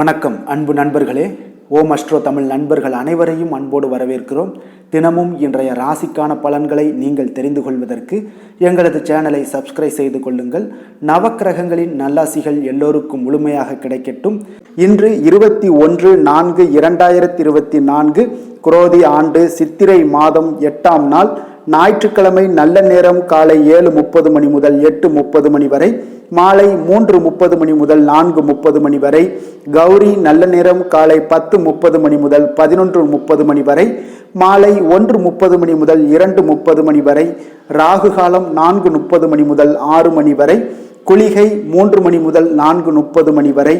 வணக்கம் அன்பு நண்பர்களே. ஓம் அஸ்ட்ரோ தமிழ் நண்பர்கள் அனைவரையும் அன்போடு வரவேற்கிறோம். தினமும் இன்றைய ராசிக்கான பலன்களை நீங்கள் தெரிந்து கொள்வதற்கு எங்களது சேனலை சப்ஸ்கிரைப் செய்து கொள்ளுங்கள். நவக்கிரகங்களின் நல்லாசிகள் எல்லோருக்கும் முழுமையாக கிடைக்கட்டும். இன்று 21/4/2024 குரோதி ஆண்டு சித்திரை மாதம் 8ஆம் நாள் ஞாயிற்றுக்கிழமை. நல்ல நேரம் காலை 7:30 மணி முதல் 8:30 மணி வரை, மாலை 3:30 மணி முதல் 4:30 மணி வரை. கௌரி நல்ல நேரம் காலை 10:30 மணி முதல் 11:30 மணி வரை, மாலை 1:30 மணி முதல் 2:30 மணி வரை. ராகு காலம் 4:30 மணி முதல் 6 மணி வரை. குளிகை 3 மணி முதல் 4:30 மணி வரை.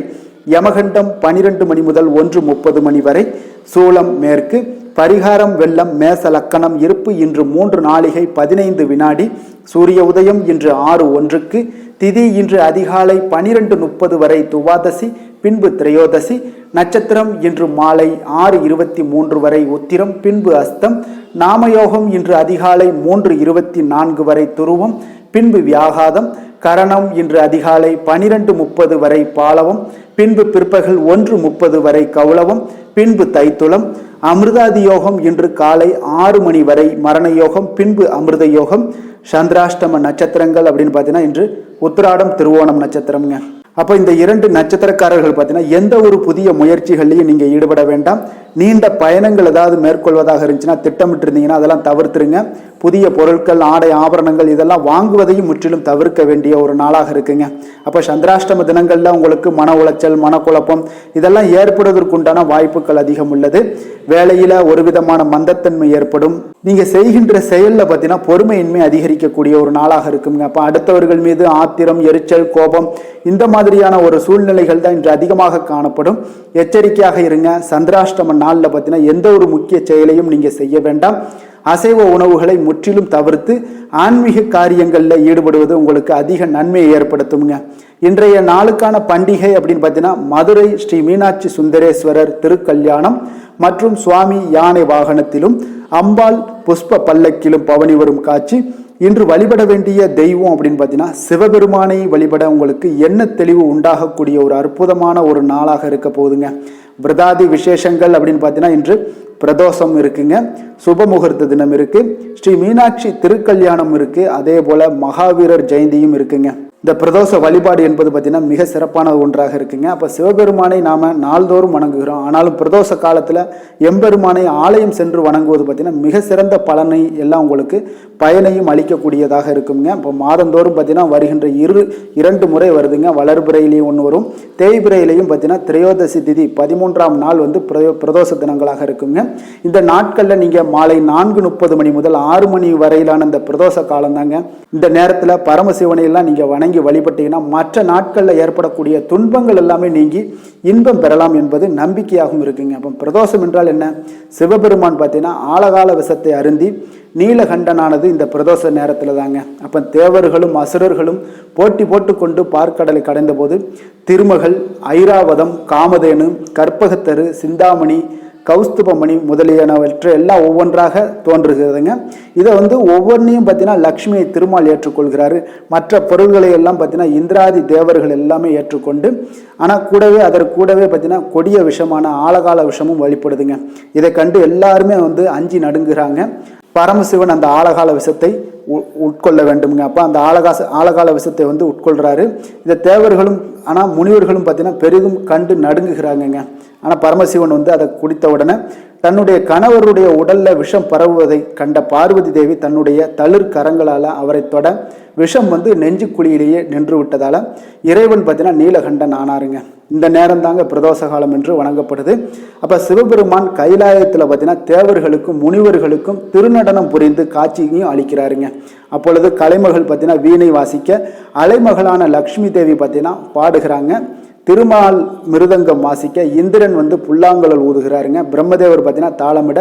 யமகண்டம் 12 மணி முதல் 1:30 மணி வரை. சூலம் மேற்கு. பரிகாரம் வெள்ளம். மேச லக்கணம். இருப்பு இன்று 3 நாழிகை 15 வினாடி. சூரிய உதயம் இன்று 6:01. திதி இன்று அதிகாலை 12:30 வரை துவாதசி, பின்பு திரையோதசி. நட்சத்திரம் இன்று மாலை 6:23 வரை உத்திரம், பின்பு அஸ்தம். நாமயோகம் இன்று அதிகாலை 3:24 வரை துருவம், பின்பு வியாகாதம். கரணம் இன்று அதிகாலை 12:30 வரை பாலவம், பின்பு பிற்பகல் 1:30 வரை கௌளவம், பின்பு தைத்துளம். அமிர்தாதி யோகம் இன்று காலை 6 மணி வரை மரண யோகம், பின்பு அமிர்த யோகம். சந்திராஷ்டம நட்சத்திரங்கள் அப்படின்னு பார்த்தீங்கன்னா இன்று உத்திராடம், திருவோணம் நட்சத்திரம்ங்க. அப்போ இந்த 2 நட்சத்திரக்காரர்கள் பார்த்தீங்கன்னா எந்த ஒரு புதிய முயற்சிகள்லையும் நீங்கள் ஈடுபட வேண்டாம். நீண்ட பயணங்கள் ஏதாவது மேற்கொள்வதாக இருந்துச்சுன்னா திட்டமிட்டு இருந்தீங்கன்னா அதெல்லாம் தவிர்த்துருங்க. புதிய பொருட்கள், ஆடை, ஆபரணங்கள் இதெல்லாம் வாங்குவதையும் முற்றிலும் தவிர்க்க வேண்டிய ஒரு நாளாக இருக்குங்க. அப்போ சந்திராஷ்டம தினங்களில் உங்களுக்கு மன உளைச்சல், மனக்குழப்பம் இதெல்லாம் ஏற்படுவதற்குண்டான வாய்ப்புகள் அதிகம் உள்ளது. வேலையில் ஒரு விதமான மந்தத்தன்மை ஏற்படும். நீங்கள் செய்கின்ற செயலில் பார்த்தீங்கன்னா பொறுமையின்மை அதிகரிக்கக்கூடிய ஒரு நாளாக இருக்குங்க. அப்போ அடுத்தவர்கள் மீது ஆத்திரம், எரிச்சல், கோபம் இந்த மாதிரியான ஒரு சூழ்நிலைகள் தான் இன்று அதிகமாக காணப்படும். எச்சரிக்கையாக இருங்க. சந்திராஷ்டம நாளில் பார்த்தீங்கன்னா எந்த ஒரு முக்கிய செயலையும் நீங்கள் செய்ய வேண்டாம். அசைவ உணவுகளை முற்றிலும் தவிர்த்து ஆன்மீக காரியங்களில் ஈடுபடுவது உங்களுக்கு அதிக நன்மையை ஏற்படுத்துங்க. இன்றைய நாளுக்கான பண்டிகை அப்படின்னு பார்த்தீங்கன்னா மதுரை ஸ்ரீ மீனாட்சி சுந்தரேஸ்வரர் திருக்கல்யாணம் மற்றும் சுவாமி யானை வாகனத்திலும் அம்பாள் புஷ்ப பல்லக்கிலும் பவனி வரும் காட்சி. இன்று வழிபட வேண்டிய தெய்வம் அப்படின்னு பார்த்தீங்கன்னா சிவபெருமானை வழிபட உங்களுக்கு என்ன தெளிவு உண்டாகக்கூடிய ஒரு அற்புதமான ஒரு நாளாக இருக்க போகுதுங்க. விரதாதி விசேஷங்கள் அப்படின்னு பார்த்தீங்கன்னா இன்று பிரதோஷம் இருக்குங்க, சுபமுகூர்த்த தினம் இருக்கு, ஸ்ரீ மீனாட்சி திருக்கல்யாணம் இருக்கு, அதே போல மகாவீரர் ஜெயந்தியும் இருக்குங்க. இந்த பிரதோஷ வழிபாடு என்பது பார்த்தீங்கன்னா மிக சிறப்பான ஒன்றாக இருக்குங்க. அப்போ சிவபெருமானை நாம் நாள்தோறும் வணங்குகிறோம். ஆனாலும் பிரதோஷ காலத்தில் எம்பெருமானை ஆலயம் சென்று வணங்குவது பார்த்தீங்கன்னா மிக சிறந்த பலனை எல்லாம் உங்களுக்கு பயனையும் அளிக்கக்கூடியதாக இருக்குங்க. இப்போ மாதந்தோறும் பார்த்தீங்கன்னா வருகின்ற 2 முறை வருதுங்க. வளர்பிறையிலையும் ஒன்று வரும், தேய்பிறையிலையும் பார்த்தீங்கன்னா திரையோதசி திதி 13ஆம் நாள் வந்து பிரதோஷ தினங்களாக இருக்குங்க. இந்த நாட்களில் நீங்கள் மாலை 4:30 மணி முதல் 6 மணி வரையிலான இந்த பிரதோஷ காலம் தாங்க. இந்த நேரத்தில் பரமசிவனை எல்லாம் நீங்கள் வழிபட்டீங்கன்னா மற்ற நாட்களில் ஏற்படக்கூடிய துன்பங்கள் எல்லாமே நீங்கி இன்பம் பெறலாம் என்பது நம்பிக்கையாகவும் இருக்குங்க. அப்போ பிரதோஷம் என்றால் என்ன? சிவபெருமான் பார்த்தீங்கன்னா ஆழகால விஷத்தை அருந்தி நீலகண்டனானது இந்த பிரதோஷ நேரத்தில் தாங்க. அப்போ தேவர்களும் அசுரர்களும் போட்டி போட்டு கொண்டு பார்க்கடலை கடைந்த போது திருமகள், ஐராவதம், காமதேனு, கற்பகத்தரு, சிந்தாமணி, கௌஸ்துபமணி முதலியனவற்றை எல்லாம் ஒவ்வொன்றாக தோன்றுகிறதுங்க. இதை வந்து ஒவ்வொன்றையும் பார்த்தீங்கன்னா லக்ஷ்மியை திருமால் ஏற்றுக்கொள்கிறாரு. மற்ற பொருள்களை எல்லாம் பார்த்தீங்கன்னா இந்திராதி தேவர்கள் எல்லாமே ஏற்றுக்கொண்டு, ஆனால் அதற்கு கூடவே பார்த்தீங்கன்னா கொடிய விஷமான ஆழகால விஷமும் வழிபடுதுங்க. இதை கண்டு எல்லாருமே வந்து அஞ்சி நடுங்குறாங்க. பரமசிவன் அந்த ஆழகால விஷத்தை உட்கொள்ள வேண்டுமுங்க. அப்போ அந்த ஆழகால விஷத்தை வந்து உட்கொள்கிறாரு. இந்த தேவர்களும் ஆனால் முனிவர்களும் பார்த்தீங்கன்னா பெரிதும் கண்டு நடுங்குகிறாங்கங்க. ஆனால் பரமசிவன் வந்து அதை குடித்த உடனே தன்னுடைய கணவருடைய உடலில் விஷம் பரவுவதை கண்ட பார்வதி தேவி தன்னுடைய தளிர் கரங்களால் அவரை தொட விஷம் வந்து நெஞ்சு குழியிலேயே நின்று விட்டதால் இறைவன் பார்த்தீங்கன்னா நீலகண்டன் ஆனாருங்க. இந்த நேரம் தாங்க பிரதோஷ காலம் என்று வணங்கப்படுது. அப்போ சிவபெருமான் கைலாயத்தில் பார்த்தீங்கன்னா தேவர்களுக்கும் முனிவர்களுக்கும் திருநடனம் புரிந்து காட்சியையும் அளிக்கிறாருங்க. அப்பொழுது கலைமகள் பார்த்தீங்கன்னா வீணை வாசிக்க, அலைமகளான லக்ஷ்மி தேவி பார்த்தீங்கன்னா பாடுகிறாங்க. திருமால் மிருதங்கம் வாசிக்க, இந்திரன் வந்து புல்லாங்குழல் ஊதுகிறாருங்க. பிரம்மதேவர் பார்த்தீங்கன்னா தாளமிட,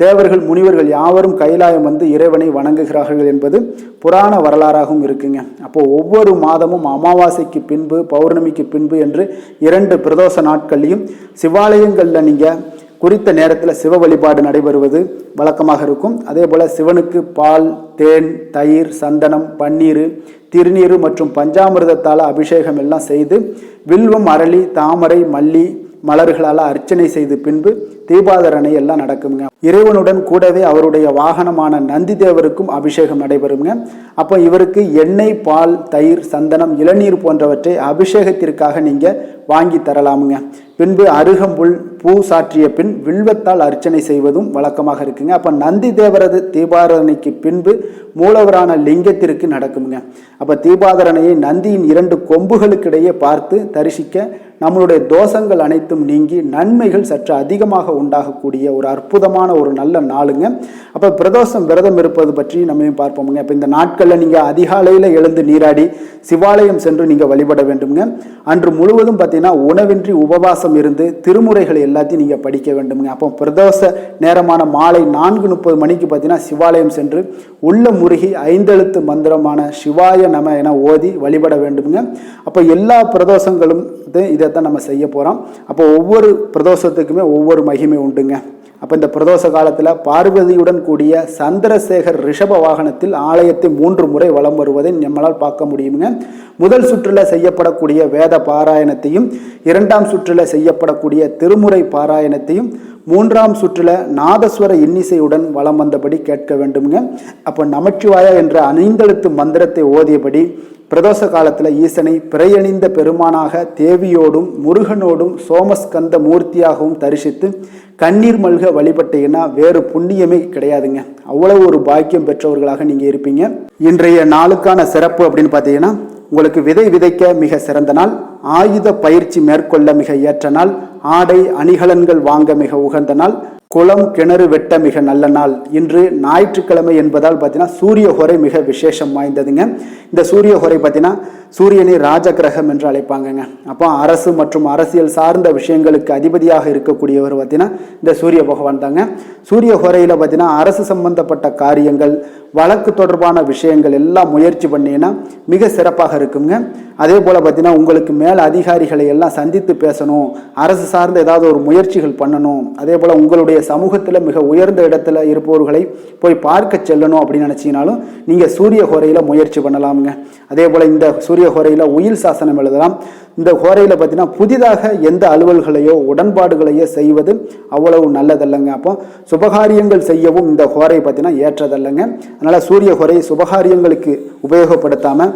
தேவர்கள் முனிவர்கள் யாவரும் கைலாயம் வந்து இறைவனை வணங்குகிறார்கள் என்பது புராண வரலாறாகவும் இருக்குங்க. அப்போது ஒவ்வொரு மாதமும் அமாவாசைக்கு பின்பு, பௌர்ணமிக்கு பின்பு என்று 2 பிரதோஷ நாட்கள்லையும் சிவாலயங்களில் நீங்கள் குறித்த நேரத்தில் சிவ வழிபாடு நடைபெறுவது வழக்கமாக இருக்கும். அதே போல் சிவனுக்கு பால், தேன், தயிர், சந்தனம், பன்னீர், திருநீர் மற்றும் பஞ்சாமிர்தத்தால் அபிஷேகம் எல்லாம் செய்து வில்வம், அரளி, தாமரை, மல்லி மலர்களால் அர்ச்சனை செய்து பின்பு தீபாதரணை எல்லாம் நடக்குங்க. இறைவனுடன் கூடவே அவருடைய வாகனமான நந்தி தேவருக்கும் அபிஷேகம் நடைபெறுங்க. அப்போ இவருக்கு எண்ணெய், பால், தயிர், சந்தனம், இளநீர் போன்றவற்றை அபிஷேகத்திற்காக நீங்க வாங்கி தரலாமுங்க. பின்பு அருகம்புல் பூ சாற்றிய பின் வில்வத்தால் அர்ச்சனை செய்வதும் வழக்கமாக இருக்குங்க. அப்போ நந்தி தேவரது தீபாராதனைக்கு பின்பு மூலவரான லிங்கத்திற்கு நடக்குங்க. அப்போ தீபாதரணையை நந்தியின் 2 கொம்புகளுக்கிடையே பார்த்து தரிசிக்க நம்மளுடைய தோஷங்கள் அனைத்தும் நீங்கி நன்மைகள் சற்று அதிகமாக உண்டாகக்கூடிய ஒரு அற்புதமான ஒரு நல்ல நாளுங்க. அப்போ பிரதோஷம் விரதம் இருப்பது பற்றி நம்ம பார்ப்போமுங்க. இப்போ இந்த நாட்களில் நீங்கள் அதிகாலையில் எழுந்து நீராடி சிவாலயம் சென்று நீங்கள் வழிபட வேண்டுங்க. அன்று முழுவதும் பார்த்தீங்கன்னா உணவின்றி உபவாசம் இருந்து திருமுறைகளை எல்லாத்தையும் நீங்கள் படிக்க வேண்டுங்க. அப்போ பிரதோஷ நேரமான மாலை 4:30 மணிக்கு பார்த்தீங்கன்னா சிவாலயம் சென்று உள்ள முருகி 5 எழுத்து மந்திரமான சிவாய நம என ஓதி வழிபட வேண்டுங்க. அப்போ எல்லா பிரதோஷங்களும் இதைத்தான் நம்ம செய்ய போகிறோம். அப்போ ஒவ்வொரு பிரதோஷத்துக்குமே ஒவ்வொரு மகிமை உண்டுங்க. அப்போ இந்த பிரதோஷ காலத்தில் பார்வதியுடன் கூடிய சந்திரசேகர் ரிஷப வாகனத்தில் ஆலயத்தை 3 முறை வலம் வருவதை நம்மளால் பார்க்க முடியுங்க. முதல் சுற்றில் செய்யப்படக்கூடிய வேத பாராயணத்தையும், 2ஆம் சுற்றில் செய்யப்படக்கூடிய திருமுறை பாராயணத்தையும், 3ஆம் சுற்றில் நாதஸ்வர இன்னிசையுடன் வலம் வந்தபடி கேட்க வேண்டுங்க. அப்போ நமச்சிவாயா என்ற 5 எழுத்து மந்திரத்தை ஓதியபடி பிரதோஷ காலத்தில் ஈசனை பிறையணிந்த பெருமானாக தேவியோடும் முருகனோடும் சோமஸ்கந்த மூர்த்தியாகவும் தரிசித்து கண்ணீர் மல்க வழிபட்டீங்கன்னா வேறு புண்ணியமே கிடையாதுங்க. அவ்வளவு ஒரு பாக்கியம் பெற்றவர்களாக நீங்கள் இருப்பீங்க. இன்றைய நாளுக்கான சிறப்பு அப்படின்னு பார்த்தீங்கன்னா, உங்களுக்கு விதை விதைக்க மிக சிறந்த நாள், ஆயுத பயிற்சி மேற்கொள்ள மிக ஏற்ற நாள், ஆடை அணிகலன்கள் வாங்க மிக உகந்த நாள், குளம் கிணறு வெட்ட மிக நல்ல நாள். இன்று ஞாயிற்றுக்கிழமை என்பதால் பார்த்தீங்கன்னா சூரிய ஹோரை மிக விசேஷம் வாய்ந்ததுங்க. இந்த சூரிய ஹோரை பார்த்தீங்கன்னா சூரியனை ராஜ கிரகம் என்று அழைப்பாங்கங்க. அப்போ அரசு மற்றும் அரசியல் சார்ந்த விஷயங்களுக்கு அதிபதியாக இருக்கக்கூடியவர் பார்த்தீங்கன்னா இந்த சூரிய பகவான் தாங்க. சூரிய ஹோரையில் பார்த்தீங்கன்னா அரசு சம்பந்தப்பட்ட காரியங்கள், வழக்கு தொடர்பான விஷயங்கள் எல்லாம் முயற்சி பண்ணீங்கன்னா மிக சிறப்பாக இருக்குங்க. அதே போல் பார்த்தீங்கன்னா உங்களுக்கு மேல் அதிகாரிகளை எல்லாம் சந்தித்து பேசணும், அரசு சார்ந்த ஏதாவது ஒரு முயற்சிகள் பண்ணணும், அதே போல் உங்களுடைய சமூகத்தில் மிக உயர்ந்த இடத்துல இருப்பவர்களை போய் பார்க்க செல்லணும் அப்படின்னு நினச்சிங்கனாலும் நீங்கள் சூரிய ஹோரையில் முயற்சி பண்ணலாமுங்க. அதே போல் இந்த சூரிய ஹோரையில் உயில் சாசனம் எழுதலாம். இந்த ஹோரையில் பார்த்தீங்கன்னா புதிதாக எந்த அலுவல்களையோ உடன்பாடுகளையோ செய்வது அவ்வளவு நல்லதல்லங்க. அப்போ சுபகாரியங்கள் செய்யவும் இந்த ஹோரை பார்த்தீங்கன்னா ஏற்றதல்லங்க. அதனால் சூரிய ஹோரை சுபகாரியங்களுக்கு உபயோகப்படுத்தாமல்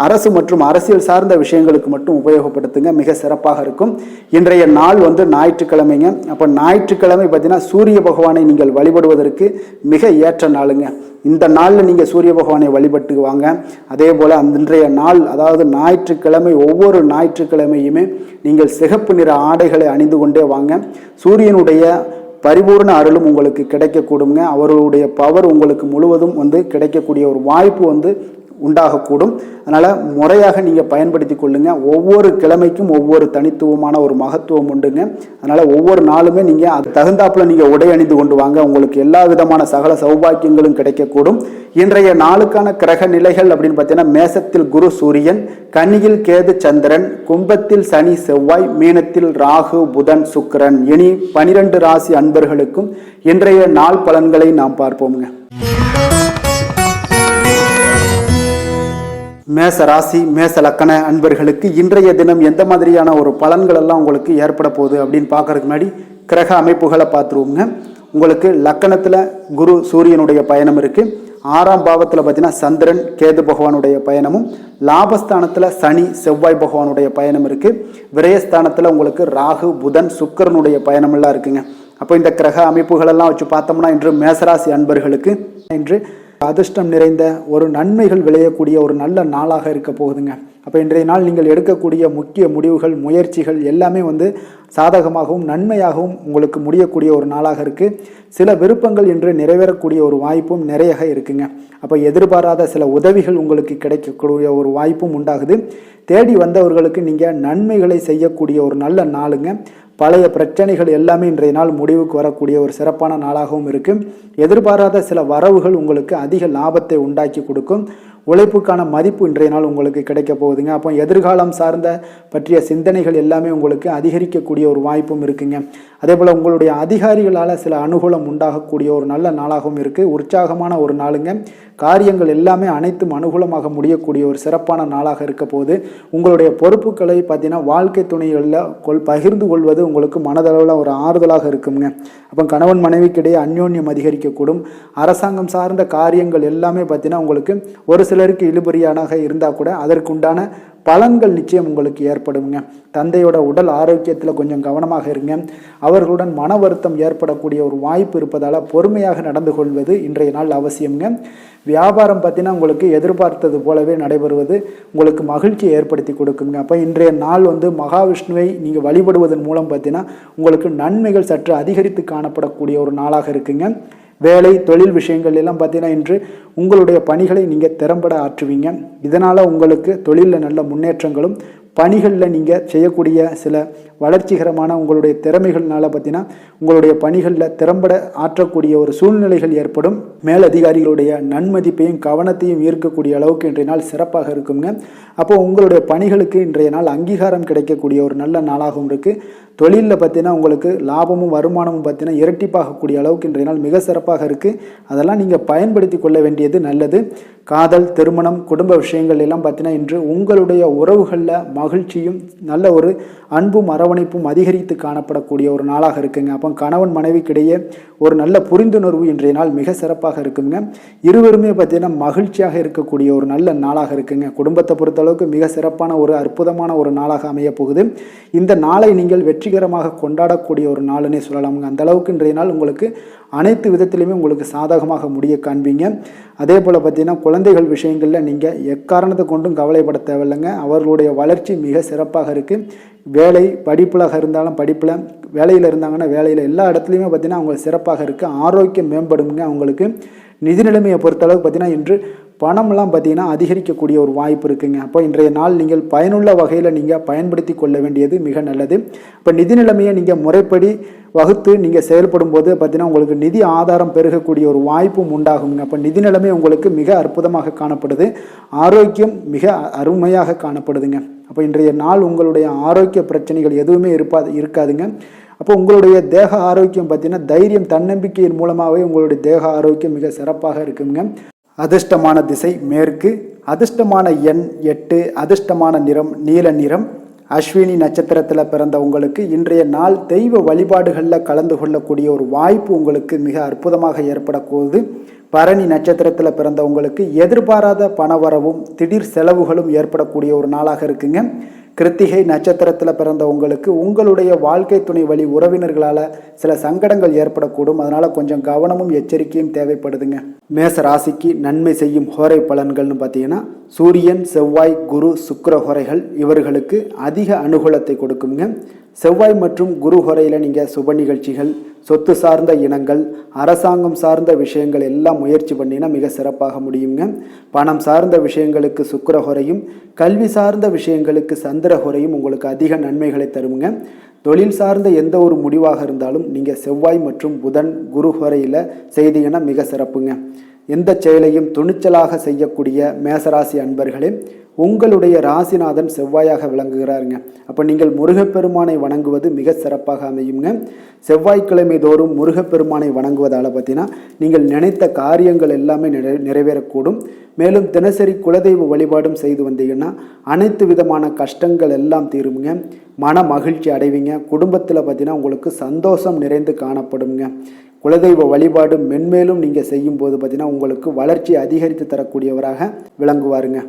அரசு மற்றும் அரசியல் சார்ந்த விஷயங்களுக்கு மட்டும் உபயோகப்படுத்துங்க, மிக சிறப்பாக இருக்கும். இன்றைய நாள் ஞாயிற்றுக்கிழமைங்க. அப்போ ஞாயிற்றுக்கிழமை பார்த்தீங்கன்னா சூரிய பகவானை நீங்கள் வழிபடுவதற்கு மிக ஏற்ற நாளுங்க. இந்த நாளில் நீங்கள் சூரிய பகவானை வழிபட்டு வாங்க. அதே போல் இன்றைய நாள், அதாவது ஞாயிற்றுக்கிழமை, ஒவ்வொரு ஞாயிற்றுக்கிழமையுமே நீங்கள் சிகப்பு நிற ஆடைகளை அணிந்து கொண்டே வாங்க. சூரியனுடைய பரிபூர்ண அருளும் உங்களுக்கு கிடைக்கக்கூடுங்க. அவர்களுடைய பவர் உங்களுக்கு முழுவதும் கிடைக்கக்கூடிய ஒரு வாய்ப்பு உண்டாகக்கூடும். அதனால் முறையாக நீங்கள் பயன்படுத்தி கொள்ளுங்க. ஒவ்வொரு கிழமைக்கும் ஒவ்வொரு தனித்துவமான ஒரு மகத்துவம் உண்டுங்க. அதனால் ஒவ்வொரு நாளுமே நீங்கள் அது தகுந்தாப்பில் நீங்கள் உடை அணிந்து கொண்டு வாங்க. உங்களுக்கு எல்லா விதமான சகல சௌபாக்கியங்களும் கிடைக்கக்கூடும். இன்றைய நாளுக்கான கிரக நிலைகள் அப்படின்னு பார்த்தீங்கன்னா, மேசத்தில் குரு சூரியன், கன்னியில் கேது சந்திரன், கும்பத்தில் சனி செவ்வாய், மீனத்தில் ராகு புதன் சுக்கிரன். இனி 12 ராசி அன்பர்களுக்கும் இன்றைய நாள் பலன்களை நாம் பார்ப்போம்ங்க. மேச ராசி மேச லக்கண அன்பர்களுக்கு இன்றைய தினம் எந்த மாதிரியான ஒரு பலன்கள் எல்லாம் உங்களுக்கு ஏற்பட போகுது அப்படின்னு பார்க்கறதுக்கு முன்னாடி கிரக அமைப்புகளை பார்த்துருவோங்க. உங்களுக்கு லக்கணத்தில் குரு சூரியனுடைய பயணம் இருக்குது. 6ஆம் பாவத்தில் பார்த்தீங்கன்னா சந்திரன் கேது பகவானுடைய பயணமும், லாபஸ்தானத்தில் சனி செவ்வாய் பகவானுடைய பயணம் இருக்குது. விரயஸ்தானத்தில் உங்களுக்கு ராகு புதன் சுக்கிரனுடைய பயணமெல்லாம் இருக்குங்க. அப்போ இந்த கிரக அமைப்புகளெல்லாம் வச்சு பார்த்தோம்னா இன்று மேசராசி அன்பர்களுக்கு இன்று அதிர்ஷ்டம் நிறைந்த ஒரு நன்மைகள் விளையக்கூடிய ஒரு நல்ல நாளாக இருக்க போகுதுங்க. அப்போ இன்றைய நாள் நீங்கள் எடுக்கக்கூடிய முக்கிய முடிவுகள், முயற்சிகள் எல்லாமே சாதகமாகவும் நன்மையாகவும் உங்களுக்கு முடியக்கூடிய ஒரு நாளாக இருக்குது. சில விருப்பங்கள் இன்று நிறைவேறக்கூடிய ஒரு வாய்ப்பும் நிறைய இருக்குங்க. அப்போ எதிர்பாராத சில உதவிகள் உங்களுக்கு கிடைக்கக்கூடிய ஒரு வாய்ப்பும் உண்டாகுது. தேடி வந்தவர்களுக்கு நீங்கள் நன்மைகளை செய்யக்கூடிய ஒரு நல்ல நாளுங்க. பழைய பிரச்சனைகள் எல்லாமே இன்றைய நாள் முடிவுக்கு வரக்கூடிய ஒரு சிறப்பான நாளாகவும் இருக்குது. எதிர்பாராத சில வரவுகள் உங்களுக்கு அதிக லாபத்தை உண்டாக்கி கொடுக்கும். உழைப்புக்கான மதிப்பு இன்றைய நாள் உங்களுக்கு கிடைக்க போகுதுங்க. அப்போ எதிர்காலம் சார்ந்த பற்றிய சிந்தனைகள் எல்லாமே உங்களுக்கு அதிகரிக்கக்கூடிய ஒரு வாய்ப்பும் இருக்குங்க. அதே போல் உங்களுடைய அதிகாரிகளால் சில அனுகூலம் உண்டாகக்கூடிய ஒரு நல்ல நாளாகவும் இருக்குது. உற்சாகமான ஒரு நாளுங்க. காரியங்கள் எல்லாமே அனைத்தும் அனுகூலமாக முடியக்கூடிய ஒரு சிறப்பான நாளாக இருக்க போது. உங்களுடைய பொறுப்புகளை பார்த்தீங்கன்னா வாழ்க்கை துணைகளில் பகிர்ந்து கொள்வது உங்களுக்கு மனதளவில் ஒரு ஆறுதலாக இருக்குங்க. அப்போ கணவன் மனைவிக்கிடையே அந்யோன்யம் அதிகரிக்கக்கூடும். அரசாங்கம் சார்ந்த காரியங்கள் எல்லாமே பார்த்தீங்கன்னா உங்களுக்கு ஒரு சிலருக்கு இழுபறியானாக இருந்தால் கூட அதற்குண்டான பலன்கள் நிச்சயம் உங்களுக்கு ஏற்படுங்க. தந்தையோட உடல் ஆரோக்கியத்தில் கொஞ்சம் கவனமாக இருங்க. அவர்களுடன் மன வருத்தம் ஏற்படக்கூடிய ஒரு வாய்ப்பு இருப்பதால் பொறுமையாக நடந்து கொள்வது இன்றைய நாள் அவசியம்ங்க. வியாபாரம் பார்த்தீங்கன்னா உங்களுக்கு எதிர்பார்த்தது போலவே நடைபெறுவது உங்களுக்கு மகிழ்ச்சியை ஏற்படுத்தி கொடுக்குங்க. அப்போ இன்றைய நாள் மகாவிஷ்ணுவை நீங்கள் வழிபடுவதன் மூலம் பார்த்தீங்கன்னா உங்களுக்கு நன்மைகள் சற்று அதிகரித்து காணப்படக்கூடிய ஒரு நாளாக இருக்குங்க. வேலை தொழில் விஷயங்கள் எல்லாம் பார்த்தீங்கன்னா இன்று உங்களுடைய பணிகளை நீங்கள் திறம்பட ஆற்றுவீங்க. இதனால் உங்களுக்கு தொழிலில் நல்ல முன்னேற்றங்களும் பணிகளில் நீங்கள் செய்யக்கூடிய சில வளர்ச்சிகரமான உங்களுடைய திறமைகள்னால பார்த்தீங்கன்னா உங்களுடைய பணிகளில் திறம்பட ஆற்றக்கூடிய ஒரு சூழ்நிலைகள் ஏற்படும். மேலதிகாரிகளுடைய நன்மதிப்பையும் கவனத்தையும் ஈர்க்கக்கூடிய அளவுக்கு இன்றைய நாள் சிறப்பாக இருக்குங்க. அப்போ உங்களுடைய பணிகளுக்கு இன்றைய நாள் அங்கீகாரம் கிடைக்கக்கூடிய ஒரு நல்ல நாளாகவும் இருக்குது. தொழிலில் பார்த்தீங்கன்னா உங்களுக்கு லாபமும் வருமானமும் பார்த்தீங்கன்னா இரட்டிப்பாகக்கூடிய அளவுக்கு இன்றைய நாள் மிக சிறப்பாக இருக்குது. அதெல்லாம் நீங்கள் பயன்படுத்தி கொள்ள வேண்டியது நல்லது. காதல், திருமணம், குடும்ப விஷயங்கள் எல்லாம் பார்த்தீங்கன்னா இன்று உங்களுடைய உறவுகளில் மகிழ்ச்சியும் நல்ல ஒரு அன்பும் அரவணைப்பும் அதிகரித்து காணப்படக்கூடிய ஒரு நாளாக இருக்குங்க. அப்போ கணவன் மனைவிக்கிடையே ஒரு நல்ல புரிந்துணர்வு இன்றைய நாள் மிக சிறப்பாக இருக்குங்க. இருவருமே பார்த்தீங்கன்னா மகிழ்ச்சியாக இருக்கக்கூடிய ஒரு நல்ல நாளாக இருக்குங்க. குடும்பத்தை பொறுத்தளவுக்கு மிக சிறப்பான ஒரு அற்புதமான ஒரு நாளாக அமைய போகுது. இந்த நாளை நீங்கள் வெற்றிகரமாக கொண்டாடக்கூடிய ஒரு நாளுன்னே சொல்லலாமுங்க. அந்த அளவுக்கு இன்றைய நாள் உங்களுக்கு அனைத்து விதத்திலையுமே உங்களுக்கு சாதகமாக முடிய காண்பீங்க. அதே போல் பார்த்தீங்கன்னா குழந்தைகள் விஷயங்களில் நீங்கள் எக்காரணத்தை கொண்டும் கவலைப்பட தேவையில்லைங்க. அவர்களுடைய வளர்ச்சி மிக சிறப்பாக இருக்குது. வேலை படிப்பில் இருந்தாலும் படிப்பில், வேலையில் இருந்தாங்கன்னா வேலையில், எல்லா இடத்துலையுமே பார்த்தீங்கன்னா அவங்க சிறப்பாக இருக்குது. ஆரோக்கியம் மேம்படுங்க. அவங்களுக்கு நிதி நிலைமையை பொறுத்தளவுக்கு பார்த்தீங்கன்னா இன்று பணம்லாம் பார்த்தீங்கன்னா அதிகரிக்கக்கூடிய ஒரு வாய்ப்பு இருக்குங்க. அப்போ இன்றைய நாள் நீங்கள் பயனுள்ள வகையில் நீங்கள் பயன்படுத்தி கொள்ள வேண்டியது மிக நல்லது. இப்போ நிதி நிலைமையை நீங்கள் முறைப்படி வகுத்து நீங்கள் செயல்படும் போது பார்த்தீங்கன்னா உங்களுக்கு நிதி ஆதாரம் பெருகக்கூடிய ஒரு வாய்ப்பும் உண்டாகுங்க. அப்போ நிதி நிலைமை உங்களுக்கு மிக அற்புதமாக காணப்படுது. ஆரோக்கியம் மிக அருமையாக காணப்படுதுங்க. அப்போ இன்றைய நாள் உங்களுடைய ஆரோக்கிய பிரச்சனைகள் எதுவுமே இருக்காதுங்க. அப்போ உங்களுடைய தேக ஆரோக்கியம் பார்த்தீங்கன்னா தைரியம், தன்னம்பிக்கையின் மூலமாகவே உங்களுடைய தேக ஆரோக்கியம் மிக சிறப்பாக இருக்குங்க. அதிர்ஷ்டமான திசை மேற்கு, அதிர்ஷ்டமான எண் 8, அதிர்ஷ்டமான நிறம் நீல நிறம். அஸ்வினி நட்சத்திரத்தில் பிறந்த உங்களுக்கு இன்றைய நாள் தெய்வ வழிபாடுகளில் கலந்து கொள்ளக்கூடிய ஒரு வாய்ப்பு உங்களுக்கு மிக அற்புதமாக ஏற்படக்கூடுது. பரணி நட்சத்திரத்தில் பிறந்த உங்களுக்கு எதிர்பாராத பணவரவும் திடீர் செலவுகளும் ஏற்படக்கூடிய ஒரு நாளாக இருக்குங்க. கிருத்திகை நட்சத்திரத்தில் பிறந்த உங்களுக்கு உங்களுடைய வாழ்க்கை துணை வழி உறவினர்களால் சில சங்கடங்கள் ஏற்படக்கூடும். அதனால் கொஞ்சம் கவனமும் எச்சரிக்கையும் தேவைப்படுதுங்க. மேச ராசிக்கு நன்மை செய்யும் ஹோரை பலன்கள்னு பார்த்தீங்கன்னா சூரியன், செவ்வாய், குரு, சுக்கிர ஹோரைகள் இவர்களுக்கு அதிக அனுகூலத்தை கொடுக்குங்க. செவ்வாய் மற்றும் குரு ஹோரையில் நீங்கள் சுப நிகழ்ச்சிகள், சொத்து சார்ந்த இனங்கள், அரசாங்கம் சார்ந்த விஷயங்கள் எல்லாம் முயற்சி பண்ணினா மிக சிறப்பாக முடியுங்க. பணம் சார்ந்த விஷயங்களுக்கு சுக்கிர ஹோரையும், கல்வி சார்ந்த விஷயங்களுக்கு சந்திர ஹோரையும் உங்களுக்கு அதிக நன்மைகளை தருங்க. தொழில் சார்ந்த எந்த ஒரு முடிவாக இருந்தாலும் நீங்கள் செவ்வாய் மற்றும் புதன், குரு ஹோரையில் செய்தீங்கன்னா மிக சிறப்புங்க. எந்த செயலையும் துணிச்சலாக செய்யக்கூடிய மேசராசி அன்பர்களே, உங்களுடைய ராசிநாதன் செவ்வாயாக விளங்குகிறாருங்க. அப்போ நீங்கள் முருகப்பெருமானை வணங்குவது மிக சிறப்பாக அமையுங்க. செவ்வாய்க்கிழமை தோறும் முருகப்பெருமானை வணங்குவதால் பார்த்தீங்கன்னா நீங்கள் நினைத்த காரியங்கள் எல்லாமே நிறைவேறக்கூடும். மேலும் தினசரி குலதெய்வ வழிபாடும் செய்து வந்தீங்கன்னா அனைத்து விதமான கஷ்டங்கள் எல்லாம் தீருங்க. மன மகிழ்ச்சி அடைவீங்க. குடும்பத்தில் பார்த்தீங்கன்னா உங்களுக்கு சந்தோஷம் நிறைந்து காணப்படுங்க. குலதெய்வ வழிபாடு மென்மேலும் நீங்கள் செய்யும் போது பார்த்தீங்கன்னா உங்களுக்கு வளர்ச்சி அதிகரித்து தரக்கூடியவராக விளங்குவாருங்க.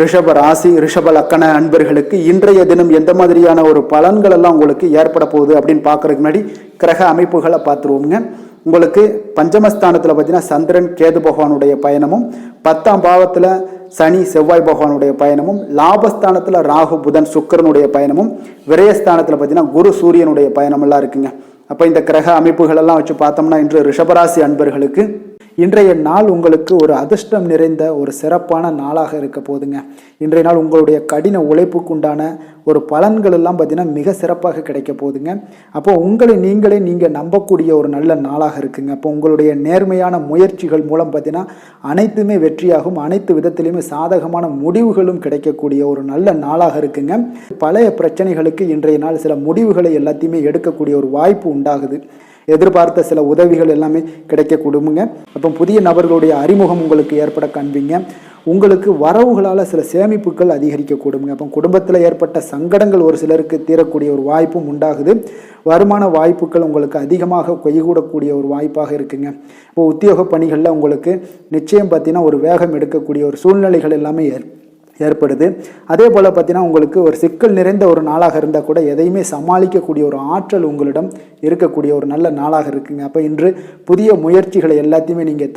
ரிஷப ராசி, ரிஷப லக்கண அன்பர்களுக்கு இன்றைய தினம் எந்த மாதிரியான ஒரு பலன்கள் எல்லாம் உங்களுக்கு ஏற்பட போகுது அப்படின்னு பார்க்கறதுக்கு முன்னாடி கிரக அமைப்புகளை பார்த்துருவோங்க. உங்களுக்கு பஞ்சமஸ்தானத்தில் பார்த்தீங்கன்னா சந்திரன், கேது பகவானுடைய பயணமும், 10ஆம் பாவத்தில் சனி, செவ்வாய் பகவானுடைய பயணமும், லாபஸ்தானத்தில் ராகு, புதன், சுக்கிரனுடைய பயணமும், விரயஸ்தானத்தில் பார்த்தீங்கன்னா குரு, சூரியனுடைய பயணமெல்லாம் இருக்குங்க. அப்போ இந்த கிரக அமைப்புகள் எல்லாம் வச்சு பார்த்தோம்னா இன்று ரிஷபராசி அன்பர்களுக்கு இன்றைய நாள் உங்களுக்கு ஒரு அதிர்ஷ்டம் நிறைந்த ஒரு சிறப்பான நாளாக இருக்க போதுங்க. இன்றைய நாள் உங்களுடைய கடின உழைப்புக்கு உண்டான ஒரு பலன்கள் எல்லாம் பார்த்தீங்கன்னா மிக சிறப்பாக கிடைக்க போகுதுங்க. அப்போ உங்களை நீங்கள் நம்பக்கூடிய ஒரு நல்ல நாளாக இருக்குங்க. அப்போ உங்களுடைய நேர்மையான முயற்சிகள் மூலம் பார்த்தீங்கன்னா அனைத்துமே வெற்றியாகும், அனைத்து விதத்திலையுமே சாதகமான முடிவுகளும் கிடைக்கக்கூடிய ஒரு நல்ல நாளாக இருக்குங்க. பழைய பிரச்சனைகளுக்கு இன்றைய நாள் சில முடிவுகளை எல்லாத்தையுமே எடுக்கக்கூடிய ஒரு வாய்ப்பு உண்டாகுது. எதிர்பார்த்த சில உதவிகள் எல்லாமே கிடைக்க கொடுங்க. அப்போ புதிய நபர்களுடைய அறிமுகம் உங்களுக்கு ஏற்பட காண்பீங்க. உங்களுக்கு வரவுகளால் சில சேமிப்புகள் அதிகரிக்க கொடுங்க. அப்போ குடும்பத்தில் ஏற்பட்ட சங்கடங்கள் ஒரு சிலருக்கு தீரக்கூடிய ஒரு வாய்ப்பும் உண்டாகுது. வருமான வாய்ப்புகள் உங்களுக்கு அதிகமாக கைகூடக்கூடிய ஒரு வாய்ப்பாக இருக்குங்க. இப்போ உத்தியோக பணிகளில் உங்களுக்கு நிச்சயம் பார்த்தீங்கன்னா ஒரு வேகம் எடுக்கக்கூடிய ஒரு சூழ்நிலைகள் எல்லாமே ஏற்படுது. அதே போல் பார்த்தீங்கன்னா உங்களுக்கு ஒரு சிக்கல் நிறைந்த ஒரு நாளாக இருந்தால் கூட எதையுமே சமாளிக்கக்கூடிய ஒரு ஆற்றல் உங்களிடம் இருக்கக்கூடிய ஒரு நல்ல நாளாக இருக்குங்க. அப்போ இன்று புதிய முயற்சிகளை எல்லாத்தையுமே நீங்கள்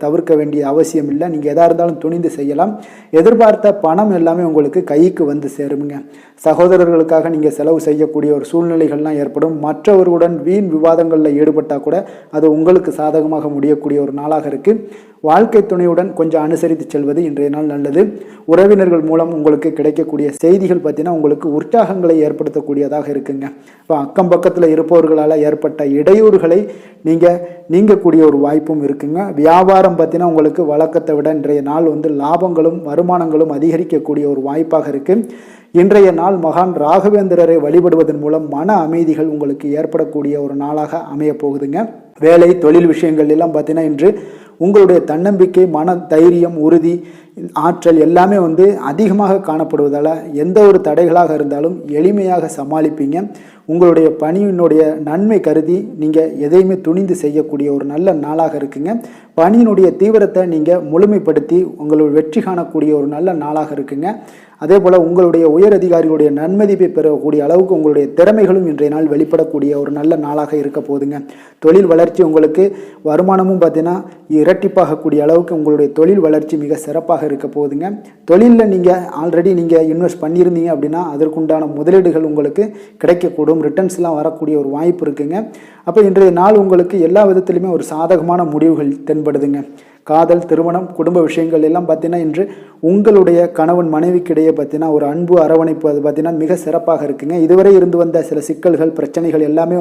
தவிர்க்க வேண்டிய அவசியம் இல்லை. நீங்கள் எதாக இருந்தாலும் துணிந்து செய்யலாம். எதிர்பார்த்த பணம் எல்லாமே உங்களுக்கு கைக்கு வந்து சேருங்க. சகோதரர்களுக்காக நீங்கள் செலவு செய்யக்கூடிய ஒரு சூழ்நிலைகள்லாம் ஏற்படும். மற்றவர்களுடன் வீண் விவாதங்களில் ஈடுபட்டால் கூட அது உங்களுக்கு சாதகமாக முடியக்கூடிய ஒரு நாளாக இருக்குது. வாழ்க்கை துணையுடன் கொஞ்சம் அனுசரித்து செல்வது இன்றைய நாள் நல்லது. உறவினர்கள் மூலம் உங்களுக்கு கிடைக்கக்கூடிய செய்திகள் பார்த்தீங்கன்னா உங்களுக்கு உற்சாகங்களை ஏற்படுத்தக்கூடியதாக இருக்குங்க. இப்போ அக்கம் பக்கத்தில் இருப்பவர்களால் ஏற்பட்ட இடையூறுகளை நீங்கக்கூடிய ஒரு வாய்ப்பும் இருக்குங்க. வியாபாரம் பார்த்தீங்கன்னா உங்களுக்கு வழக்கத்தை விட இன்றைய நாள் லாபங்களும் வருமானங்களும் அதிகரிக்கக்கூடிய ஒரு வாய்ப்பாக இருக்குது. இன்றைய நாள் மகான் ராகவேந்திரரை வழிபடுவதன் மூலம் மன அமைதிகள் உங்களுக்கு ஏற்படக்கூடிய ஒரு நாளாக அமைய போகுதுங்க. வேலை தொழில் விஷயங்கள் எல்லாம் பார்த்தீங்கன்னா இன்று உங்களுடைய தன்னம்பிக்கை, மன தைரியம், உறுதி, ஆற்றல் எல்லாமே அதிகமாக காணப்படுவதால் எந்த ஒரு தடைகளாக இருந்தாலும் எளிமையாக சமாளிப்பீங்க. உங்களுடைய பணியினுடைய நன்மை கருதி நீங்கள் எதையுமே துணிந்து செய்யக்கூடிய ஒரு நல்ல நாளாக இருக்குங்க. பணியினுடைய தீவிரத்தை நீங்கள் முழுமைப்படுத்தி உங்களுடைய வெற்றி காணக்கூடிய ஒரு நல்ல நாளாக இருக்குங்க. அதே போல் உங்களுடைய உயர் அதிகாரிகளுடைய நன்மதிப்பை பெறக்கூடிய அளவுக்கு உங்களுடைய திறமைகளும் இன்றைய நாள் வெளிப்படக்கூடிய ஒரு நல்ல நாளாக இருக்க போதுங்க. தொழில் வளர்ச்சி உங்களுக்கு வருமானமும் பார்த்தீங்கன்னா இரட்டிப்பாகக்கூடிய அளவுக்கு உங்களுடைய தொழில் வளர்ச்சி மிக சிறப்பாக இருக்க போகுதுங்க. தொழிலில் நீங்கள் ஆல்ரெடி இன்வெஸ்ட் பண்ணியிருந்தீங்க அப்படின்னா அதற்குண்டான முதலீடுகள் உங்களுக்கு கிடைக்கக்கூடும். ரிட்டர்ன்ஸ்லாம் வரக்கூடிய ஒரு வாய்ப்பு இருக்குங்க. அப்போ இன்றைய நாள் உங்களுக்கு எல்லா விதத்திலுமே ஒரு சாதகமான முடிவுகள் தென்படுதுங்க. காதல், திருமணம், குடும்ப விஷயங்கள் எல்லாம் பார்த்தீங்கன்னா இன்று உங்களுடைய கணவன் மனைவிக்கிடையே பார்த்தீங்கன்னா ஒரு அன்பு அரவணைப்பு அது பார்த்தீங்கன்னா மிக சிறப்பாக இருக்குங்க. இதுவரை இருந்து வந்த சில சிக்கல்கள் பிரச்சனைகள் எல்லாமே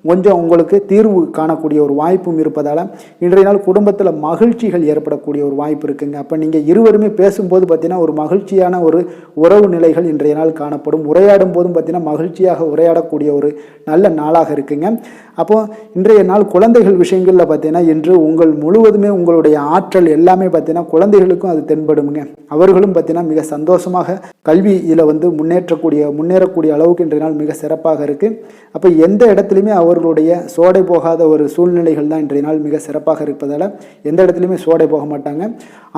கொஞ்சம் உங்களுக்கு தீர்வு காணக்கூடிய ஒரு வாய்ப்பும் இருப்பதால் இன்றைய நாள் குடும்பத்தில் மகிழ்ச்சிகள் ஏற்படக்கூடிய ஒரு வாய்ப்பு இருக்குங்க. அப்போ நீங்கள் இருவருமே பேசும்போது பார்த்தீங்கன்னா ஒரு மகிழ்ச்சியான ஒரு உறவு நிலைகள் இன்றைய நாள் காணப்படும். உரையாடும் போதும் பார்த்தீங்கன்னா மகிழ்ச்சியாக உரையாடக்கூடிய ஒரு நல்ல நாளாக இருக்குங்க. அப்போ இன்றைய நாள் குழந்தைகள் விஷயங்களில் பார்த்தீங்கன்னா இன்று முழுவதுமே உங்களுடைய ஆற்றல் எல்லாமே பார்த்தீங்கன்னா குழந்தைகளுக்கும் அது தென்படுங்க. அவர்களும் பார்த்தீங்கன்னா மிக சந்தோஷமாக கல்வியில் முன்னேறக்கூடிய அளவுக்கு இன்றைய நாள் மிக சிறப்பாக இருக்குது. அப்போ எந்த இடத்துலையுமே அவர்களுடைய சோடை போகாத ஒரு சூழ்நிலைகள் தான் இன்றைய நாள் மிக சிறப்பாக இருப்பதால் எந்த இடத்துலையுமே சோடை போக மாட்டாங்க.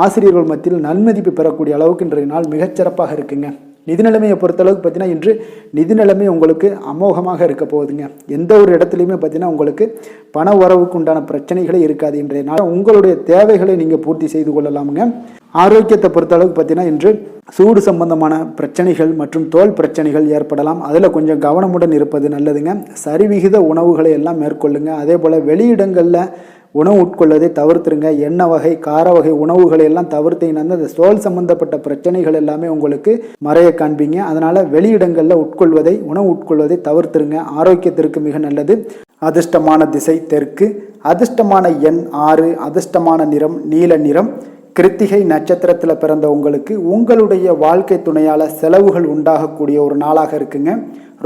ஆசிரியர்கள் மத்தியில் நன்மதிப்பு பெறக்கூடிய அளவுக்கு இன்றைய நாள் மிகச்சிறப்பாக இருக்குங்க. நிதி நிலைமையை பொறுத்தளவுக்கு பார்த்தீங்கன்னா இன்று நிதி நிலைமை உங்களுக்கு அமோகமாக இருக்க போகுதுங்க. எந்த ஒரு இடத்துலையுமே பார்த்தீங்கன்னா உங்களுக்கு பண வரவுக்கு உண்டான பிரச்சனைகளே இருக்காது. இன்றைய நாள் உங்களுடைய தேவைகளை நீங்கள் பூர்த்தி செய்து கொள்ளலாமுங்க. ஆரோக்கியத்தை பொறுத்தளவுக்கு பார்த்தீங்கன்னா இன்று சூடு சம்பந்தமான பிரச்சனைகள் மற்றும் தோல் பிரச்சனைகள் ஏற்படலாம். அதில் கொஞ்சம் கவனமுடன் இருப்பது நல்லதுங்க. சரிவிகித உணவுகளை எல்லாம் மேற்கொள்ளுங்க. அதே போல் வெளியிடங்களில் உணவு உட்கொள்வதை தவிர்த்துருங்க. எண்ணெய் வகை, கார வகை உணவுகளை எல்லாம் தவிர்த்தீங்கன்னா அந்த தோல் சம்பந்தப்பட்ட பிரச்சனைகள் எல்லாமே உங்களுக்கு மறைய காண்பீங்க. அதனால் வெளியிடங்களில் உணவு உட்கொள்வதை தவிர்த்துருங்க. ஆரோக்கியத்திற்கு மிக நல்லது. அதிர்ஷ்டமான திசை தெற்கு, அதிர்ஷ்டமான எண் 6, அதிர்ஷ்டமான நிறம் நீல நிறம். கிருத்திகை நட்சத்திரத்தில் பிறந்த உங்களுக்கு உங்களுடைய வாழ்க்கை துணையால் செலவுகள் உண்டாகக்கூடிய ஒரு நாளாக இருக்குங்க.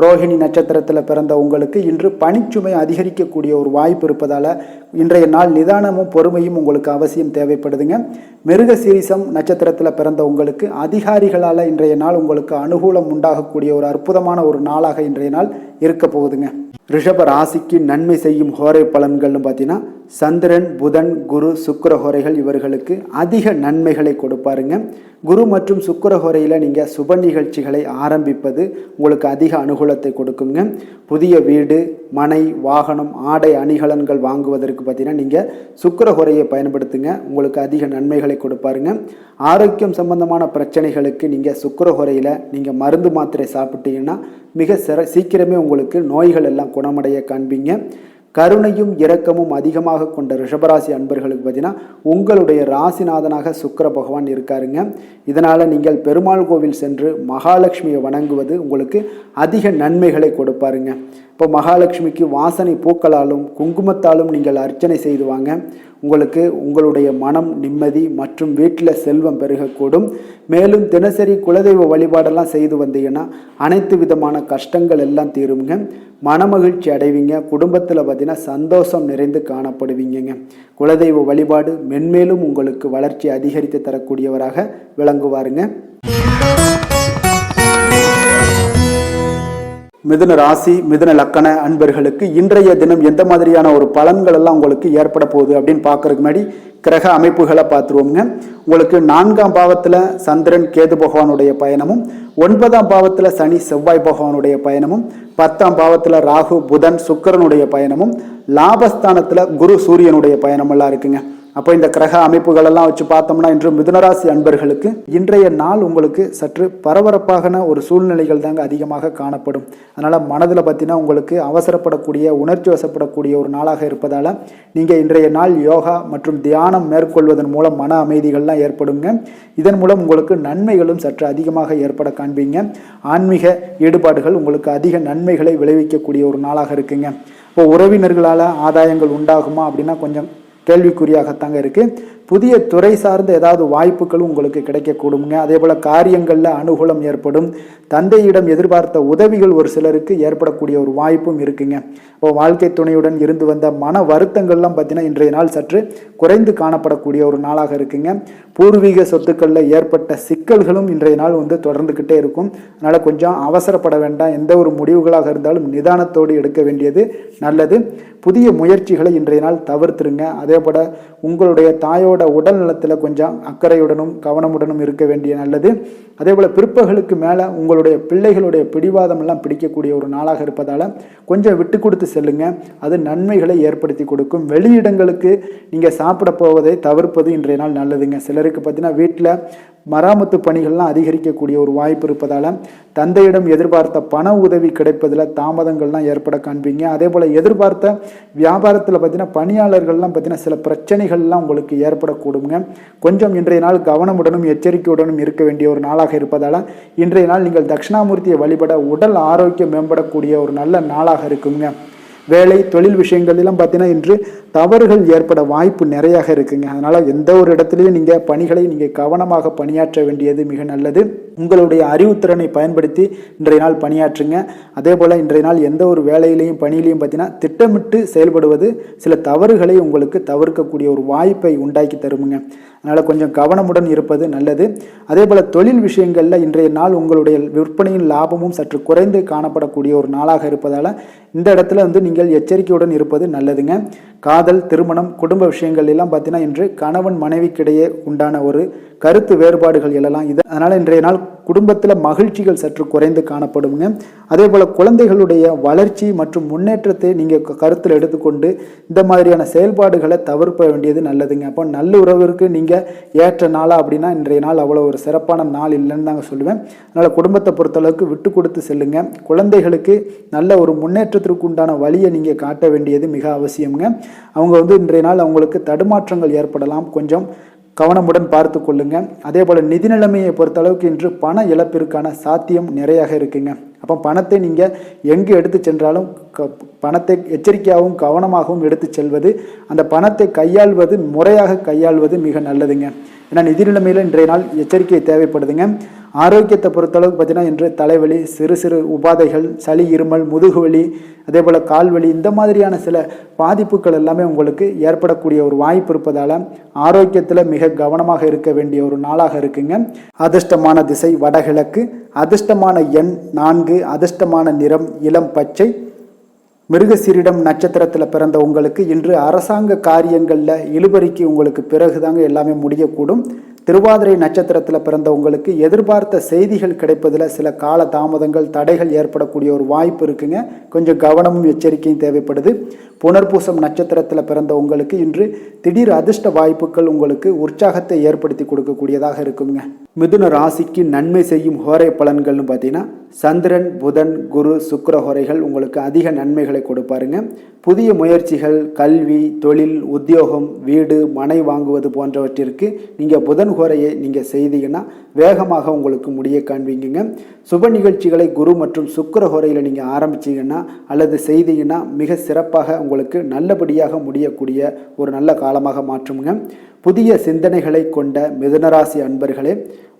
ரோஹிணி நட்சத்திரத்தில் பிறந்த உங்களுக்கு இன்று பணிச்சுமை அதிகரிக்கக்கூடிய ஒரு வாய்ப்பு இருப்பதால் இன்றைய நாள் நிதானமும் பொறுமையும் உங்களுக்கு அவசியம் தேவைப்படுதுங்க. மிருகசீரிசம் நட்சத்திரத்தில் பிறந்த உங்களுக்கு அதிகாரிகளால் இன்றைய நாள் உங்களுக்கு அனுகூலம் உண்டாகக்கூடிய ஒரு அற்புதமான ஒரு நாளாக இன்றைய நாள் இருக்க போகுதுங்க. ரிஷப ராசிக்கு நன்மை செய்யும் ஹோரை பலன்கள்னு பார்த்தீங்கன்னா சந்திரன், புதன், குரு, சுக்கிர ஹோரைகள் இவர்களுக்கு அதிக நன்மைகளை கொடுப்பாருங்க. குரு மற்றும் சுக்கிர ஹோரையில் நீங்கள் சுப நிகழ்ச்சிகளை ஆரம்பிப்பது உங்களுக்கு அதிக அனுகூலத்தை கொடுக்குங்க. புதிய வீடு, மனை, வாகனம், ஆடை அணிகலன்கள் வாங்குவதற்கு பார்த்தீங்கன்னா நீங்கள் சுக்கிர ஹோரையை பயன்படுத்துங்க. உங்களுக்கு அதிக நன்மைகளை கொடுப்பாருங்க. ஆரோக்கியம் சம்பந்தமான பிரச்சனைகளுக்கு நீங்கள் சுக்கிர ஹோரையில் நீங்கள் மருந்து மாத்திரை சாப்பிட்டீங்கன்னா மிக சீக்கிரமே உங்களுக்கு நோய்கள் எல்லாம் குணமடைய காண்பீங்க. கருணையும் இரக்கமும் அதிகமாக கொண்ட ரிஷபராசி அன்பர்களுக்கு பார்த்தீங்கன்னா உங்களுடைய ராசிநாதனாக சுக்கிர பகவான் இருக்காருங்க. இதனால் நீங்கள் பெருமாள் கோவில் சென்று மகாலட்சுமியை வணங்குவது உங்களுக்கு அதிக நன்மைகளை கொடுப்பாருங்க. இப்போ மகாலட்சுமிக்கு வாசனை பூக்களாலும் குங்குமத்தாலும் நீங்கள் அர்ச்சனை செய்து வாங்க. உங்களுக்கு உங்களுடைய மனம் நிம்மதி மற்றும் வீட்டில் செல்வம் பெருகக்கூடும். மேலும் தினசரி குலதெய்வ வழிபாடெல்லாம் செய்து வந்தீங்கன்னா அனைத்து விதமான கஷ்டங்கள் எல்லாம் தீருங்க. மனமகிழ்ச்சி அடைவீங்க. குடும்பத்தில் பார்த்தீங்கன்னா சந்தோஷம் நிறைந்து காணப்படுவீங்க. குலதெய்வ வழிபாடு மென்மேலும் உங்களுக்கு வளர்ச்சி அதிகரித்து தரக்கூடியவராக விளங்குவாருங்க. மிதுன ராசி மிதுன லக்கண அன்பர்களுக்கு இன்றைய தினம் எந்த மாதிரியான ஒரு பலன்கள் எல்லாம் உங்களுக்கு ஏற்பட போகுது அப்படின்னு பார்க்கறதுக்கு முன்னாடி கிரக அமைப்புகளை பார்த்துருவோங்க. உங்களுக்கு 4ஆம் பாவத்தில் சந்திரன் கேது பகவானுடைய பயணமும், 9ஆம் பாவத்தில் சனி செவ்வாய் பகவானுடைய பயணமும், 10ஆம் பாவத்தில் ராகு புதன் சுக்கிரனுடைய பயணமும், லாபஸ்தானத்தில் குரு சூரியனுடைய பயணமெல்லாம் இருக்குங்க. அப்போ இந்த கிரக அமைப்புகள் எல்லாம் வச்சு பார்த்தோம்னா இன்று மிதுனராசி அன்பர்களுக்கு இன்றைய நாள் உங்களுக்கு சற்று பரபரப்பான ஒரு சூழ்நிலைகள் தாங்க அதிகமாக காணப்படும். அதனால் மனதில் பார்த்தீங்கன்னா உங்களுக்கு அவசரப்படக்கூடிய உணர்ச்சி வசப்படக்கூடிய ஒரு நாளாக இருப்பதால் நீங்கள் இன்றைய நாள் யோகா மற்றும் தியானம் மேற்கொள்வதன் மூலம் மன அமைதிகள்லாம் ஏற்படுங்க. இதன் மூலம் உங்களுக்கு நன்மைகளும் சற்று அதிகமாக ஏற்பட காண்பீங்க. ஆன்மீக ஈடுபாடுகள் உங்களுக்கு அதிக நன்மைகளை விளைவிக்கக்கூடிய ஒரு நாளாக இருக்குங்க. இப்போ உறவினர்களால் ஆதாயங்கள் உண்டாகுமா அப்படின்னா கொஞ்சம் கேள்விக்குறியாகத்தாங்க இருக்குது. புதிய துறை சார்ந்த ஏதாவது வாய்ப்புகளும் உங்களுக்கு கிடைக்கக்கூடுங்க. அதே போல் காரியங்களில் அனுகூலம் ஏற்படும். தந்தையிடம் எதிர்பார்த்த உதவிகள் ஒரு சிலருக்கு ஏற்படக்கூடிய ஒரு வாய்ப்பும் இருக்குங்க. இப்போ வாழ்க்கை துணையுடன் இருந்து வந்த மன வருத்தங்கள்லாம் பார்த்தீங்கன்னா இன்றைய நாள் சற்று குறைந்து காணப்படக்கூடிய ஒரு நாளாக இருக்குங்க. பூர்வீக சொத்துக்களில் ஏற்பட்ட சிக்கல்களும் இன்றைய நாள் தொடர்ந்துக்கிட்டே இருக்கும். அதனால் கொஞ்சம் அவசரப்பட வேண்டாம். எந்த ஒரு முடிவுகளாக இருந்தாலும் நிதானத்தோடு எடுக்க வேண்டியது நல்லது. புதிய முயற்சிகளை இன்றைய நாள் தவிர்த்துருங்க. அதே போல் உங்களுடைய தாயோட உடல் நலத்தில் கொஞ்சம் அக்கறையுடனும் கவனமுடனும் இருக்க வேண்டிய நல்லது. அதே போல் பிற்பகலுக்கு மேலே உங்களுடைய பிள்ளைகளுடைய பிடிவாதம் எல்லாம் பிடிக்கக்கூடிய ஒரு நாளாக இருப்பதால் கொஞ்சம் விட்டு கொடுத்து செல்லுங்க. அது நன்மைகளை ஏற்படுத்தி கொடுக்கும். வெளியிடங்களுக்கு நீங்கள் சாப்பிட போவதை தவிர்ப்பது இன்றைய நாள் நல்லதுங்க. சிலருக்கு பார்த்தீங்கன்னா வீட்டில் மராமத்து பணிகள்லாம் அதிகரிக்கக்கூடிய ஒரு வாய்ப்பு இருப்பதால் தந்தையிடம் எதிர்பார்த்த பண உதவி கிடைப்பதில் தாமதங்கள்லாம் ஏற்பட காண்பீங்க. அதே போல் எதிர்பார்த்த வியாபாரத்தில் பார்த்தீங்கன்னா பணியாளர்கள்லாம் பார்த்தீங்கன்னா சில பிரச்சனைகள்லாம் உங்களுக்கு ஏற்படக்கூடுங்க. கொஞ்சம் இன்றைய நாள் கவனமுடனும் எச்சரிக்கையுடனும் இருக்க வேண்டிய ஒரு நாளாக இருப்பதால் இன்றைய நாள் நீங்கள் தட்சிணாமூர்த்தியை வழிபட உடல் ஆரோக்கியம் மேம்படக்கூடிய ஒரு நல்ல நாளாக இருக்குங்க. வேலை தொழில் விஷயங்கள்லாம் பார்த்தீங்கன்னா இன்று தவறுகள் ஏற்பட வாய்ப்பு நிறையாக இருக்குங்க. அதனால் எந்த ஒரு இடத்துலையும் நீங்கள் பணிகளை நீங்கள் கவனமாக பணியாற்ற வேண்டியது மிக நல்லது. உங்களுடைய அறிவுத்திறனை பயன்படுத்தி இன்றைய நாள் பணியாற்றுங்க. அதே போல் இன்றைய நாள் எந்த ஒரு வேலையிலையும் பணியிலையும் பார்த்தீங்கன்னா திட்டமிட்டு செயல்படுவது சில தவறுகளை உங்களுக்கு தவிர்க்கக்கூடிய ஒரு வாய்ப்பை உண்டாக்கி தருமுங்க. அதனால் கொஞ்சம் கவனமுடன் இருப்பது நல்லது. அதே போல் தொழில் விஷயங்களில் இன்றைய நாள் உங்களுடைய விற்பனையின் லாபமும் சற்று குறைந்து காணப்படக்கூடிய ஒரு நாளாக இருப்பதால் இந்த இடத்துல நீங்கள் எச்சரிக்கையுடன் இருப்பது நல்லதுங்க. காதல் திருமணம் குடும்ப விஷயங்கள் எல்லாம் பார்த்தீங்கன்னா இன்று கணவன் மனைவிக்கிடையே உண்டான ஒரு கருத்து வேறுபாடுகள் எல்லாம் இது. அதனால் இன்றைய நாள் குடும்பத்தில் மகிழ்ச்சிகள் சற்று குறைந்து காணப்படுங்க. அதே போல் குழந்தைகளுடைய வளர்ச்சி மற்றும் முன்னேற்றத்தை நீங்கள் கருத்தில் எடுத்துக்கொண்டு இந்த மாதிரியான செயல்பாடுகளை தவிர்க்க வேண்டியது நல்லதுங்க. அப்போ நல்ல உறவிற்கு நீங்கள் ஏற்ற நாளா அப்படின்னா இன்றைய நாள் அவ்வளோ ஒரு சிறப்பான நாள் இல்லைன்னு தாங்க சொல்லுவேன். அதனால் குடும்பத்தை பொறுத்தளவுக்கு விட்டு கொடுத்து செல்லுங்க. குழந்தைகளுக்கு நல்ல ஒரு முன்னேற்றத்திற்கு உண்டான வழியை நீங்கள் காட்ட வேண்டியது மிக அவசியம்ங்க. அவங்க இன்றைய நாள் அவங்களுக்கு தடுமாற்றங்கள் ஏற்படலாம். கொஞ்சம் கவனமுடன் பார்த்து கொள்ளுங்க. அதே போல் நிதி நிலைமையை பொறுத்த அளவுக்கு இன்று பண இழப்பிற்கான சாத்தியம் நிறையாக இருக்குங்க. அப்போ பணத்தை நீங்கள் எங்கு எடுத்து சென்றாலும் பணத்தை எச்சரிக்கையாகவும் கவனமாகவும் எடுத்து செல்வது, அந்த பணத்தை கையாள்வது முறையாக கையாள்வது மிக நல்லதுங்க. ஏன்னா நிதி நிலைமையில் இன்றைய நாள் எச்சரிக்கை தேவைப்படுதுங்க. ஆரோக்கியத்தை பொறுத்தளவுக்கு பார்த்தீங்கன்னா இன்று தலைவலி, சிறு சிறு உபாதைகள், சளி, இருமல், முதுகுவலி, அதே போல் கால்வலி இந்த மாதிரியான சில பாதிப்புகள் எல்லாமே உங்களுக்கு ஏற்படக்கூடிய ஒரு வாய்ப்பு இருப்பதால் ஆரோக்கியத்தில் மிக கவனமாக இருக்க வேண்டிய ஒரு நாளாக இருக்குங்க. அதிர்ஷ்டமான திசை வடகிழக்கு, அதிர்ஷ்டமான எண் 4, அதிர்ஷ்டமான நிறம் இளம் பச்சை. மிருகசீரிடம் நட்சத்திரத்தில் பிறந்த உங்களுக்கு இன்று அரசாங்க காரியங்களில் இழுபறிக்கு உங்களுக்கு பிறகுதாங்க எல்லாமே முடியக்கூடும். திருவாதிரை நட்சத்திரத்தில் பிறந்த உங்களுக்கு எதிர்பார்த்த செய்திகள் கிடைப்பதில் சில கால தாமதங்கள் தடைகள் ஏற்படக்கூடிய ஒரு வாய்ப்பு இருக்குங்க. கொஞ்சம் கவனமும் எச்சரிக்கையும் தேவைப்படுது. புனர்பூசம் நட்சத்திரத்தில் பிறந்த உங்களுக்கு இன்று திடீர் அதிர்ஷ்ட வாய்ப்புகள் உங்களுக்கு உற்சாகத்தை ஏற்படுத்தி கொடுக்கக்கூடியதாக இருக்குங்க. மிதுன ராசிக்கு நன்மை செய்யும் ஹோரை பலன்கள்னு பார்த்தீங்கன்னா சந்திரன், புதன், குரு, சுக்கிர ஹோரைகள் உங்களுக்கு அதிக நன்மைகளை கொடுப்பாருங்க. புதிய முயற்சிகள், கல்வி, தொழில், உத்தியோகம், வீடு, மனை வாங்குவது போன்றவற்றிற்கு நீங்கள் புதன் ஹோரையை நீங்கள் செய்தீங்கன்னா வேகமாக உங்களுக்கு முடிய காண்பீங்க. சுப நிகழ்ச்சிகளை குரு மற்றும் சுக்கிர ஹோரையில் நீங்கள் ஆரம்பிச்சிங்கன்னா அல்லது செய்தீங்கன்னா மிக சிறப்பாக உங்களுக்கு நல்லபடியாக முடியக்கூடிய ஒரு நல்ல காலமாக மாற்றுங்க. புதிய சிந்தனைகளை கொண்ட மிதுனராசி அன்பர்களே,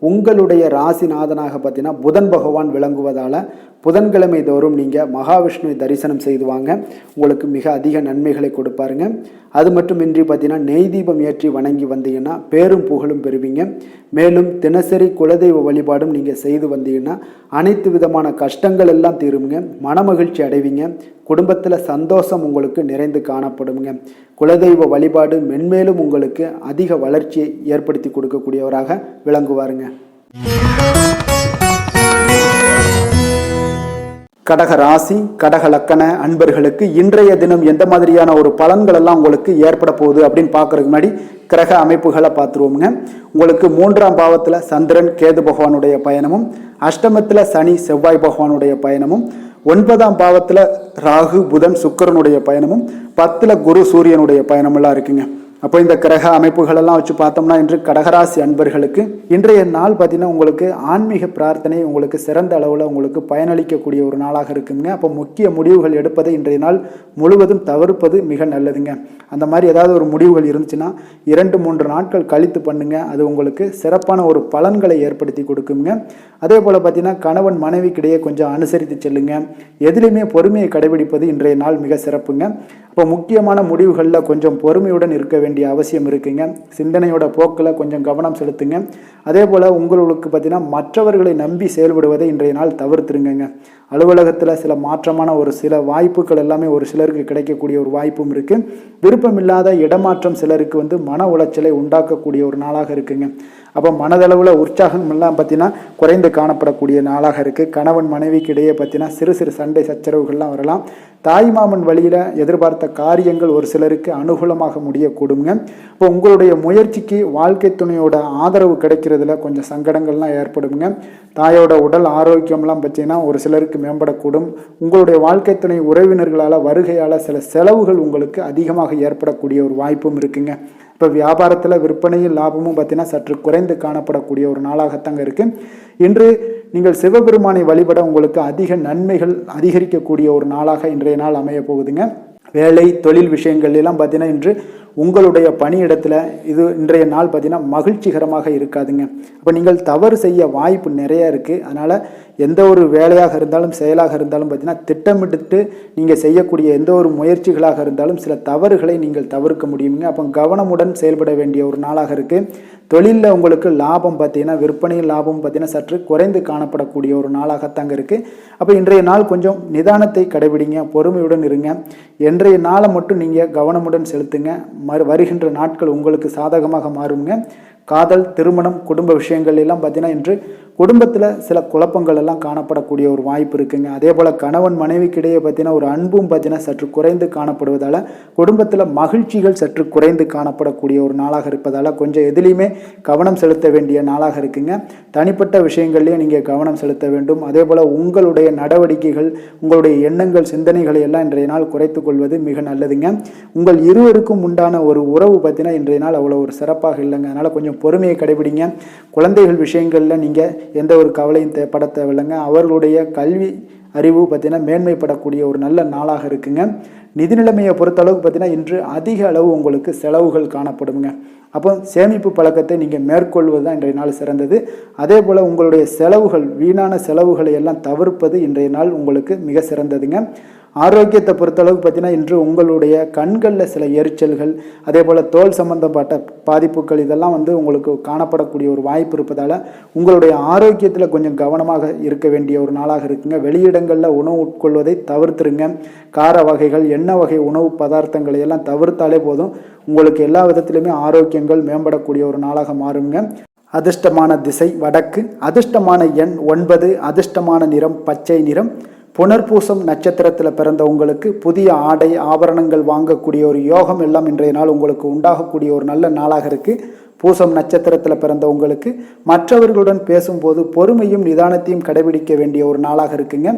உங்களுடைய ராசிநாதனாக பார்த்தீங்கன்னா புதன் பகவான் விளங்குவதால் புதன்கிழமை தோறும் நீங்கள் மகாவிஷ்ணுவை தரிசனம் செய்து வாங்க, உங்களுக்கு மிக அதிக நன்மைகளை கொடுப்பாருங்க. அது மட்டுமின்றி பார்த்தீங்கன்னா நெய் தீபம் ஏற்றி வணங்கி வந்தீங்கன்னா பேரும் புகழும் பெறுவீங்க. மேலும் தினசரி குலதெய்வ வழிபாடும் நீங்கள் செய்து வந்தீங்கன்னா அனைத்து விதமான கஷ்டங்கள் எல்லாம் தீருங்க, மனமகிழ்ச்சி அடைவீங்க, குடும்பத்தில் சந்தோஷம் உங்களுக்கு நிறைந்து காணப்படுங்க. குலதெய்வ வழிபாடு மென்மேலும் உங்களுக்கு அதிக வளர்ச்சியை ஏற்படுத்தி கொடுக்கக்கூடியவராக விளங்குவாருங்க. கடக ராசி, கடக லக்கண அன்பர்களுக்கு இன்றைய தினம் எந்த மாதிரியான ஒரு பலன்கள் எல்லாம் உங்களுக்கு ஏற்பட போகுது அப்படின்னு பார்க்கறதுக்கு முன்னாடி கிரக அமைப்புகளை பார்த்துருவோமுங்க. உங்களுக்கு 3ஆம் பாவத்தில் சந்திரன், கேது பகவானுடைய பயணமும், அஷ்டமத்தில் சனி, செவ்வாய் பகவானுடைய பயணமும், 9ஆம் பாவத்தில் ராகு, புதன், சுக்கிரனுடைய பயணமும், 10ல் குரு, சூரியனுடைய பயணமெல்லாம் இருக்குங்க. அப்போ இந்த கிரக அமைப்புகளெல்லாம் வச்சு பார்த்தோம்னா இன்று கடகராசி அன்பர்களுக்கு இன்றைய நாள் பார்த்தீங்கன்னா உங்களுக்கு ஆன்மீக பிரார்த்தனை உங்களுக்கு சிறந்த அளவில் உங்களுக்கு பயனளிக்கக்கூடிய ஒரு நாளாக இருக்குங்க. அப்போ முக்கிய முடிவுகள் எடுப்பதை இன்றைய நாள் முழுவதும் தவிர்ப்பது மிக நல்லதுங்க. அந்த மாதிரி ஏதாவது ஒரு முடிவுகள் இருந்துச்சுன்னா 2-3 நாட்கள் கழித்து பண்ணுங்க, அது உங்களுக்கு சிறப்பான ஒரு பலன்களை ஏற்படுத்தி கொடுக்குங்க. அதே போல் பார்த்தீங்கன்னா கணவன் மனைவிக்கிடையே கொஞ்சம் அனுசரித்து செல்லுங்க. எதிலுமே பொறுமையை கடைபிடிப்பது இன்றைய நாள் மிக சிறப்புங்க. இப்போ முக்கியமான முடிவுகளில் கொஞ்சம் பொறுமையுடன் இருக்க வேண்டிய அவசியம் இருக்குங்க. சிந்தனையோட போக்கில் கொஞ்சம் கவனம் செலுத்துங்க. அதே போல் உங்களுக்கு பார்த்தீங்கன்னா மற்றவர்களை நம்பி செயல்படுவதை இன்றைய நாள் தவிர்த்துருங்க. அலுவலகத்தில் சில மாற்றமான ஒரு சில வாய்ப்புகள் எல்லாமே ஒரு சிலருக்கு கிடைக்கக்கூடிய ஒரு வாய்ப்பும் இருக்குது. விருப்பமில்லாத இடமாற்றம் சிலருக்கு மன உளைச்சலை உண்டாக்கக்கூடிய ஒரு நாளாக இருக்குங்க. அப்போ மனதளவில் உற்சாகம் எல்லாம் பார்த்தீங்கன்னா குறைந்து காணப்படக்கூடிய நாளாக இருக்குது. கணவன் மனைவிக்கு இடையே பார்த்தீங்கன்னா சிறு சிறு சண்டை சச்சரவுகள்லாம் வரலாம். தாய்மாமன் வழியில் எதிர்பார்த்த காரியங்கள் ஒரு சிலருக்கு அனுகூலமாக முடியக்கூடுங்க. இப்போ உங்களுடைய முயற்சிக்கு வாழ்க்கை துணையோட ஆதரவு கிடைக்கிறதுல கொஞ்சம் சங்கடங்கள்லாம் ஏற்படுங்க. தாயோட உடல் ஆரோக்கியம்லாம் பார்த்தீங்கன்னா ஒரு சிலருக்கு மேம்படக்கூடும். உங்களுடைய வாழ்க்கை துணை உறவினர்களால் வருகையால் சில செலவுகள் உங்களுக்கு அதிகமாக ஏற்படக்கூடிய ஒரு வாய்ப்பும் இருக்குங்க. இப்போ வியாபாரத்தில் விற்பனையும் லாபமும் பார்த்தீங்கன்னா சற்று குறைந்து காணப்படக்கூடிய ஒரு நாளாகத்தாங்க இருக்குது. இன்று நீங்கள் சிவபெருமானை வழிபட உங்களுக்கு அதிக நன்மைகள் அதிகரிக்கக்கூடிய ஒரு நாளாக இன்றைய நாள் அமைய போகுதுங்க. வேலை தொழில் விஷயங்கள் எல்லாம் பார்த்தீங்கன்னா இன்று உங்களுடைய பணியிடத்தில் இது இன்றைய நாள் பார்த்தீங்கன்னா மகிழ்ச்சிகரமாக இருக்காதுங்க. அப்போ நீங்கள் தவறு செய்ய வாய்ப்பு நிறைய இருக்குது. அதனால் எந்த ஒரு வேலையாக இருந்தாலும் செயலாக இருந்தாலும் பார்த்தீங்கன்னா திட்டமிட்டு நீங்கள் செய்யக்கூடிய எந்த ஒரு முயற்சிகளாக இருந்தாலும் சில தவறுகளை நீங்கள் தவிர்க்க முடியுங்க. அப்போ கவனமுடன் செயல்பட வேண்டிய ஒரு நாளாக இருக்குது. தொழிலில் உங்களுக்கு லாபம் பார்த்தீங்கன்னா விற்பனையில் லாபம் பார்த்தீங்கன்னா சற்று குறைந்து காணப்படக்கூடிய ஒரு நாளாகத்தாங்க இருக்குது. அப்போ இன்றைய நாள் கொஞ்சம் நிதானத்தை கடைபிடிங்க, பொறுமையுடன் இருங்க. இன்றைய நாளை மட்டும் நீங்கள் கவனமுடன் செலுத்துங்க. வருகின்ற நாட்கள் உங்களுக்கு சாதகமாக மாறுங்க. காதல், திருமணம், குடும்ப விஷயங்கள் எல்லாம் பார்த்தீங்கன்னா இன்று குடும்பத்தில் சில குழப்பங்கள் எல்லாம் காணப்படக்கூடிய ஒரு வாய்ப்பு இருக்குங்க. அதே போல் கணவன் மனைவிக்கிடையே பார்த்தீங்கன்னா ஒரு அன்பும் பார்த்தீங்கன்னா சற்று குறைந்து காணப்படுவதால் குடும்பத்தில் மகிழ்ச்சிகள் சற்று குறைந்து காணப்படக்கூடிய ஒரு நாளாக இருப்பதால் கொஞ்சம் எதுலேயுமே கவனம் செலுத்த வேண்டிய நாளாக இருக்குங்க. தனிப்பட்ட விஷயங்கள்லேயும் நீங்கள் கவனம் செலுத்த வேண்டும். அதே போல் உங்களுடைய நடவடிக்கைகள், உங்களுடைய எண்ணங்கள், சிந்தனைகளை எல்லாம் இன்றைய நாள் குறைத்து கொள்வது மிக நல்லதுங்க. உங்கள் இருவருக்கும் உண்டான ஒரு உறவு பார்த்தீங்கன்னா இன்றைய நாள் அவ்வளோ ஒரு சிறப்பாக இல்லைங்க. அதனால் கொஞ்சம் பொறுமையை கடைபிடிங்க. குழந்தைகள் விஷயங்களில் நீங்கள் எந்த ஒரு கவலையும் பட தேவையில்லைங்க. அவர்களுடைய கல்வி அறிவு பார்த்தீங்கன்னா மேன்மைப்படக்கூடிய ஒரு நல்ல நாளாக இருக்குங்க. நிதி நிலைமையை பொறுத்தளவுக்கு பார்த்தீங்கன்னா இன்று அதிக அளவு உங்களுக்கு செலவுகள் காணப்படுங்க. அப்போ சேமிப்பு பழக்கத்தை நீங்கள் மேற்கொள்வது தான் இன்றைய நாள் சிறந்தது. அதே போல் உங்களுடைய செலவுகள், வீணான செலவுகளை எல்லாம் தவிர்ப்பது இன்றைய நாள் உங்களுக்கு மிக சிறந்ததுங்க. ஆரோக்கியத்தை பொறுத்தளவுக்கு பார்த்தீங்கன்னா இன்று உங்களுடைய கண்களில் சில எரிச்சல்கள், அதே போல் தோல் சம்பந்தப்பட்ட பாதிப்புகள் இதெல்லாம் உங்களுக்கு காணப்படக்கூடிய ஒரு வாய்ப்பு இருப்பதால் உங்களுடைய ஆரோக்கியத்தில் கொஞ்சம் கவனமாக இருக்க வேண்டிய ஒரு நாளாக இருக்குங்க. வெளியிடங்களில் உணவு உட்கொள்வதை தவிர்த்துருங்க. கார வகைகள், எண்ணெய் வகை உணவு பதார்த்தங்களை எல்லாம் தவிர்த்தாலே போதும், உங்களுக்கு எல்லா விதத்திலுமே ஆரோக்கியங்கள் மேம்படக்கூடிய ஒரு நாளாக மாறுங்க. அதிர்ஷ்டமான திசை வடக்கு, அதிர்ஷ்டமான எண் 9, அதிர்ஷ்டமான நிறம் பச்சை நிறம், புனர்பூசம் நட்சத்திரத்தில் பிறந்த உங்களுக்கு புதிய ஆடை ஆபரணங்கள் வாங்கக்கூடிய ஒரு யோகம் எல்லாம் இன்றைய நாள் உங்களுக்கு உண்டாகக்கூடிய ஒரு நல்ல நாளாக இருக்குது. பூசம் நட்சத்திரத்தில் பிறந்த உங்களுக்கு மற்றவர்களுடன் பேசும்போது பொறுமையும் நிதானத்தையும் கடைபிடிக்க வேண்டிய ஒரு நாளாக இருக்குங்க.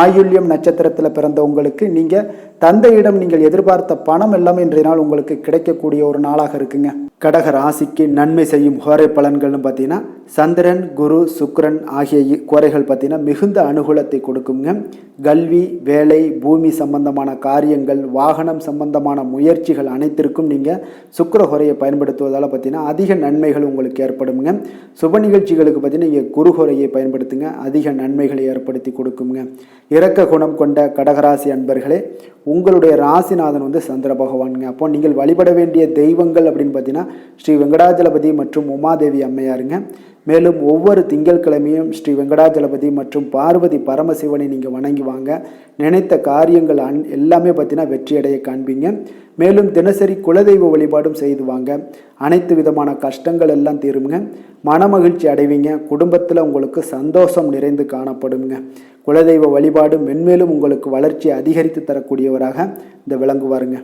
ஆயுள்யம் நட்சத்திரத்தில் பிறந்த உங்களுக்கு நீங்கள் தந்தையிடம் நீங்கள் எதிர்பார்த்த பணம் எல்லாமே இன்றைய நாள் உங்களுக்கு கிடைக்கக்கூடிய ஒரு நாளாக இருக்குங்க. கடக ராசிக்கு நன்மை செய்யும் ஹோரை பலன்கள்னு பார்த்தீங்கன்னா சந்திரன், குரு, சுக்கிரன் ஆகிய குறைகள் பார்த்தீங்கன்னா மிகுந்த அனுகூலத்தை கொடுக்குங்க. கல்வி, வேலை, பூமி சம்பந்தமான காரியங்கள், வாகனம் சம்பந்தமான முயற்சிகள் அனைத்திற்கும் நீங்கள் சுக்கிர ஹோரையை பயன்படுத்துவதால் பார்த்தீங்கன்னா அதிக நன்மைகள் உங்களுக்கு ஏற்படுங்க. சுப நிகழ்ச்சிகளுக்கு பார்த்தீங்கன்னா நீங்கள் குரு ஹோரையை பயன்படுத்துங்க, அதிக நன்மைகளை ஏற்படுத்தி கொடுக்குங்க. இரக்க குணம் கொண்ட கடகராசி அன்பர்களே, உங்களுடைய ராசிநாதன் சந்திர பகவானுங்க. அப்போ நீங்கள் வழிபட வேண்டிய தெய்வங்கள் அப்படின்னு பார்த்தீங்கன்னா ஸ்ரீ வெங்கடாஜலபதி மற்றும் உமாதேவி அம்மையாருங்க. மேலும் ஒவ்வொரு திங்கட்கிழமையும் ஸ்ரீ வெங்கடாஜலபதி மற்றும் பார்வதி பரமசிவனை நீங்கள் வணங்கி வாங்க. நினைத்த காரியங்கள் எல்லாமே பார்த்தீங்கன்னா வெற்றியடைய காண்பீங்க. மேலும் தினசரி குலதெய்வ வழிபாடும் செய்து வாங்க. அனைத்து விதமான கஷ்டங்கள் எல்லாம் தீருங்க. மனமகிழ்ச்சி அடைவீங்க. குடும்பத்தில் உங்களுக்கு சந்தோஷம் நிறைந்து காணப்படுங்க. குலதெய்வ வழிபாடு மென்மேலும் உங்களுக்கு வளர்ச்சி அதிகரித்து தரக்கூடியவராக இந்த விளங்குவாருங்க.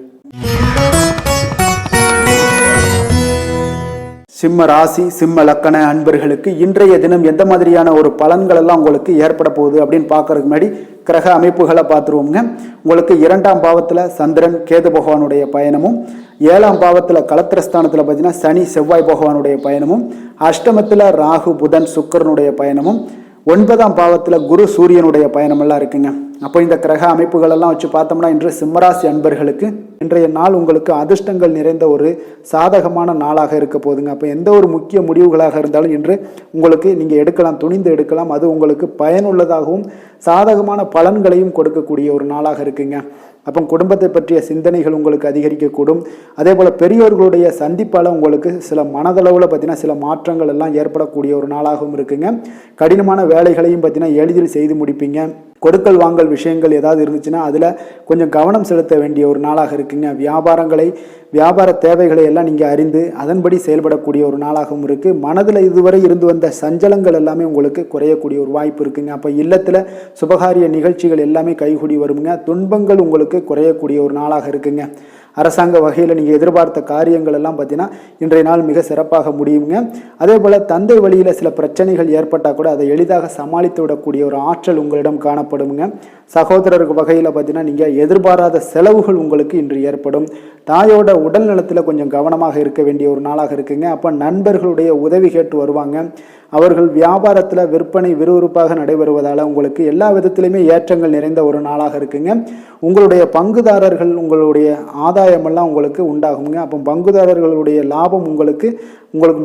சிம்ம ராசி சிம்ம லக்கண அன்பர்களுக்கு இன்றைய தினம் எந்த மாதிரியான ஒரு பலன்கள் எல்லாம் உங்களுக்கு ஏற்பட போகுது அப்படின்னு பார்க்கறதுக்கு முன்னாடி கிரக அமைப்புகளை பார்த்துருவோங்க. உங்களுக்கு 2ஆம் பாவத்தில் சந்திரன் கேது பகவானுடைய பயணமும், 7ஆம் பாவத்தில் கலத்திரஸ்தானத்தில் பார்த்தீங்கன்னா சனி செவ்வாய் பகவானுடைய பயணமும், அஷ்டமத்தில் ராகு புதன் சுக்கிரனுடைய பயணமும், 9ஆம் பாவத்தில் குரு சூரியனுடைய பயணமெல்லாம் இருக்குங்க. அப்போ இந்த கிரக அமைப்புகளெல்லாம் வச்சு பார்த்தோம்னா இன்று சிம்மராசி அன்பர்களுக்கு இன்றைய நாள் உங்களுக்கு அதிர்ஷ்டங்கள் நிறைந்த ஒரு சாதகமான நாளாக இருக்க போகுதுங்க. அப்போ எந்த ஒரு முக்கிய முடிவுகளாக இருந்தாலும் இன்று உங்களுக்கு நீங்கள் எடுக்கலாம், துணிந்து எடுக்கலாம். அது உங்களுக்கு பயனுள்ளதாகவும் சாதகமான பலன்களையும் கொடுக்கக்கூடிய ஒரு நாளாக இருக்குங்க. அப்போ குடும்பத்தை பற்றிய சிந்தனைகள் உங்களுக்கு அதிகரிக்கக்கூடும். அதே போல் பெரியோர்களுடைய சந்திப்பால் உங்களுக்கு சில மனதளவில் பார்த்தீங்கன்னா சில மாற்றங்கள் எல்லாம் ஏற்படக்கூடிய ஒரு நாளாகவும் இருக்குங்க. கடினமான வேலைகளையும் பார்த்தீங்கன்னா எளிதில் செய்து முடிப்பீங்க. கொடுக்கல் வாங்கல் விஷயங்கள் ஏதாவது இருந்துச்சுன்னா அதில் கொஞ்சம் கவனம் செலுத்த வேண்டிய ஒரு நாளாக இருக்குங்க. வியாபார தேவைகளை எல்லாம் நீங்கள் அறிந்து அதன்படி செயல்படக்கூடிய ஒரு நாளாகவும் இருக்குது. மனதில் இதுவரை இருந்து வந்த சஞ்சலங்கள் எல்லாமே உங்களுக்கு குறையக்கூடிய ஒரு வாய்ப்பு இருக்குங்க. அப்போ இல்லத்தில் சுபகாரிய நிகழ்ச்சிகள் எல்லாமே கைகூடி வருங்க. துன்பங்கள் உங்களுக்கு குறையக்கூடிய ஒரு நாளாக இருக்குங்க. அரசாங்க வகையில் நீங்கள் எதிர்பார்த்த காரியங்கள் எல்லாம் பார்த்தீங்கன்னா இன்றைய நாள் மிக சிறப்பாக முடியுங்க. அதே போல் தந்தை வழியில் சில பிரச்சனைகள் ஏற்பட்டால் கூட அதை எளிதாக சமாளித்து விடக்கூடிய ஒரு ஆற்றல் உங்களிடம் காணப்படுங்க. சகோதரருக்கு வகையில் பார்த்தீங்கன்னா நீங்கள் எதிர்பாராத செலவுகள் உங்களுக்கு இன்று ஏற்படும். தாயோட உடல் நலத்தில் கொஞ்சம் கவனமாக இருக்க வேண்டிய ஒரு நாளாக இருக்குங்க. அப்போ நண்பர்களுடைய உதவி கேட்டு வருவாங்க. அவர்கள் வியாபாரத்தில் விற்பனை விறுவிறுப்பாக நடைபெறுவதால் உங்களுக்கு எல்லா விதத்திலுமே ஏற்றங்கள் நிறைந்த ஒரு நாளாக இருக்குங்க. உங்களுடைய பங்குதாரர்கள் உங்களுடைய ஆதாயமெல்லாம் உங்களுக்கு உண்டாகுங்க. அப்போ பங்குதாரர்களுடைய லாபம் உங்களுக்கு